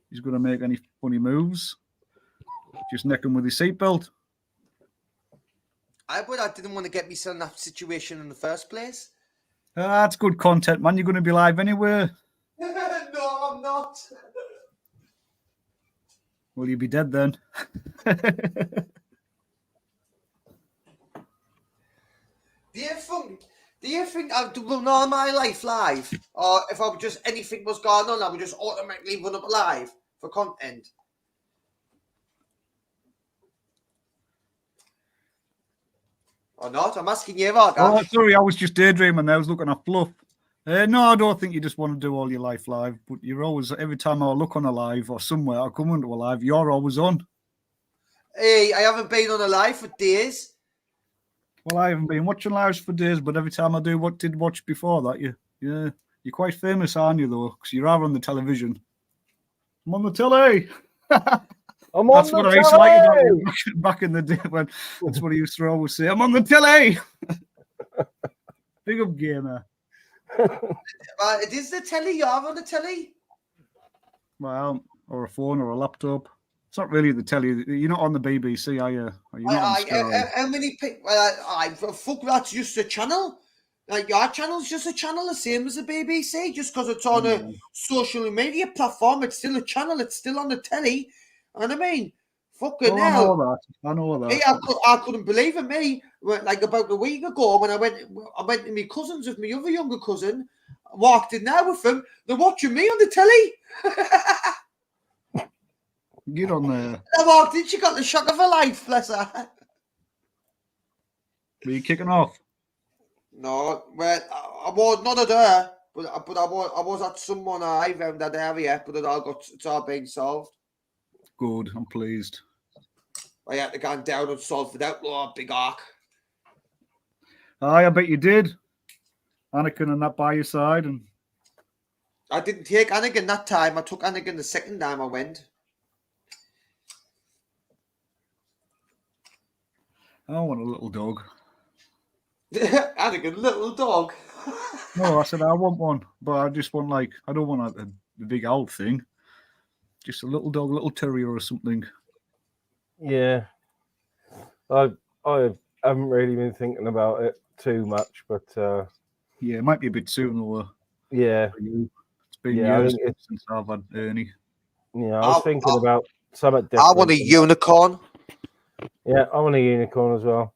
he's going to make any funny moves. Just neck him with his seatbelt. I didn't want to get myself in that situation in the first place. That's good content, man. You're going to be live anywhere. No, I'm not. Well, you'll be dead then. Do you think I will know my life live? Or if I would just anything was going on, I would just automatically run up live for content? Or not? I'm asking you about that. Oh, sorry, I was just daydreaming. I was looking at fluff. No, I don't think you just want to do all your life live, but you're always, every time I look on a live or somewhere, I come into a live, you're always on. Hey, I haven't been on a live for days. Well, I haven't been watching lives for days, but every time I do watch before that, you're quite famous, aren't you, though? Because you are on the television. I'm on the telly. That's what I used to like back in the day when that's what I used to always say. I'm on the telly. Big up Gamer. It is the telly. You're on the telly. Well, or a phone or a laptop. It's not really the telly. You're not on the BBC, are you? How many people? Fuck, that's just a channel. Like your channel's just a channel, the same as the BBC. Just because it's on a social media platform, it's still a channel. It's still on the telly. And I mean, fucking hell. I know that. Hey, I couldn't believe it. Me, like about a week ago, when I went to my cousins with my other younger cousin, walked in there with them. They're watching me on the telly. Get on there. I walked in. She got the shock of her life. Bless her. Were you kicking off? No, well, I was not at her, but I was at someone around that area, but it's all been solved. Good. I'm pleased. I had to go down and solve it out, Lord, big arc. Aye, I bet you did. Anakin and that by your side, and I didn't take Anakin that time. I took Anakin the second time I went. I want a little dog. Anakin, little dog. No, I said I want one, but I just want I don't want the big owl thing. Just a little dog, a little terrier or something. Yeah, I haven't really been thinking about it too much, but yeah, it might be a bit soon though. Yeah, it's been years since I've had Ernie. Yeah, I was thinking about something different. I want a unicorn. Yeah, I want a unicorn as well.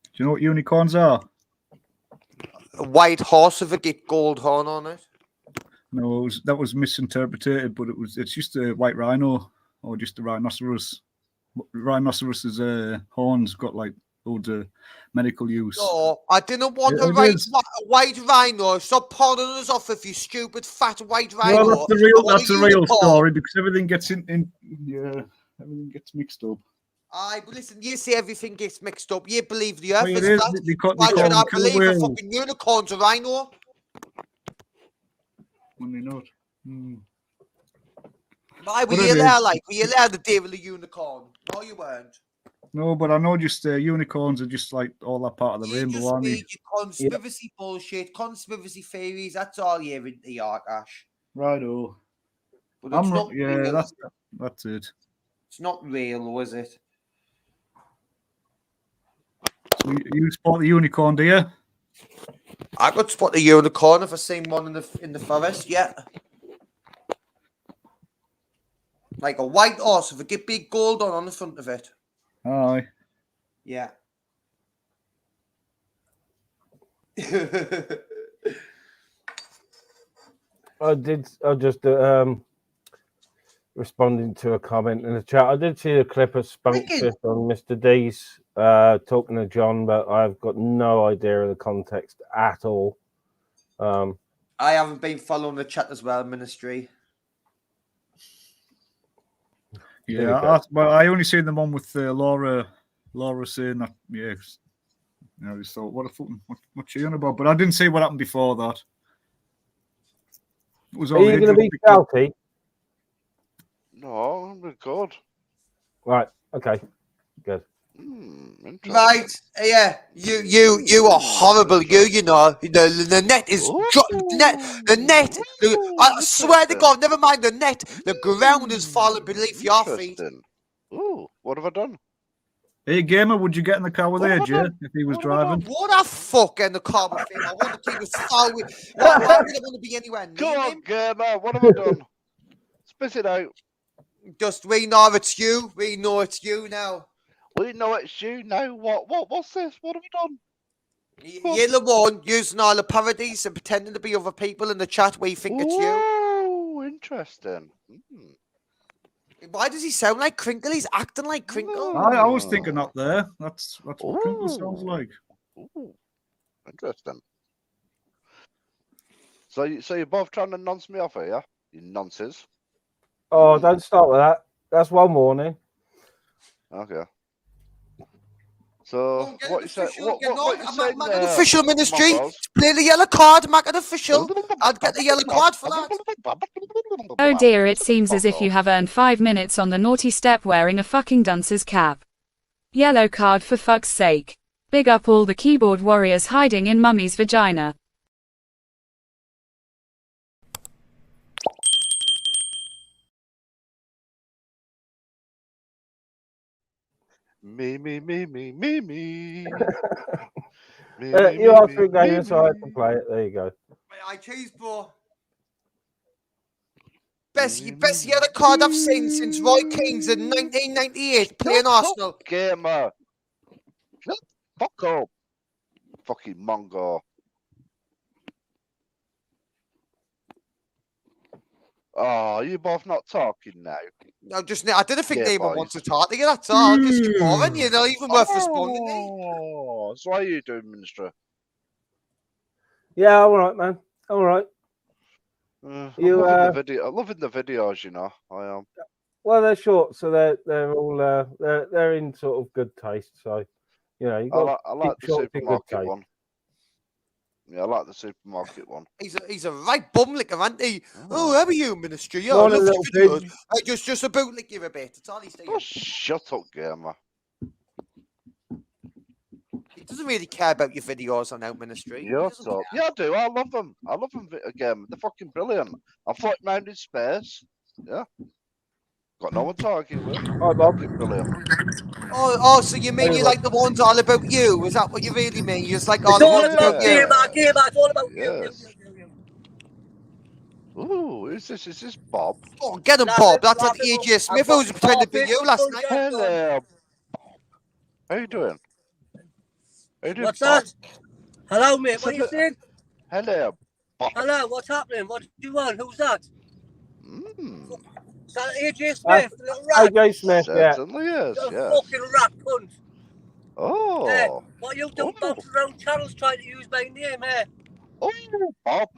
Do you know what unicorns are? A white horse with a gold horn on it. No, that was misinterpreted, but it's just a white rhino or just a rhinoceros. Rhinoceros's horns got loads of medical use. No, I didn't want a white rhino. Stop pawning us off with you stupid fat white rhino. Well, that's the real story because everything gets everything gets mixed up. Aye, but listen, you say everything gets mixed up. You believe the earth Well, is flat. Why should I believe a fucking unicorn's a rhino? When they're not. Why were you there? Were you there the day with the unicorn? No, you weren't. No, but I know just unicorns are just all that part of the rainbow, aren't they? Conspiracy bullshit, conspiracy theories. That's all you're into, York Ash. Righto. But it's not real. That's it. It's not real, though, is it? So you spot the unicorn, do you? I could spot the unicorn if I seen one in the forest. Yeah. Like a white horse with a big gold on the front of it. Aye. Yeah. I just responding to a comment in the chat. I did see a clip of Spunk Fist on Mr. D's talking to John, but I've got no idea of the context at all. I haven't been following the chat as well, Ministry. Yeah, I only seen the one with Laura saying that. Yeah, I just thought, what's she on about? But I didn't see what happened before that. Are you going to be shouty? No, I'm good. Right. Okay. Good. Right. Yeah. You are horrible. You know. The net is the net. I swear to God. Never mind the net. The ground is falling beneath your feet. Ooh, what have I done? Hey, Gamer, would you get in the car with AJ if he was driving? What a fuck in the car with him. I want to keep us far with. Why would I want to be anywhere near Go on, him? Gamer. What have I done? Spit it out. Just we know it's you. We know it's you now. We know it's you now. What's this? What have I done? You're the one using all the parodies and pretending to be other people in the chat. We think it's you. Oh, interesting. Why does he sound like Crinkle? He's acting like Crinkle. I was thinking up there. That's what Crinkle sounds like. Ooh, interesting. So you're both trying to nonce me off here, yeah? You nonces. Oh, don't start with that. That's one warning. Okay. So what you say? What you saying? Mac an official Ministry. Play the yellow card. Mac an official. I'd get the yellow card for that. Oh dear, it seems as if you have earned 5 minutes on the naughty step wearing a fucking dunce's cap. Yellow card for fuck's sake. Big up all the keyboard warriors hiding in mummy's vagina. Me. You asked for a game, so I had to play it. There you go. I choose, bro. Best yellow card I've seen since Roy Keane's in 1998 playing Arsenal. Gamer. Fuck up. Fucking Mongo. Oh, you both not talking now. No, I didn't think they even want to talk to you. That's all. Just you're boring. You're not even worth responding. Oh, so what are you doing, Minister? Yeah, all right, man. All right. I'm You, loving the video. I'm loving the videos, you know. I am. Well, they're short, so they're all they're in sort of good taste. So, you know, you got I like the short in good supermarket taste. one. Yeah, I like the supermarket one. He's a right bum licker, isn't he? Oh, how are you, Ministry? Yeah, I Morning, love little the videos. pig. Just about lick you a bit. That's all he's saying. Oh, shut up, gamer. He doesn't really care about your videos on Out Ministry. Shut up. Yeah, I do. I love them. I love them again. They're fucking brilliant. I'm floating around in space. Yeah. Got no one to argue with. Hi, Bob. Fucking brilliant. Oh, so you mean you like the ones all about you? Is that what you really mean? You just like all It's the all ones about about you? gamer. It's all about Yes. Ooh, who's this? Is this Bob? Oh, get him, Bob. That's like AJ Smith who was pretending to be you last night. Hello. How you doing? How you doing, What's Bob? that? Hello, mate. What are you saying? Hello, Bob. Hello, what's happening? What do you want? Who's that? Is that AJ Smith? The little rat? AJ Smith, yeah. Certainly is, Little yes. fucking rat cunt. Oh. Hey, what are you doing bouncing around channels trying to use my name, eh? Oh, Bob.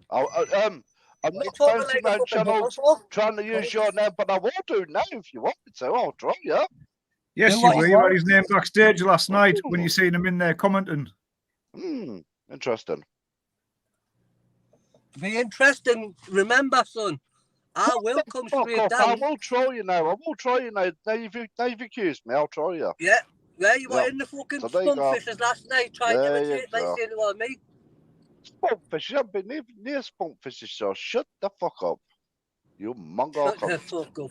I'm not bouncing around channels trying to use your name, but I will do now if you want me to. I'll draw you. Yes, you were. You had his name backstage last night when you seen him in there commenting. Interesting. Be interesting. Remember, son, I will come straight down. I will try you now. I will try you now. Now you've accused me. I'll try you. Yeah, you were in the fucking So there you go. Spunkfishers last night trying to There you imitate my go. saying on me. Spunkfish, you haven't been near Spunkfish, so shut the fuck up. You mongo Shut the fuck up.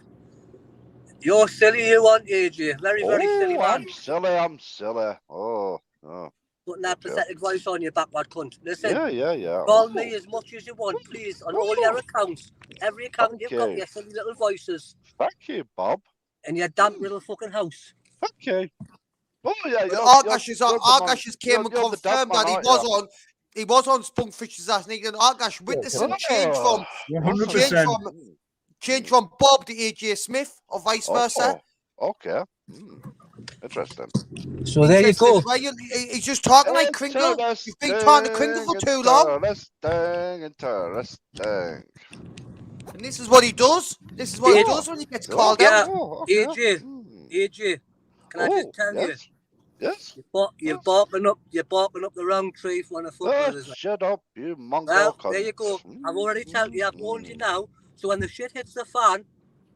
You're silly, you want AJ. Very, very silly, man. I'm silly. Oh. Putting that pathetic voice on your backward cunt. Listen. Yeah. Call me as much as you want, please, on all your accounts. Every account you've got, your silly little voices. Thank you, Bob. In your damp little fucking house. Okay. Oh yeah. Argash's came and confirmed that he was on Spunkfishers last night, and Argash witnessing change from 100%. Change from Bob to AJ Smith, or vice versa. Okay. Interesting. So there you go. He's just talking like Kringle. You've been talking to Kringle for too long. Interesting. And this is what he does. This is what he does when he gets called out. AJ, can I just tell you? Yes. You're barking up the wrong tree for a football. Shut up, you mongo. Well, there you go. I've already told you. I've warned you now. So when the shit hits the fan,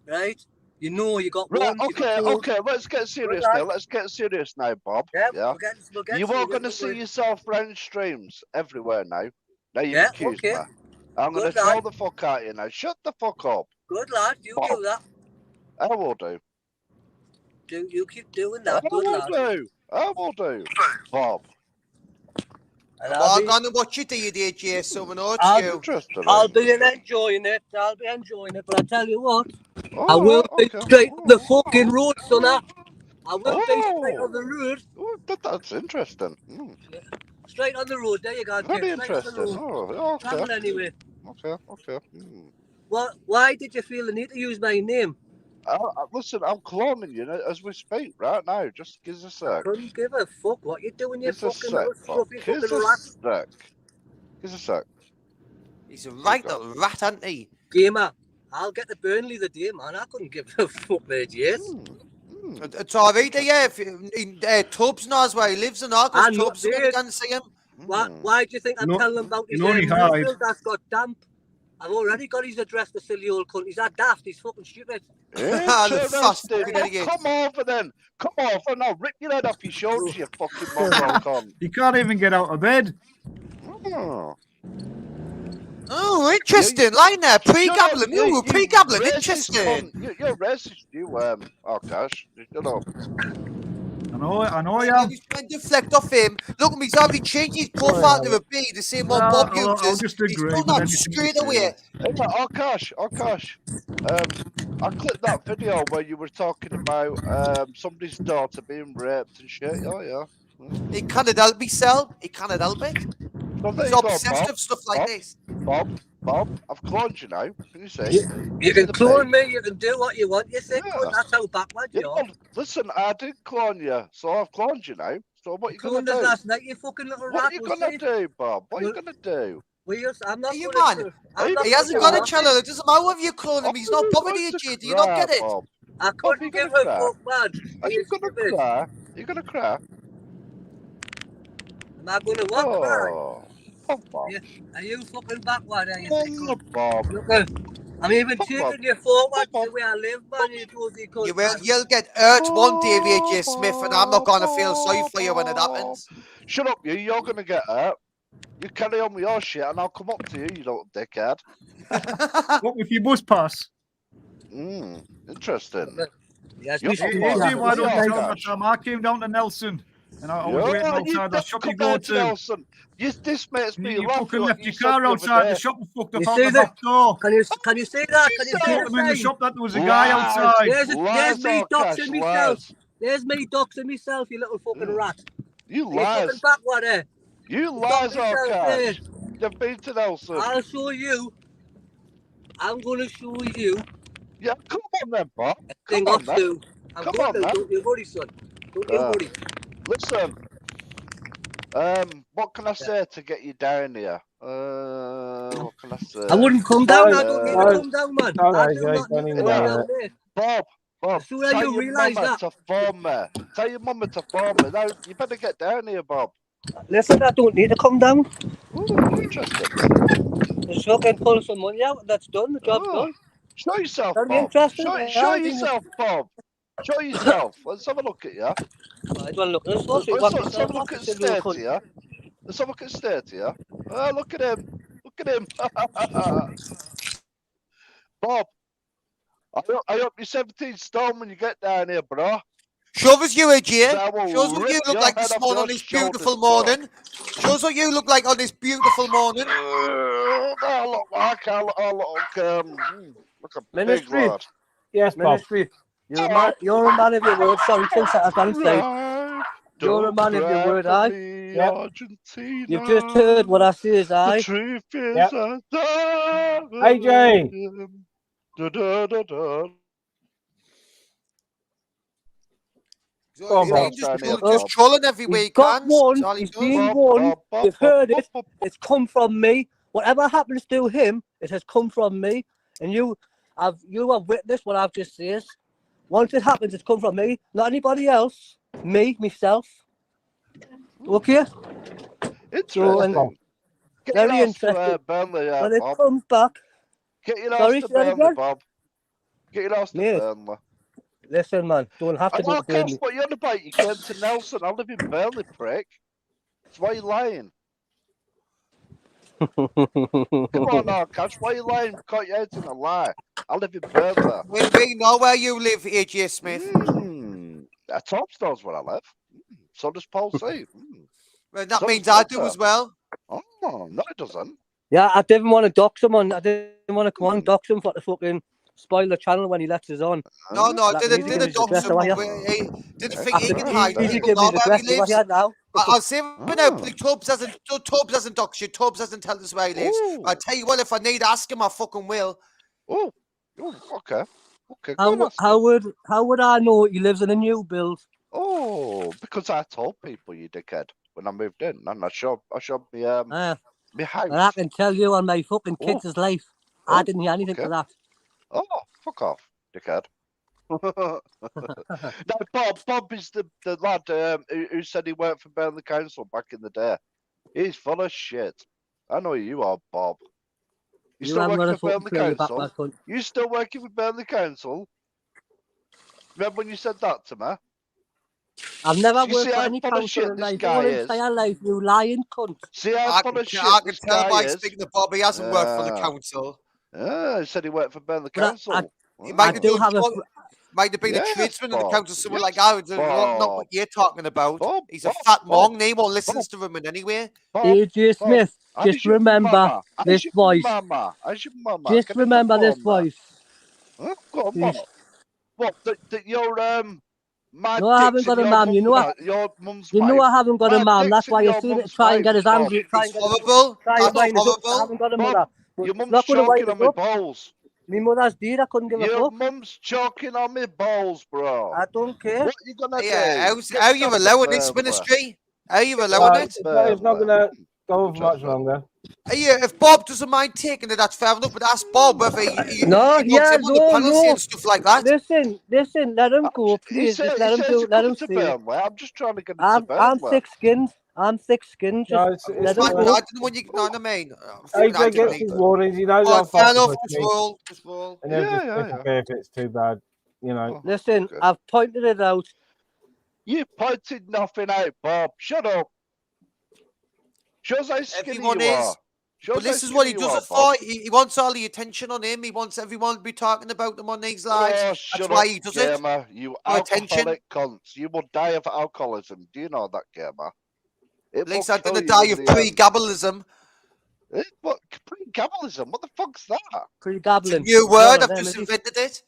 right? You know you got right. one. Okay. Let's get serious now. Let's get serious now, Bob. Yeah. We'll get you are going to see yourself round streams everywhere now. Now you've accused me. I'm going to throw the fuck at you now. Shut the fuck up. Good lad. You do that. I will do. You keep doing that. Good lad. I will do. Bob. I'm going to watch it, AJ, so we know it's you. I'll be enjoying it. But I tell you what, I will be straight on the fucking road, son. I will be straight on the road. That's interesting. Straight on the road. There you go. Very interesting. Travel anyway. Okay. Why did you feel the need to use my name? Listen, I'm cloning you as we speak right now. Just give us a sec. I couldn't give a fuck what you're doing, you fucking little scruffy Give fucking us rat. Give us a sec. He's a right little rat, isn't he? Gamer, I'll get the Burnley the day, man. I couldn't give a fuck, mate. Yes. It's all right, yeah. In Tubbs knows where he lives, and all because Tubbs can see him. Why do you think I'm telling him about his that's got damp? I've already got his address, the silly old cunt. He's that daft. He's fucking stupid. Come over then. Come over and I'll rip your head off your shoulders, you fucking mongrel. He can't even get out of bed. Oh, interesting. Line there. Pre-gambling. Ooh, pre-gambling. Interesting. You're racist, you, Arcash. Shut up. I know, yeah. He's trying to deflect off him. Look at him, he's already changed his profile to a B, the same one Bob uses. I'll just agree. He's done that straight away. Arcash. I clicked that video where you were talking about somebody's daughter being raped and shit. Yeah. He cannot help himself. He cannot help it. He's obsessed with stuff like this. Bob, I've cloned you now. Can you see? You can clone me, you can do what you want. You think that's how backward you are. Listen, I did clone you, so I've cloned you now. So what you You gonna told us do? last night, you fucking little What rat. are you gonna do, Bob? What are you Well- gonna do? I'm not You gonna man, I'm not he gonna hasn't do got a nothing. channel. It doesn't matter if you're cloning him. He's not bothered going you, to Jay. Do you not cry, get it? Bob? I Bob, couldn't you give gonna a cry? fuck, man. Are you gonna stupid? cry? Are you gonna cry? Am I gonna what? Cry? Oh, oh, Bob. Are you fucking backward? Are you Oh, thinking? Bob. Look, I'm even Bob. taking you forward to where I live, man. You dozy cunt, You will. man. You'll get hurt one day, AJ Smith, and I'm not gonna feel sorry for you when it happens. Shut up, you. You're gonna get hurt. You carry on with your shit, and I'll come up to you, you little dickhead. What if you bus pass? Interesting. Yes, You're AJ, why don't you tell Cash. that time I came down to Nelson and I was Yeah, waiting you outside the don't shop come you go down to to. Nelson. This makes me You laugh. fucking like left you your said car the other outside day. the shop and fucked You up out see the that? back door. Can you see that? Can you see Told the them in the sign? shop that there was a guy outside. There's me doxing myself. Lies. There's me doxing myself, you little fucking rat. You You fucking lies. backward there. You lies, myself there. Cash. You've been to Nelson. I'll show you. I'm gonna show you. Yeah, come on then, Bob. Thing Come on off then. too. I'm Come going on to. then. Don't you worry, son. Don't you worry. Listen. What can I say to get you down here? What can I say? I wouldn't come down. I don't need to come down, man. I do not need to come down there. Bob, As soon as tell you your realise mama that. to phone me. Tell your mama to phone me. Now, you better get down here, Bob. Listen, I don't need to come down. Ooh, interesting. Just fucking pull some money out. That's done. The job's done. Show yourself, That'd be Bob. interesting. Show yourself, Bob. Show yourself. Let's have a look at you. I don't look at this. Let's have a look at state here. Let's have a look at state here. Oh, look at him. Look at him. Bob, I hope you're 17 stone when you get down here, bro. Show us you, AJ. I will Show us what you rip look your like head this off morning your on this shoulders, beautiful bro. morning. Show us what you look like on this beautiful morning. I look like a Ministry. big lad. Yes, Bob. Ministry. You're a man of your word. Sorry, since I can't say. You're a man of your word, aye? Yep. You've just heard what I say, is aye? The truth is Yep. AJ. Just trolling every He's week, got man. one. That's all he He's does. been one. You've heard it. It's come from me. Whatever happens to him, it has come from me. And you have witnessed what I've just said. Once it happens, it's come from me, not anybody else. Me, myself. Okay? Interesting. Very interesting. Burnley, when it Bob. comes back. Get your Sorry, ass to say that Burnley, again? Bob. Get your ass to Mate. Burnley. Listen, man, don't have to go to Burnley. What you on about? You came to Nelson. I live in Burnley, prick. That's why you're lying. Come on now, Cash. Why are you lying? Caught you out in a lie. I live in Burnley. We know where you live, AJ Smith. Topstone's where I live. So does Paul C. Well, that So means does I do Walter. as well. Oh, no, it doesn't. Yeah, I didn't want to dox him on. I didn't want to come on dox him for the fucking spoil the channel when he lets us on. No, I Like, didn't music in his dox address, him. so I- Didn't think he can hide. Easy People give know his where address. he See what lives. he had now? I'll say it now, please. Tubbs doesn't dox you. Tubbs doesn't tell us where he lives. I'll tell you what, if I need to ask him, I fucking will. Oh, okay. Okay, How would I know he lives in a new build? Oh, because I told people, you dickhead, when I moved in, and I showed me my house. And I can tell you on my fucking kids' life, I didn't hear anything to that. Oh, fuck off, dickhead. No, Bob is the lad who said he worked for Burnley Council back in the day. He's full of shit. I know who you are, Bob. You still working for Burnley Council? You still working for Burnley Council? Remember when you said that to me? I've never You worked see for how any full of council shit in this my guy whole is? entire life, you lying cunt. See how I full of shit can this tell guy by is? speaking to Bob, he hasn't worked for the council. Yeah, he said he worked for Burnley But Council. He might have been a Yes, tradesman in the Bob. council, someone Yes, like I would, not Bob. what you're talking about. Bob, He's a Bob, fat Bob, mong, name or listens to him in any way. AJ Smith, just remember this voice. As your mama. Just Can I remember this confirm that? voice. Huh? Go on, what? What? That your my No, I haven't dick's in got a your mum. You know mum- what? your mum's You know wife. I haven't got a My mum. That's dick's why in you your see it. mum's Try and get his wife, hands. Bob. Try and get his Horrible. try That's and wind us up. I horrible. haven't got a Bob, mother. your It's mum's not going to wind choking us on my up. balls. My mother's dead. I couldn't give a Your fuck. mum's choking on me balls, bro. I don't care. What you gonna Yeah, do? how you Get allowing this sperm, bro. ministry? How you allowing it? It's not going to go on much longer. Yeah, if Bob doesn't mind taking it, that's fair enough. But ask Bob whether he No, wants yeah, him on the penalty and stuff like that. Listen, let him go, please. Just let him do. Let him to see. Burnley. I'm just trying to get it to I'm Burnley. thick-skinned. I'm thick-skinned. Just No, it's let I him go. don't know when you know what I mean. AJ gets his warnings. He knows Oh, how far fair to enough. push Just me, roll. Just roll. and he'll just disappear if it's too bad. You know. Listen, I've pointed it out. You pointed nothing out, Bob. Shut up. Shows how skinny Everyone you is. are. Shows But this how is what he skinny you does are, it Bob. for. He wants all the attention on him. He wants everyone to be talking about him on these lives. Oh, That's shut why up, he does it. gamer. You For attention. alcoholic cunts. You will die of alcoholism. Do you know that, gamer? At least I didn't die of pre-gabbalism. What? Pre-gabbalism? What the fuck's that? Pre-gabbling. It's a new word. I've just invented it.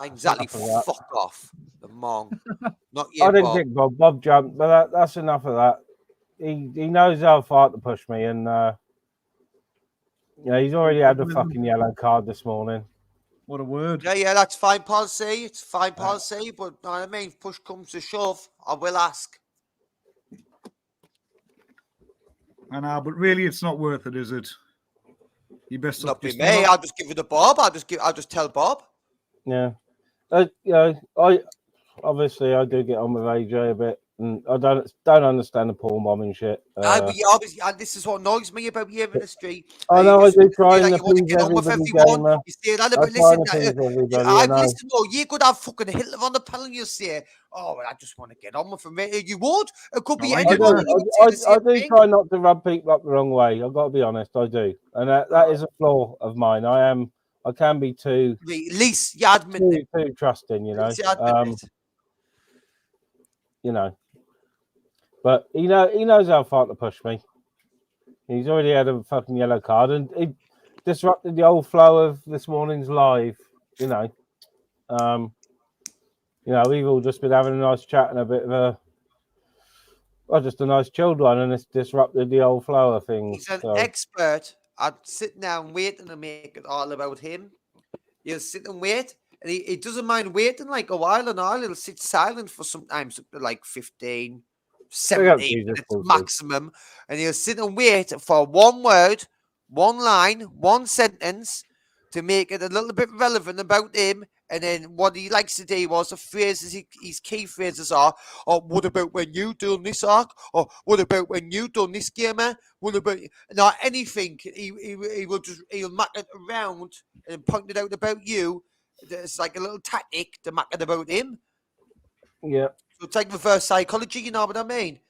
Exactly. Fuck off. The mong. Not you, I didn't Bob. kick Bob. Bob jumped, but that's enough of that. He knows how far to push me, and he's already had a fucking yellow card this morning. What a word. Yeah, that's fine policy. It's fine policy, but you know what I mean, if push comes to shove, I will ask. I know, but really, it's not worth it, is it? You best Not be just me. I'll just give it to Bob. I'll just tell Bob. Yeah, I obviously I do get on with AJ a bit, and I don't understand the porn bombing shit. Obviously, and this is what annoys me about your ministry. I know I do try and you want to please get on with everybody, everyone. gamer. You say that, I but try listen, to please everybody. I've I know. listened. Oh, you could have fucking Hitler on the panel. And you say, "Oh, well, I just want to get on with him." You would. It could be anyone. And you would say the same I do thing. try not to rub people up the wrong way. I've got to be honest. I do, and that is a flaw of mine. I can be too. At least you admit it. Too trusting, you know. At least you admit it. You know, but he knows how far to push me. He's already had a fucking yellow card, and it disrupted the whole flow of this morning's live. You know, we've all just been having a nice chat and a bit of just a nice chilled one, and it's disrupted the whole flow of things. He's an expert at sitting down waiting to make it all about him. He'll sit and wait, and he doesn't mind waiting like a while and all. He'll sit silent for sometimes like 15, 17 minutes maximum, and he'll sit and wait for one word, one line, one sentence to make it a little bit relevant about him. And then what he likes to do was the phrases, his key phrases are, "Oh, what about when you done this arc? Or what about when you done this gamer? What about not anything?" He'll muck it around and point it out about you. It's like a little tactic to muck it about him. Yeah. So it's like reverse psychology, you know what I mean?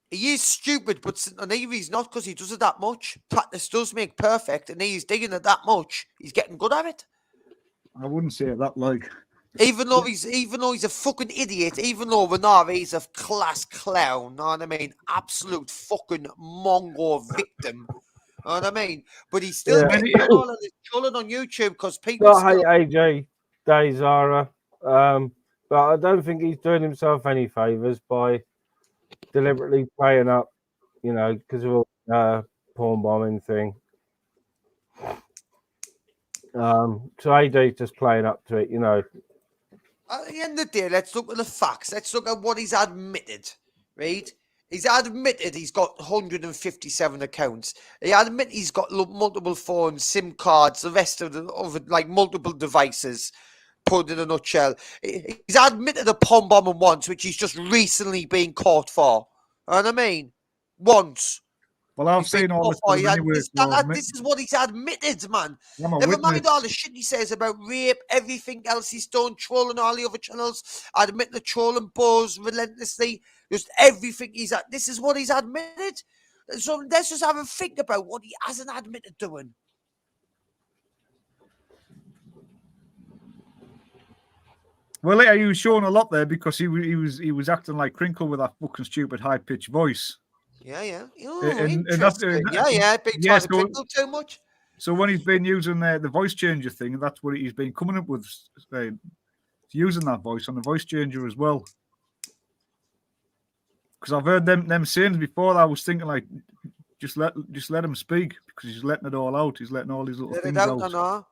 He is stupid, but he's not because he does it that much. Practice does make perfect, and he's digging it that much. He's getting good at it. I wouldn't say that like. Even though he's a fucking idiot, even though Renari's a class clown, know what I mean? Absolute fucking mongo victim. Know what I mean? But he's still getting all of this trolling on YouTube because people hate AJ Day Zara. But I don't think he's doing himself any favors by deliberately playing up, because of all porn bombing thing. So AJ's just playing up to it, At the end of the day, let's look at the facts. Let's look at what he's admitted, right? He's admitted he's got 157 accounts. He admitted he's got multiple phones, SIM cards, the rest of like multiple devices. Put in a nutshell, he's admitted a porn bombing once, which he's just recently been caught for. You know what I mean? Once. Well, I've seen all this anyway. This is what he's admitted, man. Never mind all the shit he says about rape, everything else he's done, trolling all the other channels, admitting the trolling buzz relentlessly, just everything this is what he's admitted. So let's just have a think about what he hasn't admitted doing. Well, he was showing a lot there because he was acting like Crinkle with that fucking stupid high pitched voice. Yeah. Been trying to Crinkle too much. So when he's been using the voice changer thing, that's what he's been coming up with, using that voice on the voice changer as well. because I've heard them sayings before. I was thinking like, just let him speak, because he's letting it all out. He's letting all these little Let it things out, out. I know.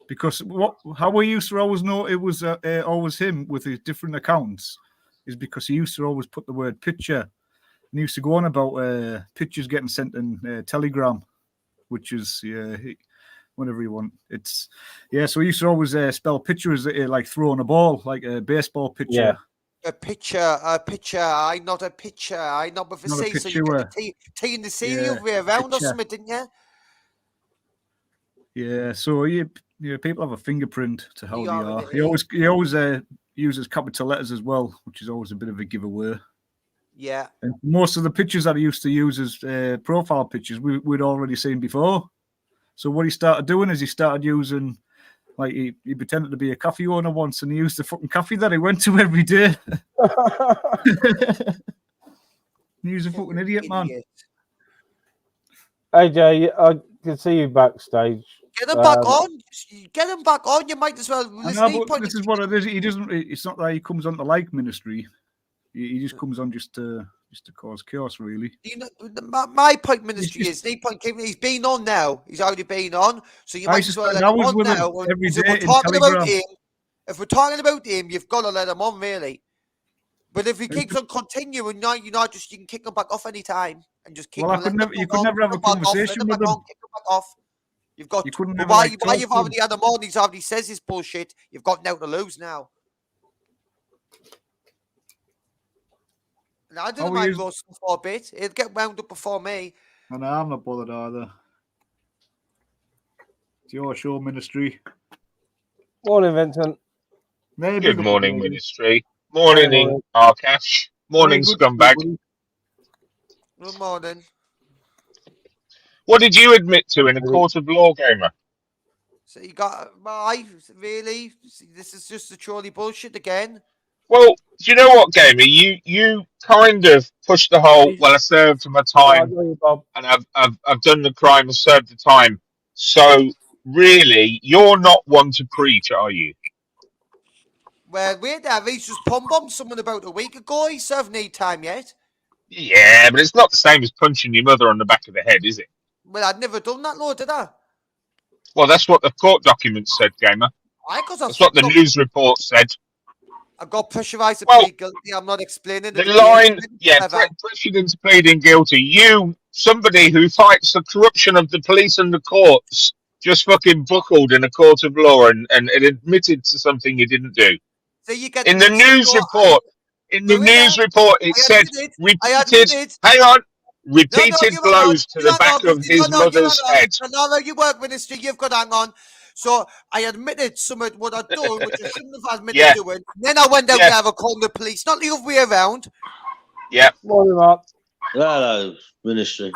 Because how we used to always know it was always him with his different accounts is because he used to always put the word picture, and he used to go on about pictures getting sent in Telegram, which is whatever you want. It's so he used to always spell picture as like throwing a ball, like a baseball pitcher. Yeah. A pitcher. I'm not a pitcher. I'm not with a Not a C. So you get the T and the C the other way around or pitcher. something, didn't you? Yeah, so people have a fingerprint to how We they are are. in He always uses capital letters as well, which is always a bit of a giveaway. Yeah. And most of the pictures that he used to use as profile pictures, we'd already seen before. So what he started doing is he started using, like he pretended to be a coffee owner once, and he used the fucking coffee that he went to every day. He was a fucking idiot, man. AJ, I can see you backstage. Get him back on. Get him back on. You might as well. I know, but this is what it is. He doesn't. It's not that he comes on to like ministry. He just comes on just to cause chaos, really. You know, my point, ministry is he's been on now. He's already been on, so you might as well let him on now. If we're talking about him, you've got to let him on, really. But if he keeps on continuing, you can kick him back off any time and just keep. Well, you could never have a conversation with him. Kick him back off. You've got. You couldn't why you've already had him on? He's already says his bullshit. You've got now to lose now. I didn't mind roasting for a bit. It'd get wound up before me. No, I'm not bothered either. It's your show, ministry. Morning, Vincent. Good morning, ministry. Morning, Arcash. Morning, scumbag. Good morning. What did you admit to in a court of law, Gamer? So you got really? This is just a trolley bullshit again. Well, do you know what, Gamer? You kind of pushed the whole. Well, I served my time, and I've done the crime and served the time. So really, you're not one to preach, are you? Well, wait there. He's just pom-bombed someone about a week ago. He served no time yet. Yeah, but it's not the same as punching your mother on the back of the head, is it? Well, I'd never done that, Lord, did I? Well, that's what the court documents said, Gamer. That's what the news report said. I got pressurised to plead guilty. I'm not explaining the line. Yeah, pressured into pleading guilty. Somebody who fights the corruption of the police and the courts, just fucking buckled in a court of law and admitted to something you didn't do. So you get in the news report. In the news report, it said repeated blows to the back of his mother's head. I know how you work, ministry. You've got to hang on. So I admitted some of what I'd done, which I shouldn't have admitted doing. Then I went out there and called the police, not the other way around. Yeah. Morning, Mark. Hello, ministry.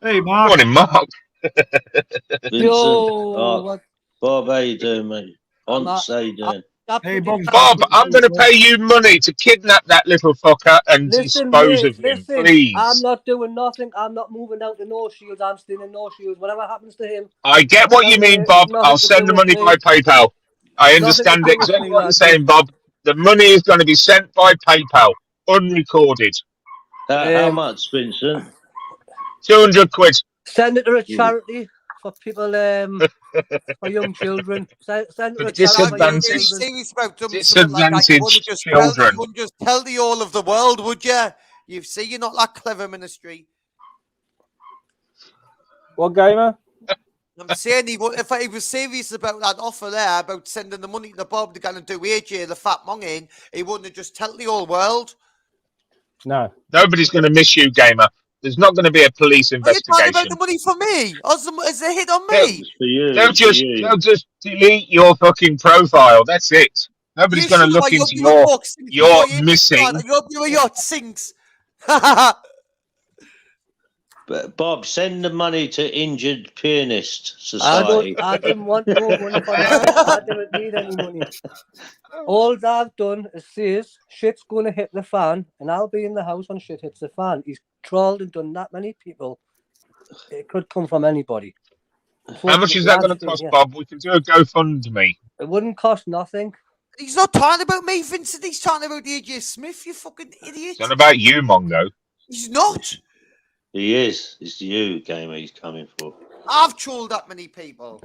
Hey, Mark. Morning, Mark. Vincent. Yo, Bob, how you doing, mate? How you doing? Hey, Bob, I'm going to pay you money to kidnap that little fucker and dispose of him, please. I'm not doing nothing. I'm not moving out to No Shields. I'm staying in No Shields. Whatever happens to him. I get what you mean, Bob. I'll send the money by PayPal. I understand exactly what you're saying, Bob. The money is going to be sent by PayPal, unrecorded. How much, Vincent? 200 quid. Send it to a charity for people, for young children. Send it to a disadvantaged children. You wouldn't just tell the all of the world, would you? You see, you're not that clever, ministry. What, Gamer? I'm saying if he was serious about that offer there, about sending the money to Bob to go and do AJ, the fat monging, he wouldn't have just tell the whole world. No. Nobody's going to miss you, Gamer. There's not going to be a police investigation. Are you talking about the money for me? Is it a hit on me? They'll just delete your fucking profile. That's it. Nobody's going to look into your missing. Your sinks. But Bob, send the money to Injured Pianist Society. I didn't want no money for that. I didn't need any money. All I've done is says shit's going to hit the fan, and I'll be in the house when shit hits the fan. He's trolled and done that many people. It could come from anybody. How much is that going to cost, Bob? We can do a GoFundMe. It wouldn't cost nothing. He's not talking about me, Vincent. He's talking about AJ Smith, you fucking idiot. It's not about you, Mongo. He's not. He is. It's you, Gamer, he's coming for. I've trolled that many people.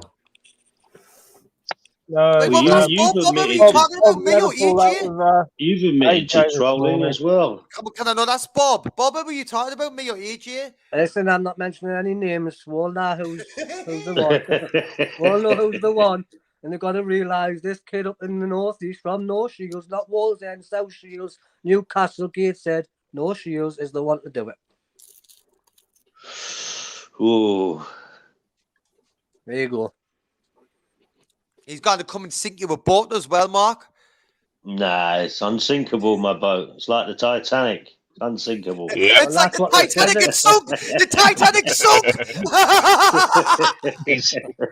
No, Well, you've admitted to trolling as well. Can I know that's Bob? Bob, were you talking about me or AJ? Listen, I'm not mentioning any names. We'll know who's the one. We'll know who's the one. And they've got to realise this kid up in the north, he's from North Shields, not Wallsend, South Shields, Newcastle, Gateshead. North Shields is the one to do it. Ooh. There you go. He's going to come and sink you a boat as well, Mark. Nah, it's unsinkable, my boat. It's like the Titanic. It's unsinkable. Yeah. It's like the Titanic had sunk. The Titanic sunk.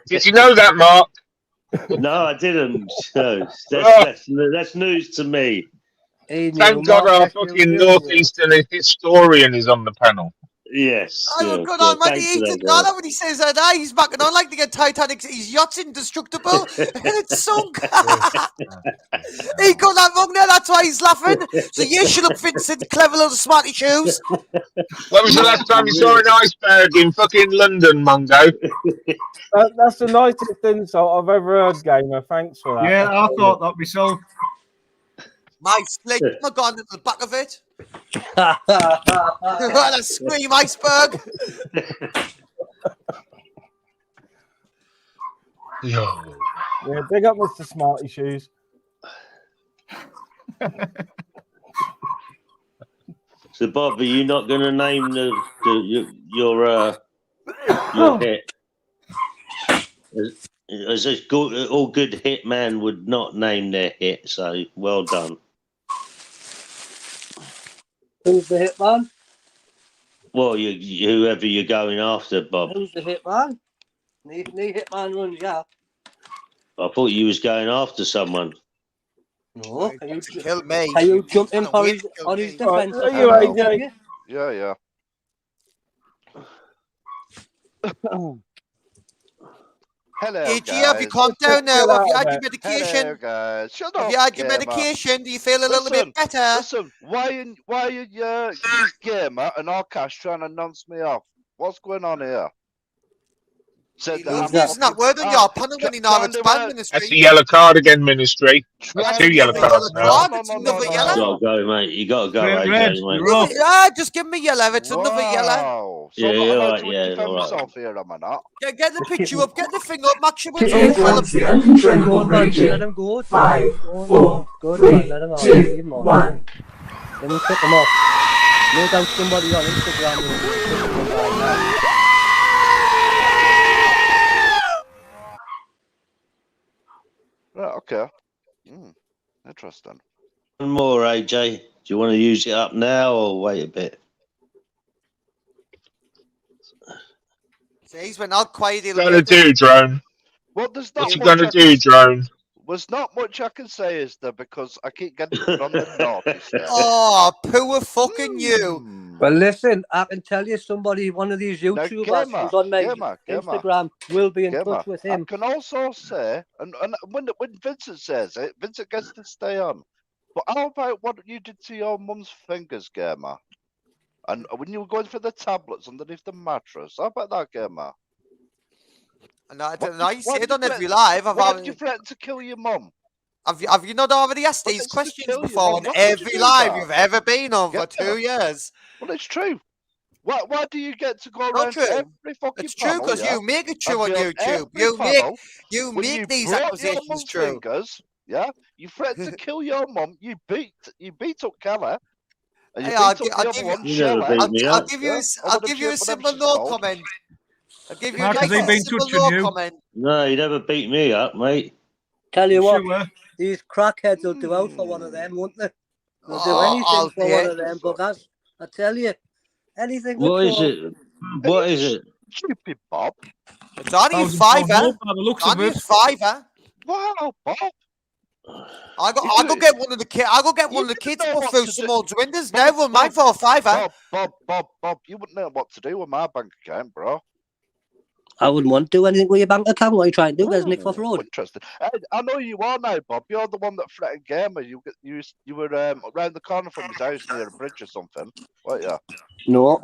Did you know that, Mark? No, I didn't. No, that's news to me. Thank God our fucking northeastern historian is on the panel. Yes. Oh, good on, man. He did not when he says that. He's backing on like the Titanic. His yacht's indestructible and it's sunk. He got that wrong there. That's why he's laughing. So you should have Vincent, clever little smarty shoes. When was the last time you saw an iceberg in fucking London, Mungo? That's the nicest insult I've ever heard, Gamer. Thanks for that. Yeah, I thought that myself. My slick, my gun at the back of it. What a scream, iceberg. Yeah, big up Mr. Smarty Shoes. So, Bob, are you not going to name your hit? As a good, all good hitman would not name their hit, so well done. Who's the hitman? Well, whoever you're going after, Bob. Who's the hitman? Nee hitman runs, yeah. I thought you was going after someone. No, you killed me. Are you jumping on his defense? Yeah. Hello, AG, guys. have you calmed down now? Have you had your medication? Hello, guys. Shut up, have you had your Gamer. medication? Do you feel a little bit better? Listen, why are you Gamer and Arcash trying to nonce me off? What's going on here? He's using that word on your panel when he now expand ministry. That's the yellow card again, ministry. That's 2 yellow cards now. It's another You yellow. gotta go, mate. You gotta go, AJ, mate. Yeah, just give me yellow. It's another yellow. So Yeah, I'm all not right, yeah, defend all right. myself here, am I not? Get the picture up. Get the thing up. Maximum. Let him go. 5, 4, 3, 2, 1. Let him cut them off. No doubt somebody on Instagram will put them right now. Right, okay. Interesting. One more, AJ. Do you want to use it up now or wait a bit? So he's went out quiet. What you gonna do, Drone? Well, there's What not you much gonna I do, Drone? There's not much I can say, is there? Because I keep getting put on the naughty step. Oh, poor fucking you. Well, listen, I can tell you somebody, one of these YouTubers who's on my Instagram will be in touch with him. I can also say, and when Vincent says it, Vincent gets to stay on. But how about what you did to your mum's fingers, Gamer? And when you were going for the tablets underneath the mattress, how about that, Gamer? And I see it on every live. Why did you threaten to kill your mum? Have you not already asked these questions before on every live you've ever been on for 2 years? Well, it's true. Why do you get to go around to every fucking It's true because you make it true on YouTube. You make these accusations true. Fingers, yeah, you threatened to kill your mum. You beat up Keller. Hey, I'll give you a simple no comment. I'll give you a simple no comment. No, you never beat me up, mate. Tell you what, these crackheads will do out for one of them, won't they? They'll do anything for one of them buggers. I tell you, anything. What is it? What is it? Stupid Bob. It's only a £5. Only a £5. Wow, Bob. I go get one of the kids. I go get one of the kids to put through some old windows. Now we're mine for a £5. Bob, you wouldn't know what to do with my bank account, bro. I wouldn't want to do anything with your bank account. What are you trying to do? There's Nick for fraud. Interesting. I know you are now, Bob. You're the one that threatened Gamer. You were around the corner from his house near a bridge or something. What? Yeah. No.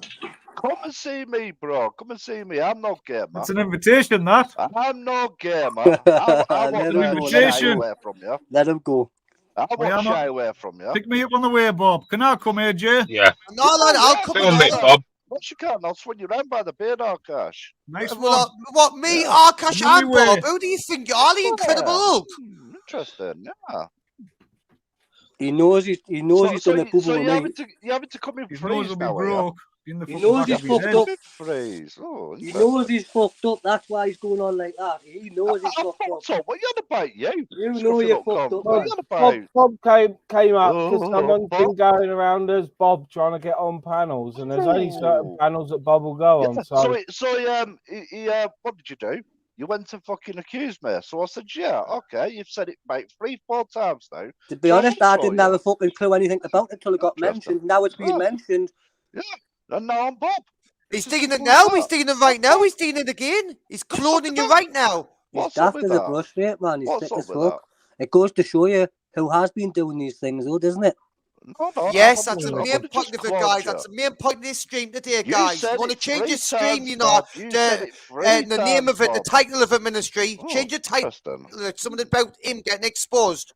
Come and see me, bro. Come and see me. I'm no Gamer. It's an invitation, that. I'm no Gamer. I won't shy away from you. Let him go. I won't shy away from you. Pick me up on the way, Bob. Can I come here, Jay? Yeah. No, lad, I'll come Film along. it, Bob. What you can? I'll swing you round by the beard, Arkash. Nice Well, one. what, me, Yeah. Arkash, Come and my way. Bob? Who do you think you are, the Incredible Hulk? Interesting, yeah. He knows he's done a boo So with me. you having to come in His freeze nose will be now, are you? broke. In the He fucking knows back he's of his fucked head. up. Freeze. Oh, He knows he's fucked up. That's why he's going on like that. He knows he's fucked up. So what are you on about, you? You know you're fucked up. What are Man. you on about? Bob came up because Oh, someone's Bob? been going around as Bob trying to get on panels, and there's only certain panels that Bob will go on. So What did you do? You went to fucking accuse me. So I said, yeah, okay. You've said it about 3-4 times now. To be honest, I didn't have a fucking clue anything about it until it got mentioned. Now it's being mentioned. Yeah, and now I'm Bob. He's digging it now. He's digging it right now. He's digging it again. He's cloning you right now. He's daft as a brush, mate, man. He's What's sick up as with fuck. It goes to show you who has been doing these things, though, doesn't it? No, Yes, that's the main point of it, guys. That's the main point of this stream today, guys. You want to change your stream, you know, the name of it, the title of it, ministry. Change your title. Something about him getting exposed.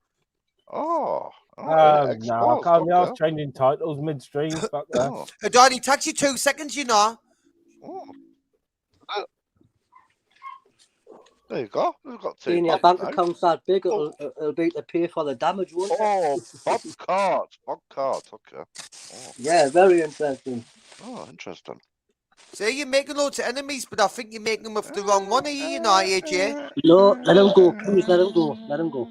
Oh. no, I can't be asked changing titles midstream. Fuck that. Donnie, takes you 2 seconds, you know. There you go. We've got two. Seeing your bank account's that big, it'll be to pay for the damage, won't it? Oh, Bob card. Okay. Oh. Yeah, very interesting. Oh, interesting. See, you're making loads of enemies, but I think you're making them with the wrong one, you know, AJ. No, let him go. Please let him go. Let him go.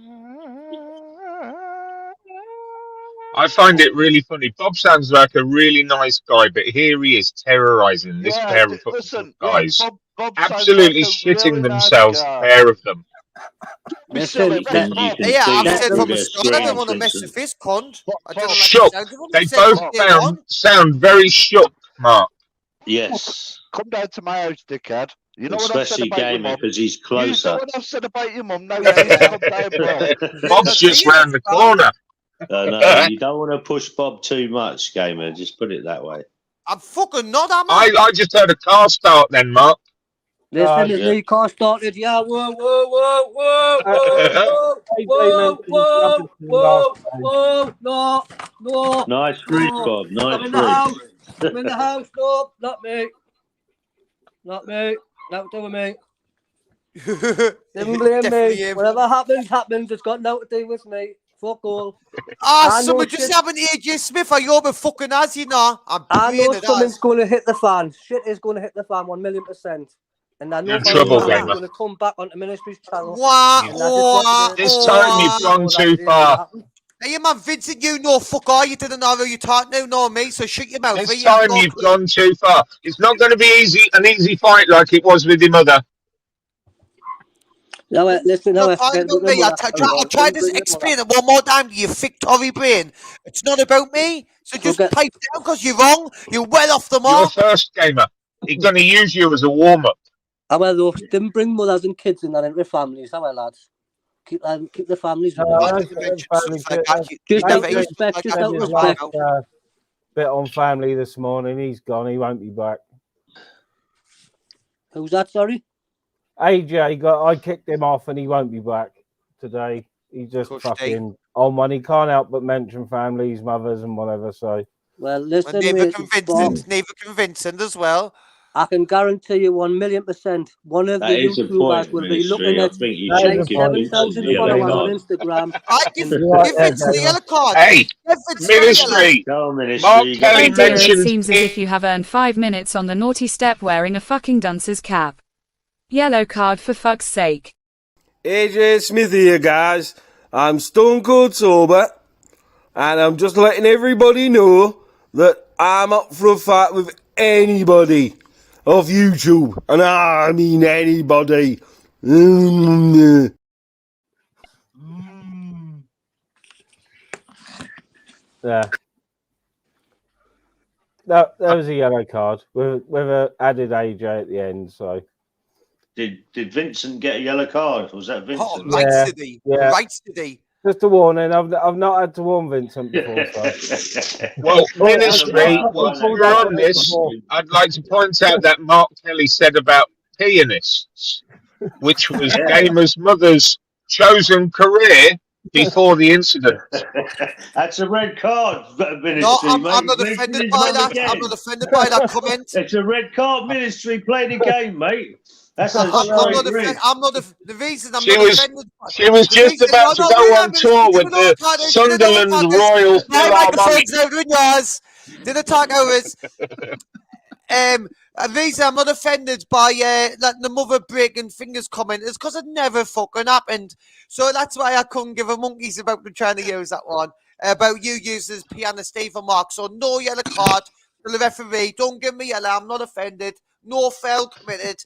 I find it really funny. Bob sounds like a really nice guy, but here he is terrorizing this pair of guys. Bob absolutely shitting really themselves, nice the pair of them. Listen, yeah, I've said from the start, I don't want to mess with this cunt. I don't like Shook. They both sound very shook, Mark. Yes. Come down to my house, dickhead. You know especially what I've said about your Gamer mum? because he's You closer. know what I've said about your mum? Now you need to come down, bro. Bob's just round the corner. No, you don't want to push Bob too much, Gamer. Just put it that way. I'm fucking not, am I just heard a car start then, Mark. Listen, his new car started. Yeah, whoa, no. Nice fruit, Bob. Nice I'm in the house. I'm in the house. No, not me. Not me. Not doing me. Didn't blame me. Whatever happens. It's got nothing to do with me. Fuck all. Someone just having AJ Smith. Are you over fucking as you know? I know something's going to hit the fan. Shit is going to hit the fan 1,000,000%. And I know it's going to come back onto Ministry's channel. This time you've gone too far. Hey, man, Vincent, you know fuck all. You didn't know who you talking to, nor me, so shut your mouth. This time you've gone too far. It's not going to be an easy fight like it was with your mother. No, listen, I tried to explain it one more time to you thick Tory brain. It's not about me, so just pipe down because you're wrong. You're well off the mark. You're first, Gamer. He's going to use you as a warm-up. Well, didn't bring mothers and kids in that into families, lads. Keep the families. Just out of respect. Just out of respect. Bit on family this morning. He's gone. He won't be back. Who's that? Sorry. AJ I kicked him off, and he won't be back today. He's just fucking on one. He can't help but mention families, mothers, and whatever. So. Well, listen. Neither convincing as well. I can guarantee you 1,000,000%. One of the YouTubers will be looking at 7,000 followers on Instagram. Give Vincent the yellow card. Hey, Ministry. Oh dear, it seems as if you have earned 5 minutes on the naughty step wearing a fucking dunce's cap. Yellow card for fuck's sake. AJ Smith here, guys. I'm stone cold sober, and I'm just letting everybody know that I'm up for a fight with anybody of YouTube, and I mean anybody. Yeah. That was a yellow card with an added AJ at the end. So Did Vincent get a yellow card? Was that Vincent? Oh, right, did he? Yeah. Right, did he? Just a warning. I've not had to warn Vincent before, so. Well, Oh, Ministry, I whilst pulled we're out on the list this, before. I'd like to point out that Mark Kelly said about pianists, which was Gamer's mother's chosen career before the incident. That's a red card, Ministry. No, I'm mate. not Mention offended his by mum that. again. I'm not offended by that comment. It's a red card, Ministry. Play the game, mate. That's a I'm not straight offended. red. I'm not the reason I'm She not was offended. she was The just reason, about to no, go wait, on tour with the Sunderland Royal My Philharmonic. microphone's out with yours. Didn't talk over it. The reason I'm not offended by the mother breaking fingers comment is because it never fucking happened. So that's why I couldn't give a monkeys about them trying to use that one. About you using piano Stephen Mark. So no yellow card to the referee. Don't give me yellow. I'm not offended. No foul committed.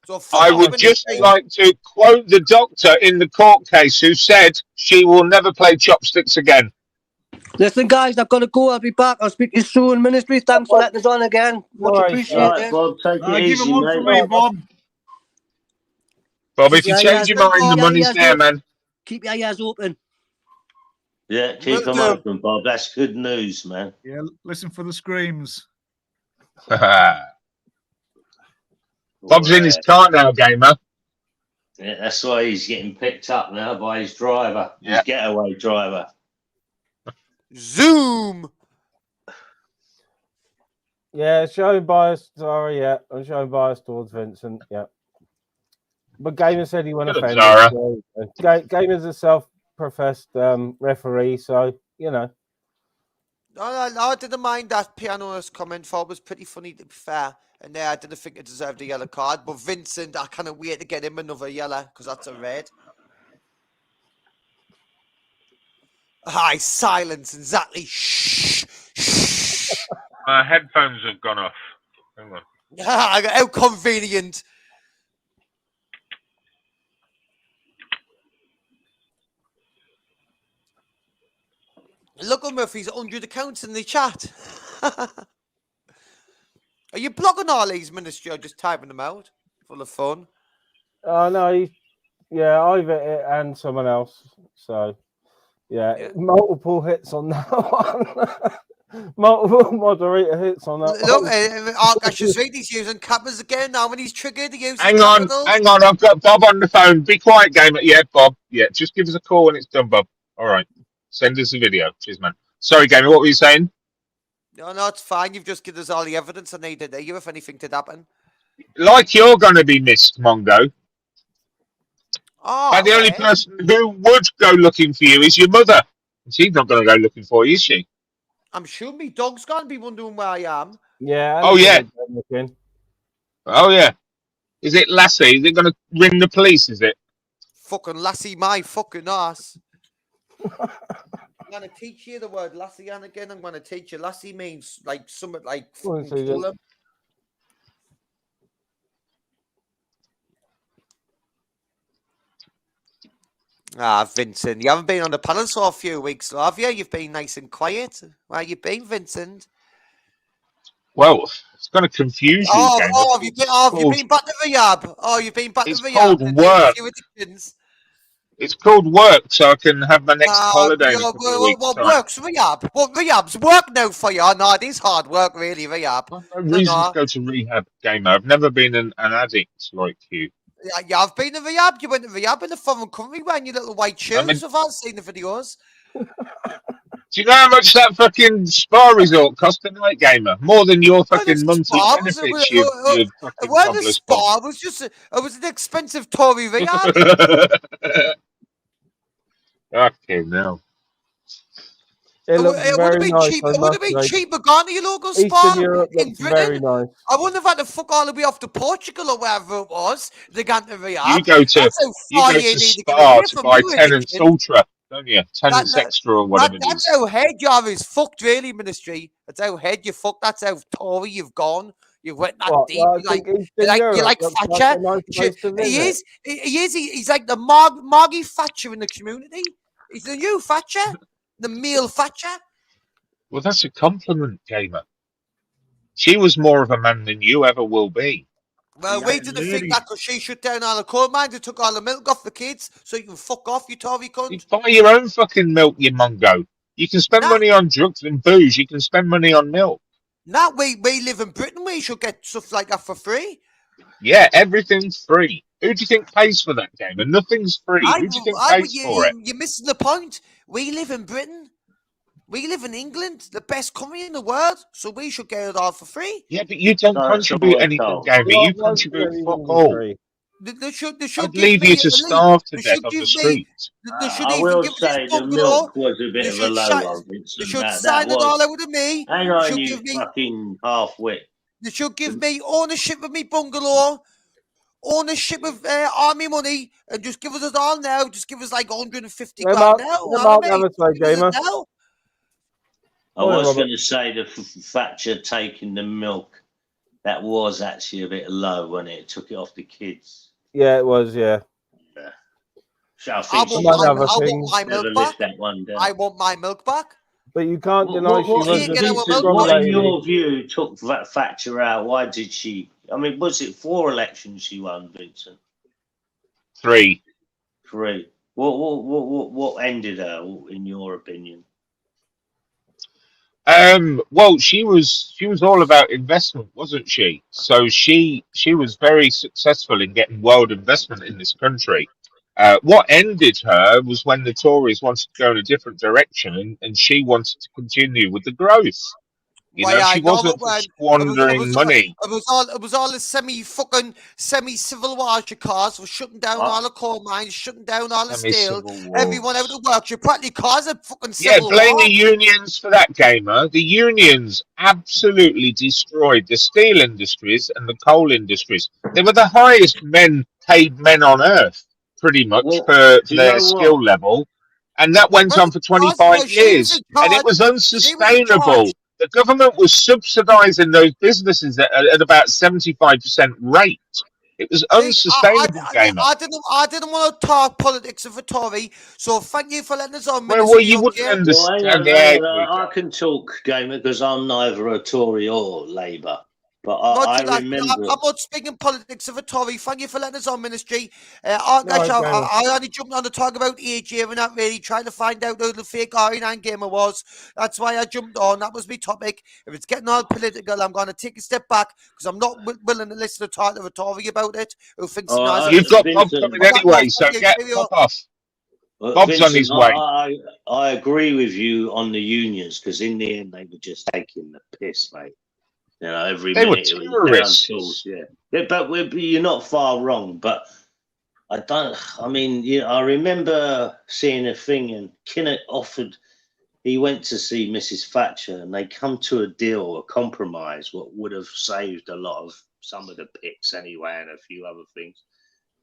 So fuck I off, would just Ministry. like to quote the doctor in the court case who said she will never play chopsticks again. Listen, guys, I've got to go. I'll be back. I'll speak to you soon. Ministry, thanks for letting us on again. Much appreciated. All right, Bob, take it Give easy, him one mate. for me, Bob. Bob, if you change your mind, the money's there, man. Keep your ears open. Yeah, keep them open, Bob. That's good news, man. Yeah, listen for the screams. Bob's in his car now, Gamer. Yeah, that's why he's getting picked up now by his driver, his getaway driver. Zoom. Yeah, showing bias. Sorry, yeah, I'm showing bias towards Vincent. Yeah, but Gamer said he went Good, offended. Zara. So, Gamer's a self-professed referee, so you know. I didn't mind that pianist comment. Thought it was pretty funny, to be fair. And I didn't think it deserved a yellow card. But Vincent, I can't wait to get him another yellow because that's a red. Hi, silence, exactly. Shh. My headphones have gone off. Hang on. How convenient. Look at Murphy's 100 accounts in the chat. Are you blogging all these, Ministry, or just typing them out for the fun? Oh no, either it and someone else. So yeah, multiple hits on that one. Multiple moderator hits on that Look, one. I should say he's using capitals again now when he's triggered. He uses Hang on, capitals. hang on. I've got Bob on the phone. Be quiet, Gamer. Yeah, Bob. Yeah, just give us a call when it's done, Bob. All right. Send us a video. Cheers, man. Sorry, Gamer. What were you saying? No, it's fine. You've just given us all the evidence I needed there. You if anything did happen. Like you're going to be missed, Mongo. Oh, But the only person who would go looking for you is your mother. She's not going to go looking for you, is she? I'm sure me dog's going to be wondering where I am. Yeah. Oh, yeah. Oh, yeah. Is it Lassie? Is it going to ring the police, is it? Fucking Lassie, my fucking ass. I'm going to teach you the word Lassie, and again, I'm going to teach you. Lassie means like something like fucking kill him. Ah, Vincent, you haven't been on the panel for a few weeks, have you? You've been nice and quiet. Where you been, Vincent? Well, it's going to confuse you, Gamer. Have you been back to rehab? Oh, you've been back to rehab. It's called work. It's called work, so I can have my next holiday in a couple of weeks' What time. works, rehab? What rehab's work now for you? No, it is hard work, really, rehab. No reason to go to rehab, Gamer. I've never been an addict like you. Yeah, I've been to rehab. You went to rehab in a foreign country wearing your little white shoes. I've all seen the videos. Do you know how much that fucking spa resort cost a night, Gamer? More than your fucking monthly benefits, you fucking Well, the cobblers spa was just it was an expensive Tory rehab. Fucking hell. It would have been nice, cheap. It would have been cheaper going to your local Eastern spa Europe in looks Britain. very nice. I wouldn't have had to fuck all the way off to Portugal or wherever it was. They got to rehab. You go to Spa to buy Tenants Ultra, don't you? Tenants Extra or whatever it is. That's how head you is fucked, really, Ministry. That's how head you fucked. That's how Tory you've gone. You went that deep. You're like Thatcher. He is. He's like the Margie Thatcher in the community. He's the new Thatcher, the male Thatcher. Well, that's a compliment, Gamer. She was more of a man than you ever will be. Well, we didn't think that because she shut down all the coal mines and took all the milk off the kids, so you can fuck off, you Tory cunt. You buy your own fucking milk, you mongo. You can spend money on drugs and booze. You can spend money on milk. Now we live in Britain. We should get stuff like that for free. Yeah, everything's free. Who do you think pays for that game? And nothing's free. Who do you think pays for it? You're missing the point. We live in Britain. We live in England, the best country in the world, so we should get it all for free. Yeah, but you don't contribute anything, Gamer. You contribute fuck all. They should I'd leave you to starve to death on the street. I will say the milk was a bit of a low one, Vincent. They should sign it all out of me. Hang on, you fucking half-wit. They should give me ownership of me bungalow, ownership of army money, and just give us it all now. Just give us like 150 grand now. I was going to say the Thatcher taking the milk, that was actually a bit low when it took it off the kids. Yeah, it was, yeah. So I think I want my milk back. I want my milk back. But you can't deny she was what in your view took Thatcher out? Why did she? I mean, was it 4 elections she won, Vincent? 3. 3. What ended her, in your opinion? Well, she was all about investment, wasn't she? So she was very successful in getting world investment in this country. What ended her was when the Tories wanted to go in a different direction, and she wanted to continue with the growth. You know, she wasn't squandering money. It was all the semi-civil war cars for shutting down all the coal mines, shutting down all the steel, everyone out of work. You practically caused a fucking civil war. Blame the unions for that, Gamer. The unions absolutely destroyed the steel industries and the coal industries. They were the highest paid men on earth, pretty much, for their skill level. And that went on for 25 years. And it was unsustainable. The government was subsidising those businesses at about 75% rate. It was unsustainable, Gamer. I didn't want to talk politics of a Tory, so thank you for letting us on. Well, you wouldn't understand. I can talk, Gamer, because I'm neither a Tory or Labour. But I remember. I'm not speaking politics of a Tory. Thank you for letting us on, Ministry. I only jumped on to talk about AJ and not really trying to find out who the fake R9 gamer was. That's why I jumped on. That was my topic. If it's getting all political, I'm going to take a step back because I'm not willing to listen to talk to a Tory about it. Who thinks you've got Bob coming anyway, so get Bob off. Bob's Vincent, on his way. I agree with you on the unions because in the end they were just taking the piss, mate. You know, every they minute were it terrorists. was down tools, yeah, but you're not far wrong. But I mean, I remember seeing a thing, and Kinnock offered. He went to see Mrs. Thatcher, and they come to a deal, a compromise, what would have saved a lot of some of the pits anyway, and a few other things.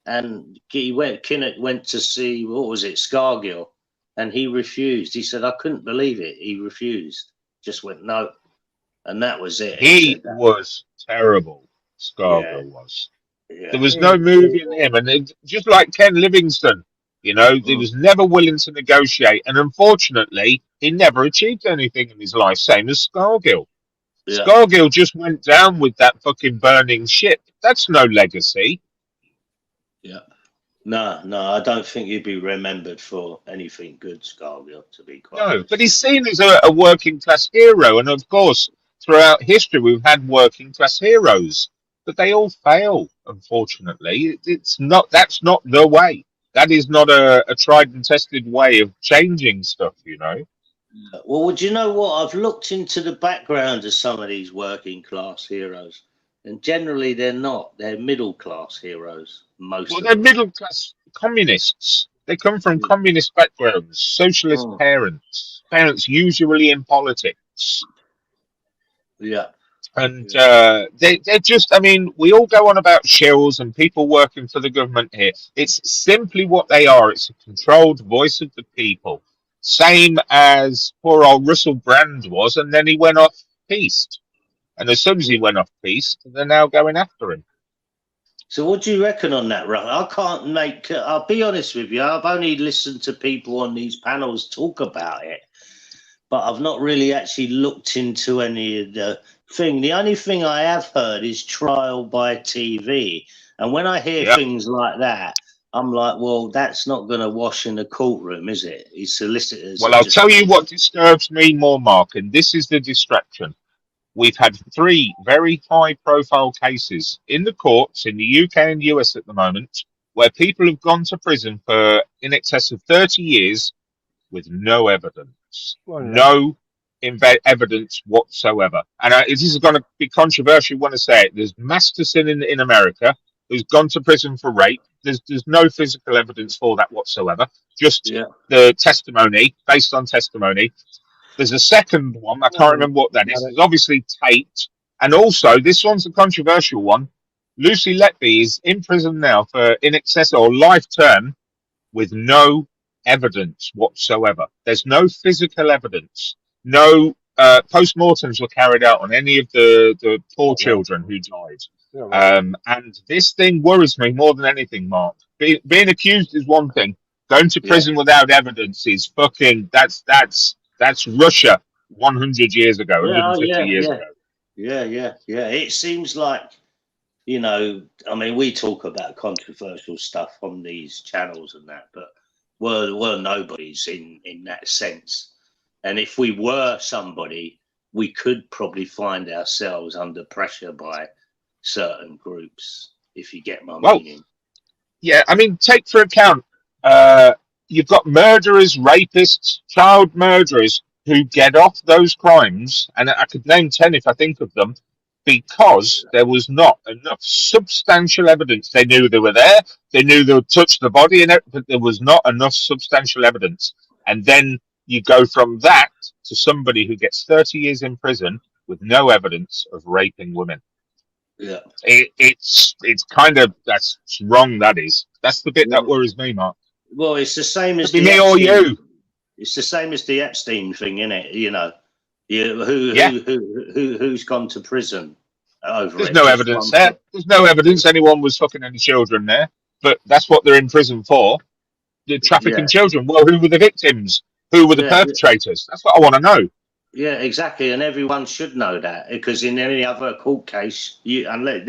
And Kinnock went to see Scargill, and he refused. He said, "I couldn't believe it." He refused. Just went no. And that was it. He was terrible. Scargill was. Yeah. There was no moving him, and just like Ken Livingstone, he was never willing to negotiate, and unfortunately, he never achieved anything in his life. Same as Scargill. Yeah. Scargill just went down with that fucking burning ship. That's no legacy. Yeah. No, I don't think he'd be remembered for anything good, Scargill. To be quite honest. But he's seen as a working class hero, and of course. Throughout history, we've had working class heroes, but they all fail. Unfortunately, that's not the way. That is not a tried and tested way of changing stuff. Well, do you know what? I've looked into the background of some of these working class heroes, and generally they're not. They're middle class heroes. They're middle class communists. They come from communist backgrounds, socialist parents usually in politics. Yeah. And they're just, we all go on about shills and people working for the government here. It's simply what they are. It's a controlled voice of the people. Same as poor old Russell Brand was, and then he went off piste. And as soon as he went off piste, they're now going after him. So what do you reckon on that, Russ? I'll be honest with you, I've only listened to people on these panels talk about it. But I've not really actually looked into any of thing. The only thing I have heard is trial by TV. And when I hear things like that, I'm like, well, that's not going to wash in the courtroom, is it? His solicitors. Well, I'll tell you what disturbs me more, Mark, and this is the distraction. We've had 3 very high-profile cases in the courts in the UK and US at the moment where people have gone to prison for in excess of 30 years with no evidence. No evidence whatsoever. And this is going to be controversial when I say it. There's Masterson in America who's gone to prison for rape. There's no physical evidence for that whatsoever. Just the testimony, based on testimony. There's a second one. I can't remember what that is. It's obviously taped. And also, this one's a controversial one. Lucy Letby is in prison now for in excess or life term with no evidence whatsoever. There's no physical evidence. No post-mortems were carried out on any of the poor children who died. And this thing worries me more than anything, Mark. Being accused is one thing. Going to prison without evidence is fucking, that's Russia 100 years ago, 150 years ago. Yeah. It seems like, you know, I mean, we talk about controversial stuff on these channels and that, but we're nobodies in that sense. And if we were somebody, we could probably find ourselves under pressure by certain groups, if you get my meaning. Yeah, I mean, take for account, you've got murderers, rapists, child murderers who get off those crimes, and I could name 10 if I think of them, because there was not enough substantial evidence. They knew they were there, they knew they would touch the body, but there was not enough substantial evidence. And then you go from that to somebody who gets 30 years in prison with no evidence of raping women. Yeah, it's kind of, that's wrong. That's the bit that worries me, Mark. Well, it's the same as me or you. It's the same as the Epstein thing, isn't it? You know, who's gone to prison over There's it? no evidence there. There's no evidence anyone was fucking any children there, but that's what they're in prison for. The trafficking children. Well, who were the victims? Who were the perpetrators? That's what I want to know. Yeah, exactly, and everyone should know that, because in any other court case, unless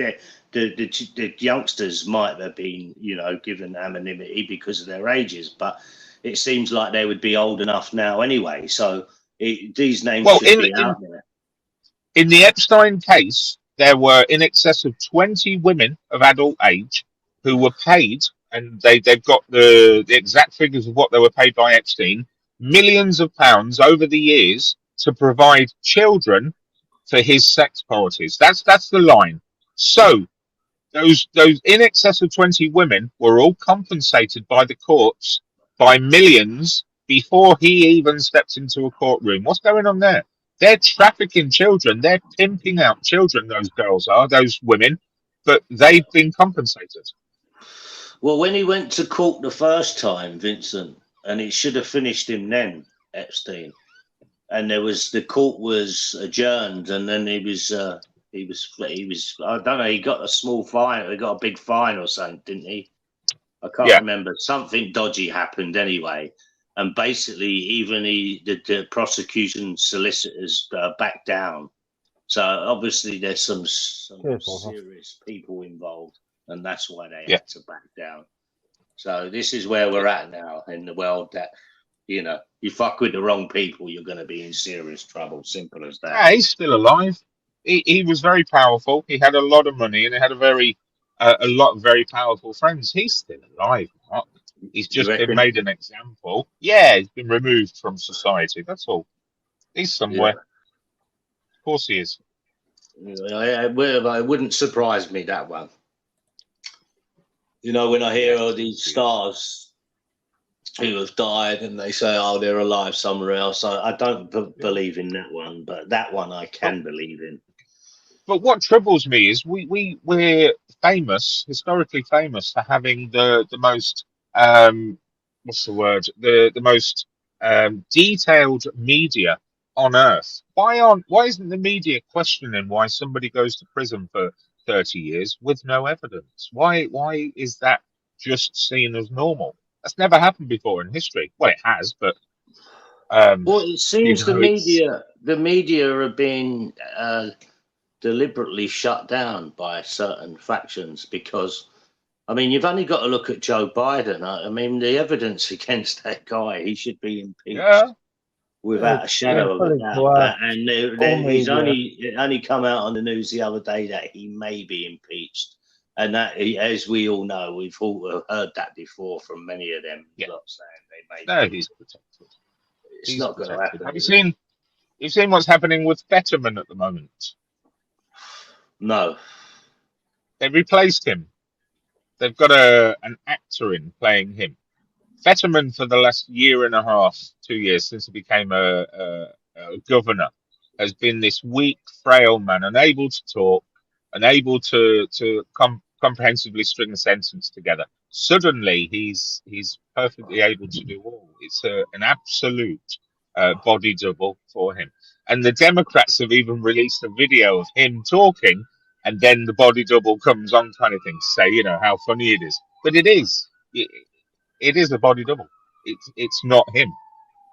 the youngsters might have been, you know, given anonymity because of their ages, but it seems like they would be old enough now anyway. So these names should be out there. In the Epstein case, there were in excess of 20 women of adult age who were paid, and they've got the exact figures of what they were paid by Epstein, millions of pounds over the years to provide children for his sex parties. That's the line. So those in excess of 20 women were all compensated by the courts by millions before he even stepped into a courtroom. What's going on there? They're trafficking children. They're pimping out children, those girls are, those women, but they've been compensated. Well, when he went to court the first time, Vincent, and it should have finished him then, Epstein, and the court was adjourned, and then he was I don't know, he got a small fine, he got a big fine or something, didn't he? I can't remember. Something dodgy happened anyway, and basically even the prosecution solicitors backed down. So obviously there's some serious people involved, and that's why they had to back down. So this is where we're at now in the world, that, you know, you fuck with the wrong people, you're going to be in serious trouble. Simple as that. Yeah, he's still alive. He was very powerful. He had a lot of money, and he had a lot of very powerful friends. He's still alive, Mark. He's just been made an example. Yeah, he's been removed from society. That's all. He's somewhere. Of course he is. It wouldn't surprise me, that one. You know, when I hear all these stars who have died and they say, oh, they're alive somewhere else, I don't believe in that one, but that one I can believe in. But what troubles me is we're famous, historically famous, for having the most what's the word? The most detailed media on earth. Why isn't the media questioning why somebody goes to prison for 30 years with no evidence? Why is that just seen as normal? That's never happened before in history. Well, it has, but well, it seems the media are being deliberately shut down by certain factions because, I mean, you've only got to look at Joe Biden. I mean, the evidence against that guy, he should be impeached. Yeah. Without a shadow of a doubt. And he's only come out on the news the other day that he may be impeached. And that, as we all know, we've all heard that before from many of them. Yeah. Saying they No, he's protected. It's not going to happen. Have you seen what's happening with Fetterman at the moment? No. They replaced him. They've got an actor in playing him. Fetterman, for the last year and a half, 2 years since he became a governor, has been this weak, frail man, unable to talk, unable to comprehensively string a sentence together. Suddenly, he's perfectly able to do all. It's an absolute body double for him. And the Democrats have even released a video of him talking, and then the body double comes on, kind of thing, say, you know, how funny it is. But it is. It is a body double. It's not him.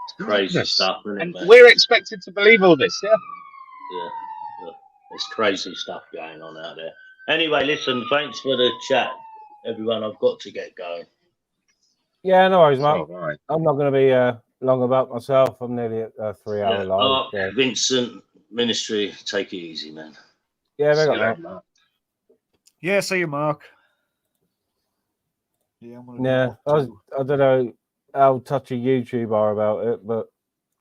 It's crazy stuff, isn't it, and mate? we're expected to believe all this, yeah? Yeah. There's crazy stuff going on out there. Anyway, listen, thanks for the chat, everyone. I've got to get going. Yeah, no worries, mate. Oh, right. I'm not going to be long about myself. I'm nearly at a 3-hour live. So. Vincent, Ministry, take it easy, man. Yeah, very good, mate. Yeah, see you, Mark. Yeah, I don't know how touchy YouTube are about it, but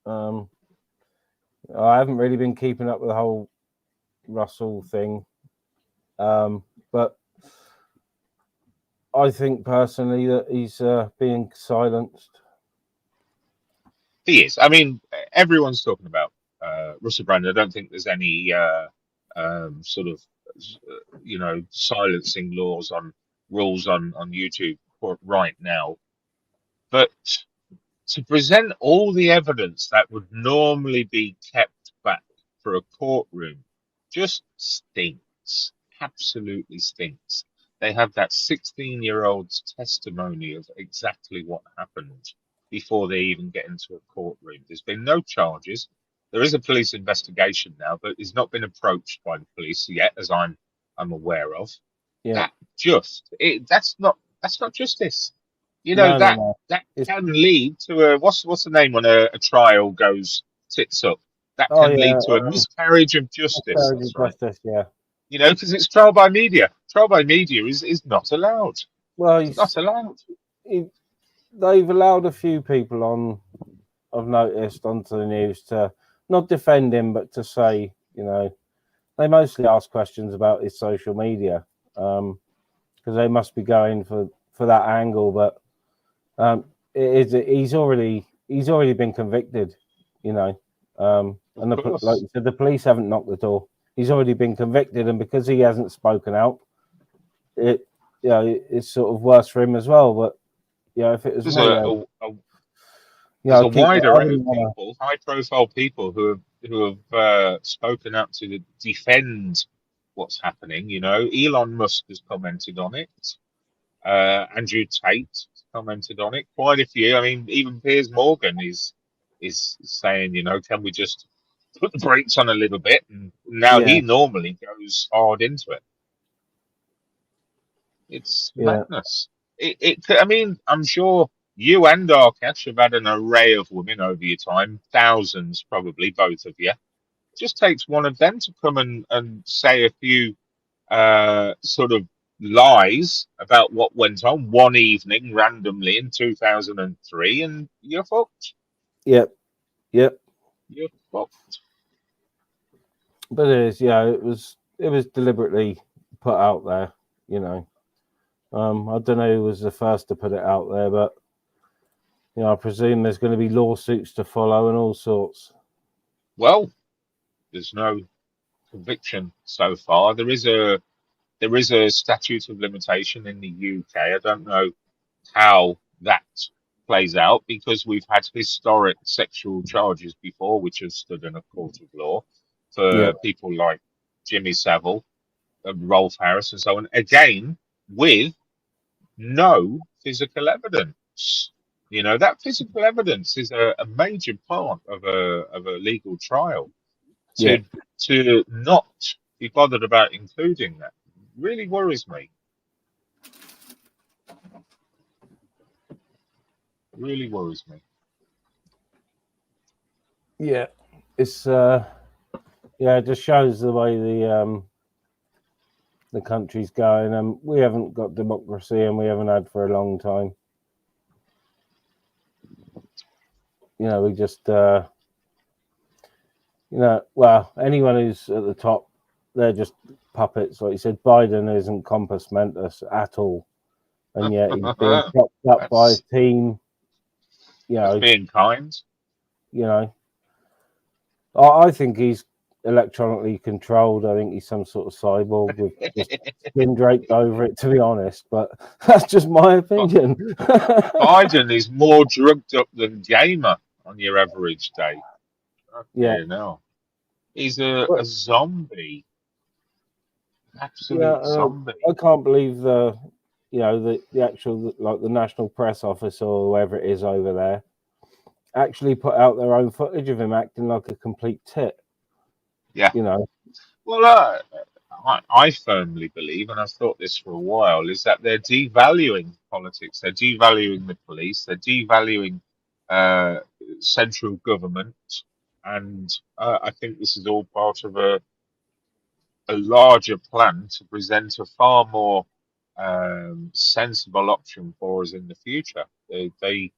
I haven't really been keeping up with the whole Russell thing. But I think personally that he's being silenced. He is. I mean, everyone's talking about Russell Brand. I don't think there's any sort of, silencing laws on rules on YouTube right now. But to present all the evidence that would normally be kept back for a courtroom just stinks. Absolutely stinks. They have that 16-year-old's testimony of exactly what happened before they even get into a courtroom. There's been no charges. There is a police investigation now, but he's not been approached by the police yet, as I'm aware of. Yeah. That's not justice. You know, that can lead to a what's the name when a trial goes tits up? That can lead to a miscarriage of justice. Justice, yeah. You know, because it's trial by media. Trial by media is not allowed. Well, it's not allowed. They've allowed a few people I've noticed, onto the news to not defend him, but to say, you know, they mostly ask questions about his social media, because they must be going for that angle. But he's already been convicted, you know, and like you said, the police haven't knocked the door. He's already been convicted, and because he hasn't spoken out, it's sort of worse for him as well. But if it was there's a wider array of people, high-profile people who have spoken up to defend what's happening. You know, Elon Musk has commented on it. Andrew Tate commented on it. Quite a few. I mean, even Piers Morgan is saying, you know, can we just put the brakes on a little bit? And now he normally goes hard into it. It's madness. I mean, I'm sure you and Arkesh have had an array of women over your time, thousands probably, both of you. It just takes one of them to come and say a few sort of lies about what went on one evening randomly in 2003, and you're fucked. Yep. You're fucked. But it is, it was deliberately put out there, you know. I don't know who was the first to put it out there, but I presume there's going to be lawsuits to follow and all sorts. Well, there's no conviction so far. There is a statute of limitation in the UK. I don't know how that plays out, because we've had historic sexual charges before, which have stood in a court of law for people like Jimmy Savile and Rolf Harris and so on. Again, with no physical evidence. You know, that physical evidence is a major part of a legal trial. To not be bothered about including that. Really worries me. Really worries me. Yeah, it's it just shows the way the country's going, and we haven't got democracy, and we haven't had for a long time. We just well, anyone who's at the top, they're just puppets. Like you said, Biden isn't compass mentis at all, and yet he's being propped up by his team. That's being kind. I think he's electronically controlled. I think he's some sort of cyborg with just skin draped over it, to be honest. But that's just my opinion. Biden is more drugged up than gamer on your average day. Yeah, no, he's a zombie. Absolute zombie. I can't believe the actual, like, the national press office or whoever it is over there actually put out their own footage of him acting like a complete tit. Yeah. Well, I firmly believe, and I've thought this for a while, is that they're devaluing politics. They're devaluing the police. They're devaluing central government, and I think this is all part of a larger plan to present a far more sensible option for us in the future. They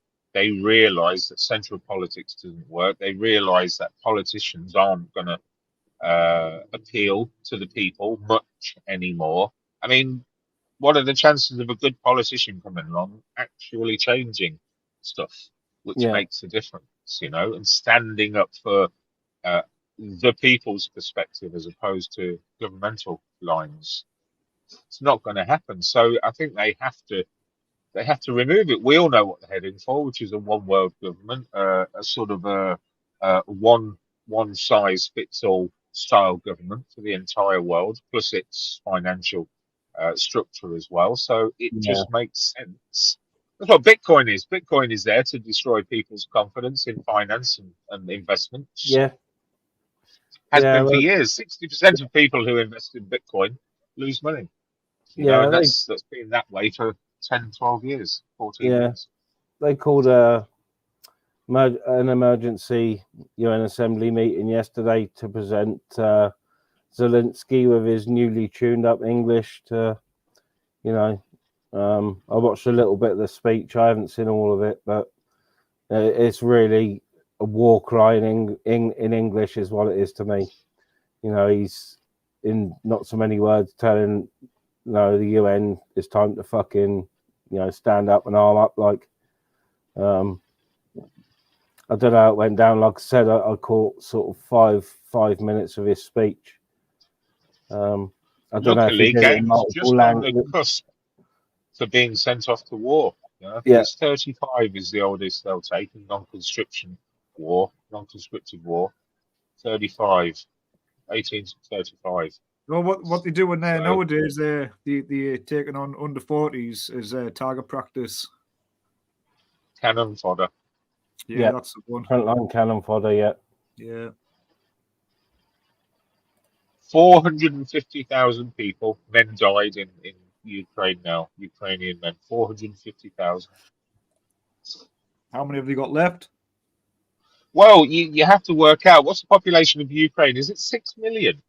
realise that central politics doesn't work. They realise that politicians aren't going to appeal to the people much anymore. I mean, what are the chances of a good politician coming along actually changing stuff, which makes a difference, and standing up for the people's perspective as opposed to governmental lines? It's not going to happen. So I think they have to remove it. We all know what they're heading for, which is a one world government, a sort of a one size fits all style government for the entire world, plus its financial structure as well. So it just makes sense. That's what Bitcoin is. Bitcoin is there to destroy people's confidence in finance and investments. Yeah. Has been for years. 60% of people who invest in Bitcoin lose money. And that's been that way for 10, 12 years, 14 years. They called an emergency UN Assembly meeting yesterday to present Zelensky with his newly tuned up English to, I watched a little bit of the speech. I haven't seen all of it, but it's really a war cry in English is what it is to me. He's in not so many words telling the UN it's time to fucking stand up and arm up. Like, I don't know how it went down. Like I said, I caught sort of 5 minutes of his speech. I don't know if he did it in multiple languages. On the cusp for being sent off to war. It's 35 is the oldest they'll take in non-conscriptive war. 35, 18 to 35. Well, what they do in there nowadays, they're taking on under 40s as target practice. Cannon fodder. Yeah, that's the one. Frontline cannon fodder, Yeah. 450,000 people, men died in Ukraine now. Ukrainian men, 450,000. How many have they got left? Well, you have to work out what's the population of Ukraine. Is it 6 million?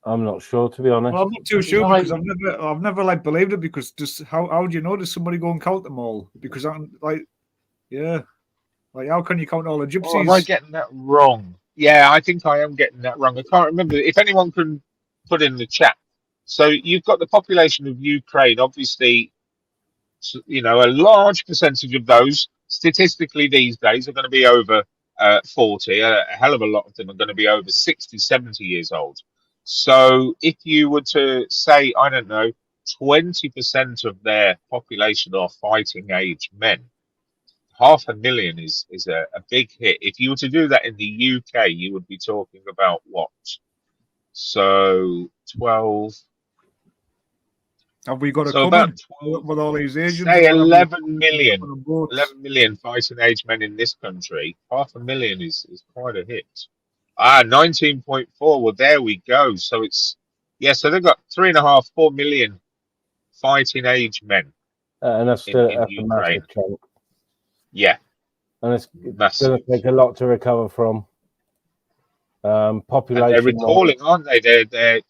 I'm not sure, to be honest. Well, I'm not too sure because I've never believed it, because just how do you know? Does somebody go and count them all? Because I'm like how can you count all the gypsies? Oh, am I getting that wrong? Yeah, I think I am getting that wrong. I can't remember. If anyone can put in the chat. So you've got the population of Ukraine, obviously, a large percentage of those statistically these days are going to be over 40. A hell of a lot of them are going to be over 60, 70 years old. So if you were to say, I don't know, 20% of their population are fighting age men, 500,000 is a big hit. If you were to do that in the UK, you would be talking about what? So 12. Have we got so about 12, with all these Asians? Say 11 million. 11 million fighting age men in this country. 500,000 is quite a hit. 19.4. Well, there we go. So it's so they've got 3.5, 4 million fighting age men and that's in a Ukraine. massive chunk. Yeah, and it's going massive. to take a lot to recover from. And they're Population. recalling, aren't they?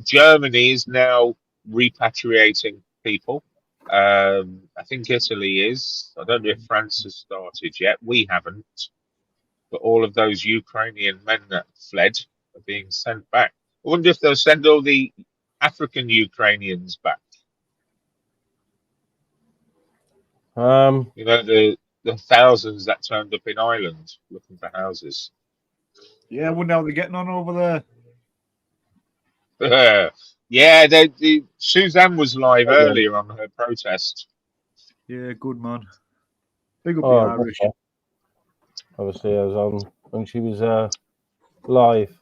Germany is now repatriating people. I think Italy is. I don't know if France has started yet. We haven't. But all of those Ukrainian men that fled are being sent back. I wonder if they'll send all the African Ukrainians back. You know, the thousands that turned up in Ireland looking for houses. Yeah, I wonder how they're getting on over Yeah, Suzanne was live earlier on her protest. there. Yeah, good man. Big up the Oh, Irish. okay. Obviously, I was on when she was live.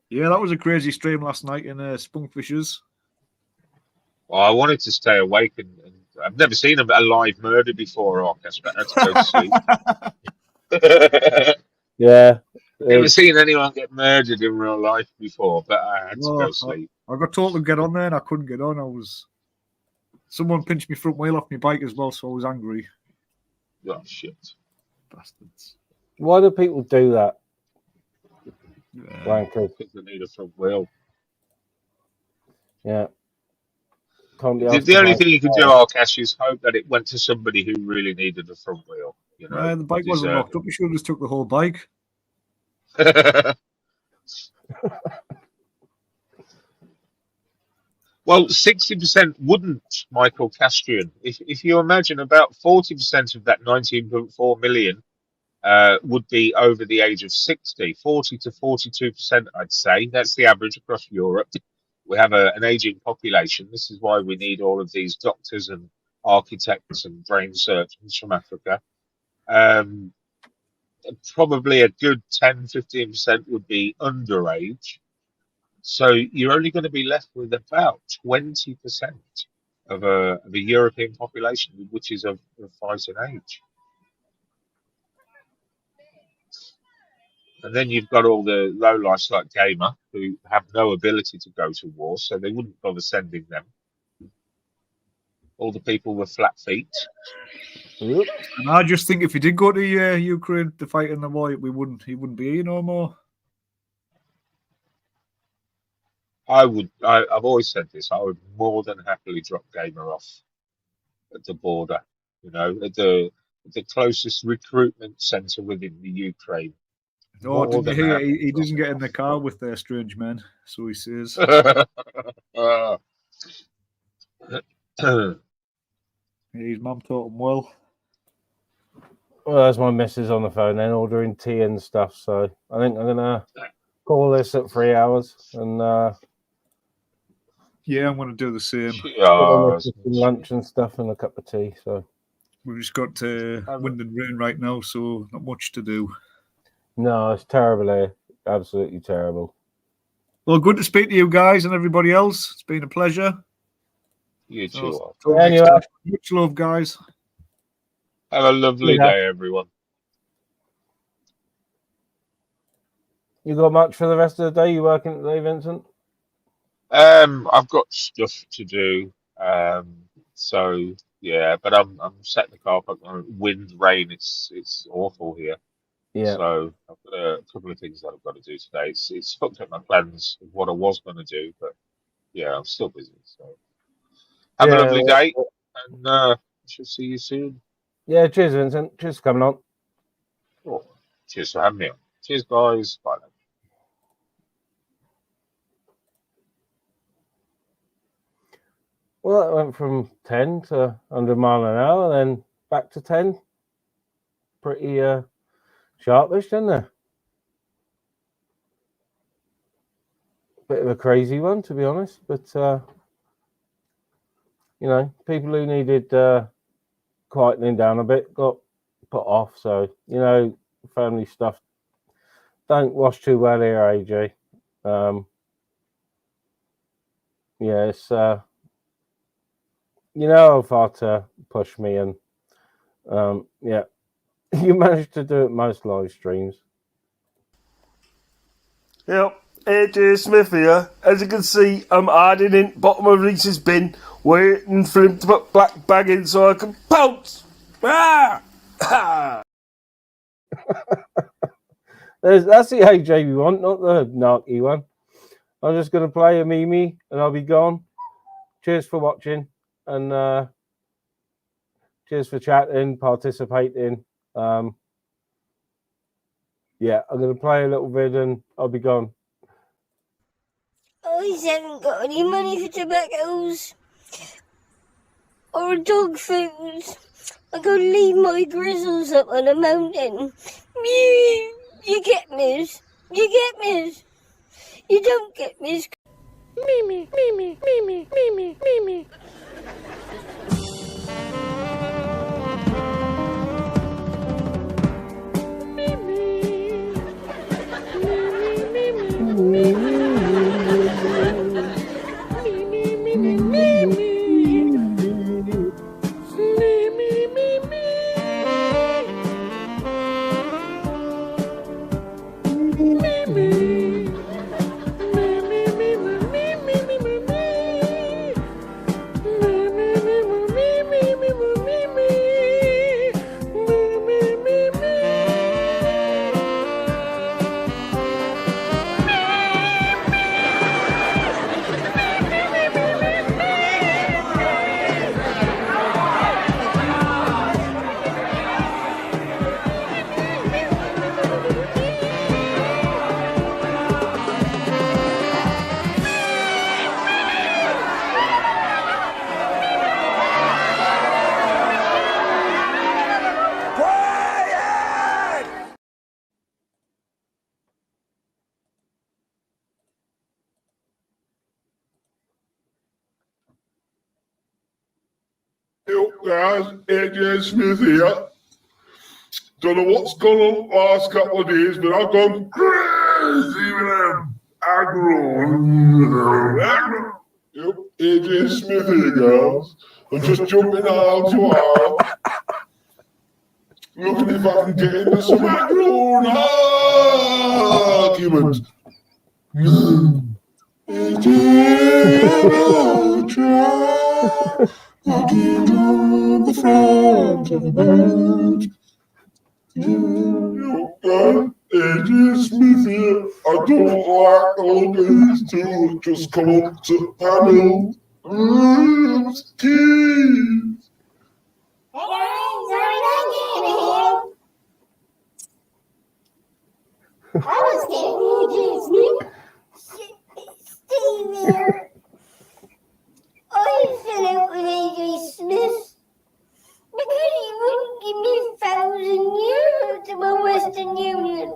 Yeah, that was a crazy stream last night in Spunkfishers. Well, I wanted to stay awake, and I've never seen a live murder before, Orcus, but I had to go to sleep. Yeah. Never seen anyone get murdered in real life before, but I had to go to sleep. I got told to get on there and I couldn't get on. Someone pinched me front wheel off my bike as well, so I was angry. Oh shit. Bastards. Why do people do that? Because they need a front wheel. Yeah. The only thing you can do, Arcash, is hope that it went to somebody who really needed a front wheel. You know, The bike wasn't locked up. You should have just took the whole bike. Well, 60% wouldn't, Michael Castrian. If you imagine about 40% of that 19.4 million would be over the age of 60, 40 to 42%, I'd say. That's the average across Europe. We have an aging population. This is why we need all of these doctors and architects and brain surgeons from Africa. Probably a good 10, 15% would be underage. So you're only going to be left with about 20% of a European population, which is of fighting age. And then you've got all the lowlifes like Gamer who have no ability to go to war, so they wouldn't bother sending them. All the people with flat feet. And I just think if he did go to Ukraine to fight in the war, he wouldn't be here no more. I've always said this. I would more than happily drop Gamer off at the border. You know, at the closest recruitment center within the Ukraine. Oh, didn't you hear? He doesn't get in the car with their strange men, so he says. His mum taught him well. Well, there's my missus on the phone then ordering tea and stuff. So I think I'm gonna call this at 3 hours and yeah, I'm gonna do the same. Lunch and stuff and a cup of tea. So we've just got wind and rain right now, so not much to do. No, it's terrible here. Absolutely terrible. Well, good to speak to you guys and everybody else. It's been a pleasure. You too. Much love, guys. Have a lovely day, everyone. You got much for the rest of the day? You working today, Vincent? I've got stuff to do. So yeah, but I'm setting the car up. Wind, rain. It's awful here. Yeah. So I've got a couple of things that I've got to do today. It's fucked up my plans of what I was going to do, but yeah, I'm still busy. So have a lovely day, and I shall see you soon. Yeah, cheers, Vincent. Cheers for coming on. Oh, cheers for having me on. Cheers, guys. Bye then. Well, that went from 10 to 100 mile an hour, then back to 10. Pretty sharpish, didn't it? Bit of a crazy one, to be honest. But, you know, people who needed quietening down a bit got put off. So, you know, family stuff don't wash too well here, AJ. Yeah, it's... you know how far to push me and Yeah, you managed to do it most live streams. Yep, AJ Smith here. As you can see, I'm hiding in bottom of Reese's bin, waiting for him to put black bag in so I can pounce. Ah! Ah! That's the AJ we want, not the narky one. I'm just going to play a Mimi and I'll be gone. Cheers for watching and cheers for chatting, participating. Yeah, I'm going to play a little vid and I'll be gone. I haven't got any money for tobaccos or dog food. I gotta leave my grizzles up on a mountain. You get me? You get me? You don't get me? Mimi, Mimi, Mimi, Mimi, Mimi. Yo guys, AJ Smith here. Don't know what's gone on the last couple of days, but I've gone crazy with them. Aggro. Yep, AJ Smith here, girls. I'm just jumping out to out. Looking if I can get into some aggro argument. AJ, walking on the front of the boat. AJ Smith here. I don't like all these two just come up to the panel. Kids. Hey guys, are we done gaming here? I was getting AJ Smith. Steve here. I fell out with AJ Smith because he wouldn't give me 1,000 euros to my Western Union.